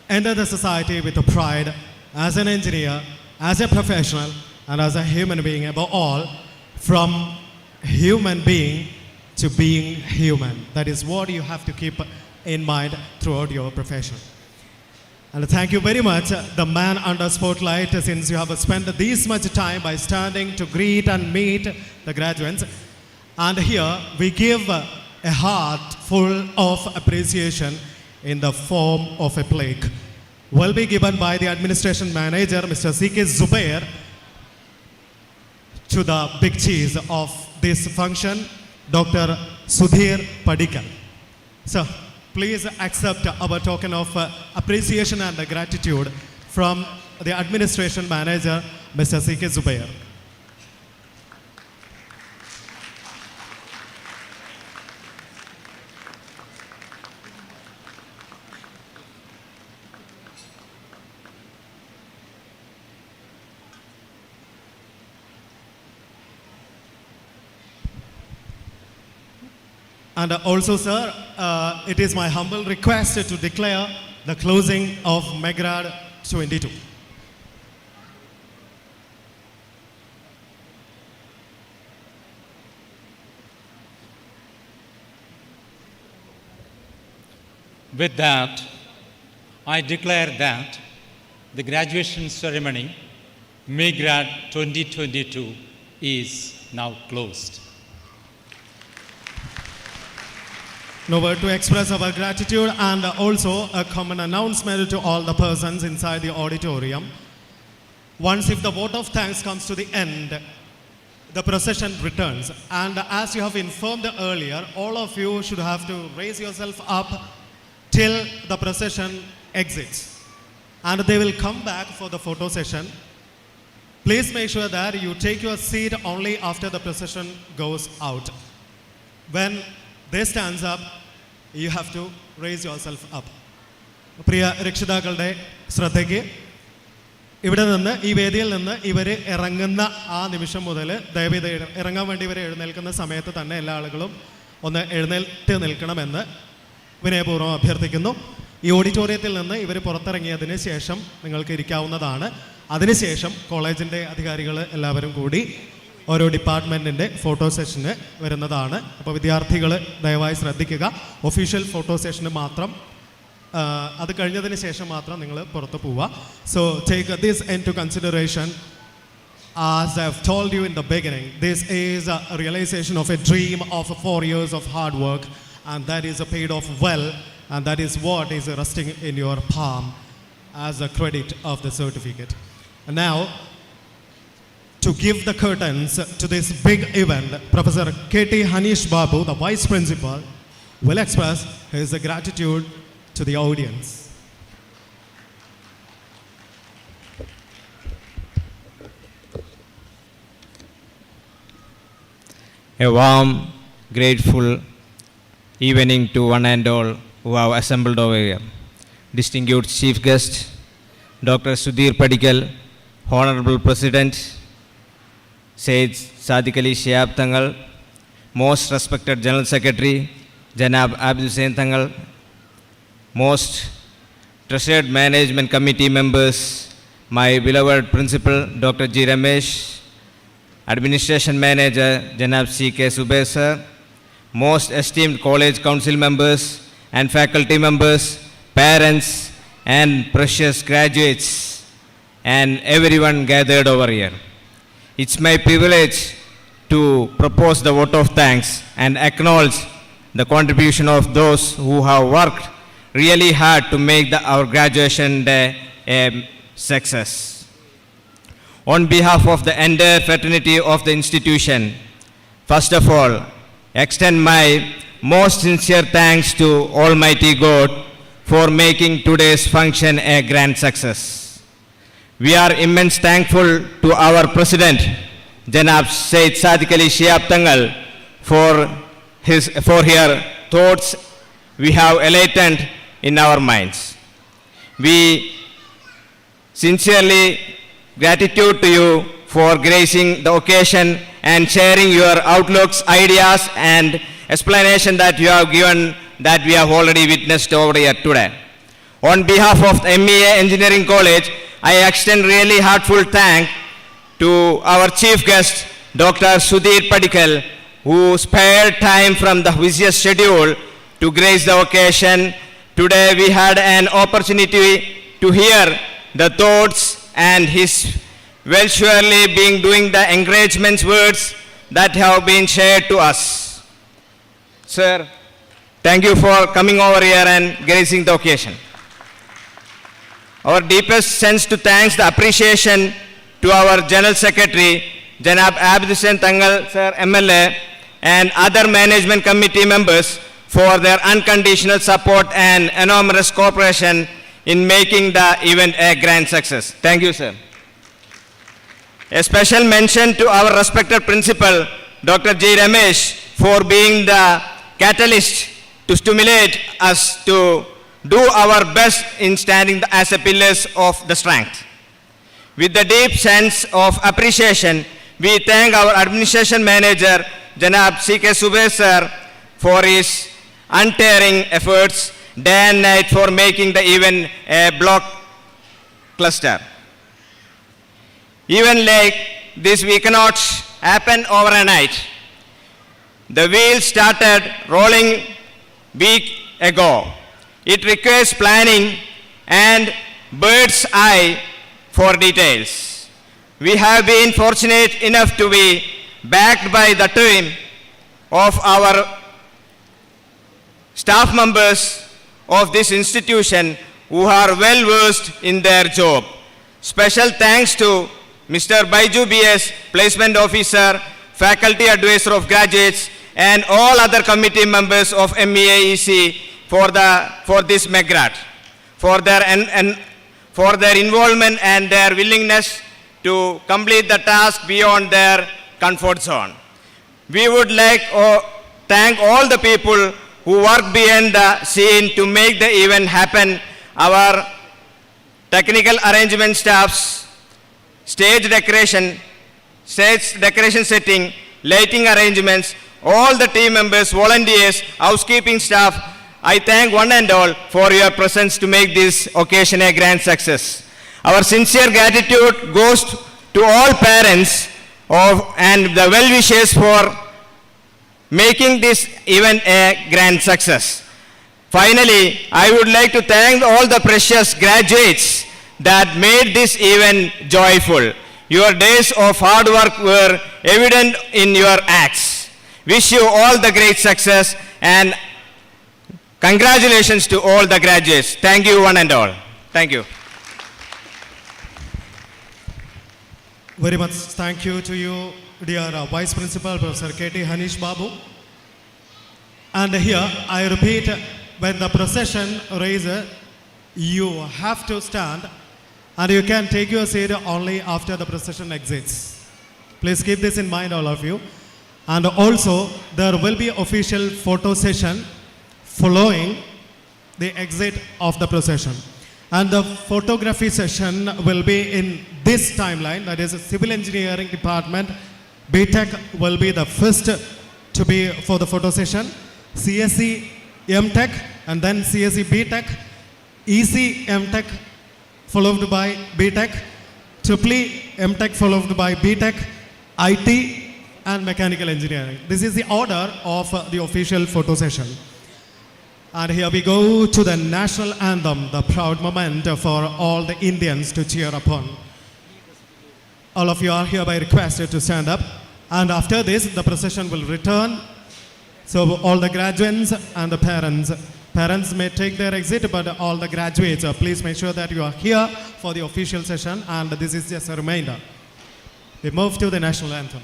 Speaker 1: enter the society with pride as an engineer, as a professional, and as a human being. Above all, from human being to being human. That is what you have to keep in mind throughout your profession. And thank you very much, the man under spotlight, since you have spent this much time by standing to greet and meet the graduates. And here we give a heart full of appreciation in the form of a plaque. will be given by the administration manager, Mr. C.K. Zubair, to the big cheese of this function, Dr. Sudhir Padikal. So, please accept our token of appreciation and gratitude from the administration manager, Mr. C.K. Zubair. And also, sir, it is my humble request to declare the closing of MEGraD 22.
Speaker 7: With that, I declare that the graduation ceremony, MEGraD 2022, is now closed.
Speaker 1: Now, to express our gratitude and also a common announcement to all the persons inside the auditorium. Once if the vote of thanks comes to the end, the procession returns. And as you have informed earlier, all of you should have to raise yourself up till the procession exits. And they will come back for the photo session. Please make sure that you take your seat only after the procession goes out. When they stands up, you have to raise yourself up. പ്രിയ രക്ഷിതാക്കളുടെ ശ്രദ്ധയ്ക്ക് ഇവിടെ നിന്ന് ഈ വേദിയിൽ നിന്ന് ഇവർ ഇറങ്ങുന്ന ആ നിമിഷം മുതൽ ദയവേദ ഇറങ്ങാൻ വേണ്ടി ഇവർ എഴുന്നേൽക്കുന്ന സമയത്ത് തന്നെ എല്ലാ ആളുകളും ഒന്ന് എഴുന്നേറ്റ് നിൽക്കണമെന്ന് വിനയപൂർവ്വം അഭ്യർത്ഥിക്കുന്നു. ഈ ഓഡിറ്റോറിയത്തിൽ നിന്ന് ഇവർ പുറത്തിറങ്ങിയതിന് ശേഷം നിങ്ങൾക്ക് ഇരിക്കാവുന്നതാണ്. അതിനുശേഷം കോളേജിൻ്റെ അധികാരികൾ എല്ലാവരും കൂടി ഓരോ ഡിപ്പാർട്ട്മെൻറ്റിൻ്റെ ഫോട്ടോ സെഷന് വരുന്നതാണ്. അപ്പോൾ വിദ്യാർത്ഥികൾ ദയവായി ശ്രദ്ധിക്കുക, ഒഫീഷ്യൽ ഫോട്ടോ സെഷന് മാത്രം അത് കഴിഞ്ഞതിന് ശേഷം മാത്രം നിങ്ങൾ പുറത്ത് പോവുക. So take this into consideration. As I've told you in the beginning, this is a realization of a dream of 4 years of hard work, and that is paid off well, and that is what is resting in your palm as a credit of the certificate. And now, to give the curtains to this big event, Professor K.T. Hanish Babu, the Vice Principal, will express his gratitude to the audience.
Speaker 13: A warm, grateful evening to one and all who have assembled over here. Distinguished Chief Guest, Dr. Sudhir Padikal, Honorable President, Said Sadiq Ali Shihab Tangal, Most Respected General Secretary, Janab Abdul Hussain Tangal, Most Treasured Management Committee members, my beloved Principal, Dr. G. Ramesh, Administration Manager, Janab C.K. Zubair Sir, most esteemed college council members and faculty members, parents and precious graduates, and everyone gathered over here. It's my privilege to propose the vote of thanks and acknowledge the contribution of those who have worked really hard to make our graduation day a success. On behalf of the entire fraternity of the institution, first of all, extend my most sincere thanks to Almighty God for making today's function a grand success. We are immensely thankful to our President, Janab Said Sadiq Ali Shihab Tangal, for her thoughts we have enlightened in our minds. We sincerely gratitude to you for gracing the occasion and sharing your outlooks, ideas and explanation that you have given that we have already witnessed over here today. On behalf of the MEA Engineering College, I extend really heartfelt thanks to our chief guest, Dr. Sudhir Padikal, who spared time from the busiest schedule to grace the occasion. Today we had an opportunity to hear the thoughts and his will surely being doing the encouragement words that have been shared to us. Sir, thank you for coming over here and gracing the occasion. our deepest sense to thanks the appreciation to our General Secretary, Janab Abdussain Tangal Sir MLA, and other management committee members for their unconditional support and enormous cooperation in making the event a grand success. Thank you, sir. A special mention to our respected principal, Dr. J. Ramesh, for being the catalyst to stimulate us to do our best in standing as a pillars of the strength. With the deep sense of appreciation, we thank our administration manager, Janab C.K. Subeh sir, for his untiring efforts day and night for making the event a block cluster. Even like this, we cannot happen overnight. The wheel started rolling week ago. It requires planning and bird's eye for details. We have been fortunate enough to be backed by the team of our staff members of this institution who are well versed in their job. Special thanks to Mr. Baiju B.S., Placement Officer, Faculty Advisor of Graduates, and all other committee members of MEAEC for this MEGraD, for their involvement and their willingness to complete the task beyond their comfort zone. We would like to thank all the people who work behind the scene to make the event happen, our technical arrangement staffs, stage decoration setting, lighting arrangements, all the team members, volunteers, housekeeping staff. I thank one and all for your presence to make this occasion a grand success. Our sincere gratitude goes to all parents and the well-wishers for making this event a grand success. Finally, I would like to thank all the precious graduates that made this event joyful. Your days of hard work were evident in your acts. Wish you all the great success and congratulations to all the graduates. Thank you one and all. Thank you.
Speaker 1: Very much thank you to you, dear Vice Principal, Professor K.T. Hanish Babu. And here, I repeat, when the procession raises, you have to stand and you can take your seat only after the procession exits. Please keep this in mind, all of you. And also, there will be official photo session following the exit of the procession. And the photography session will be in this timeline, that is Civil Engineering Department. BTech will be the first to be for the photo session. CSE MTech and then CSE BTech, EC MTech followed by BTech, EEE MTech followed by BTech, IT and Mechanical Engineering. This is the order of the official photo session. And here we go to the national anthem, the proud moment for all the Indians to cheer upon. All of you are hereby requested to stand up. And after this, the procession will return. So all the graduates and the parents may take their exit, but all the graduates, please make sure that you are here for the official session, and this is just a reminder. We move to the national anthem.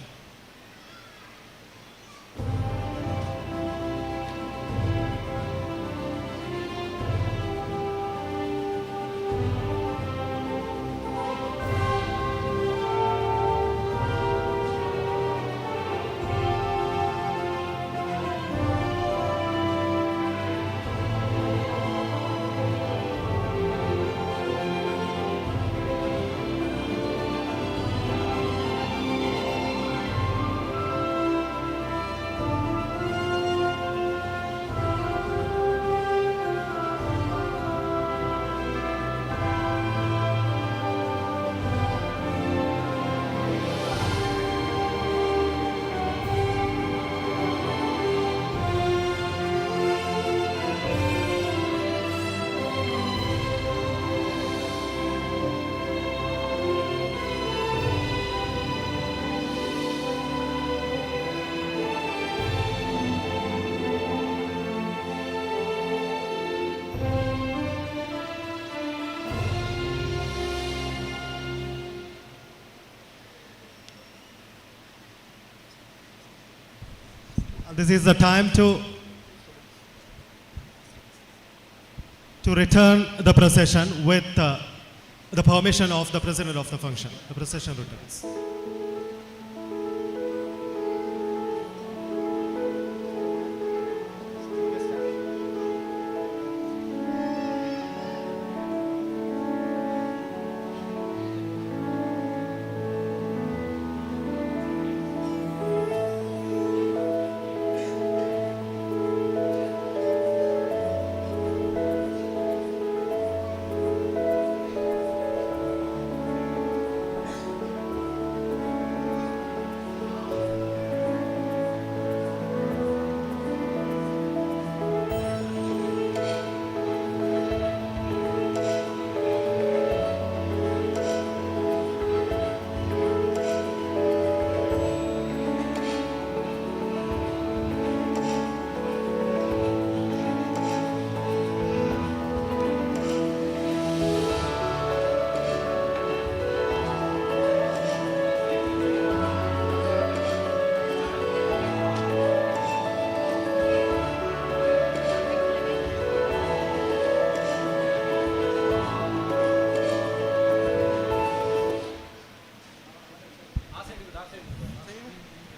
Speaker 1: This is the time to return the procession with the permission of the president of the function. The procession returns.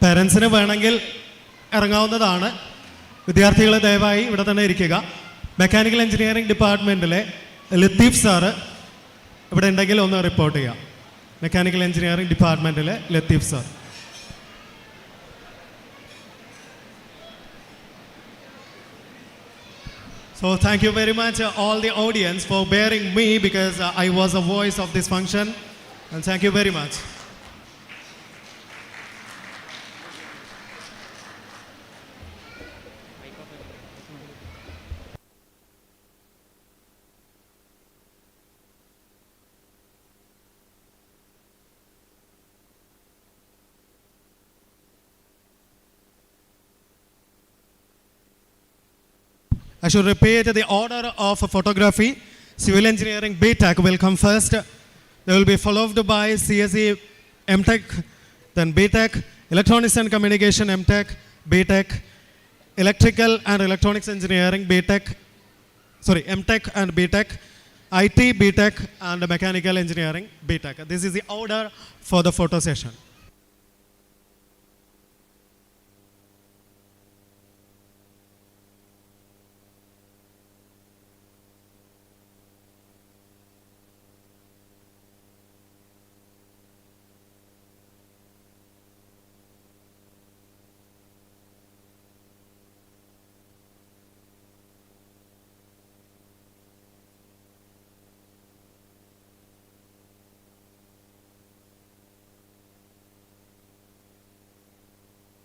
Speaker 1: പേരൻസിന് വേണമെങ്കിൽ ഇറങ്ങാവുന്നതാണ്. വിദ്യാർത്ഥികൾ ദയവായി ഇവിടെ തന്നെ ഇരിക്കുക. Mechanical engineering ഡിപ്പാർട്ട്മെൻറ്റിലെ Latheef sir ഇവിടെ ഉണ്ടെങ്കിൽ ഒന്ന് റിപ്പോർട്ട് ചെയ്യാം. മെക്കാനിക്കൽ എഞ്ചിനീയറിംഗ് ഡിപ്പാർട്ട്മെൻറ്റിലെ Latheef sir. So thank you very much all the audience for bearing me because I was a voice of this function, and thank you very much. I should repeat the order of photography. Civil Engineering BTech will come first. They will be followed by CSE MTech, then BTech, Electronics and Communication MTech, BTech, Electrical and Electronics Engineering BTech, MTech and BTech, IT BTech and Mechanical Engineering BTech. This is the order for the photo session.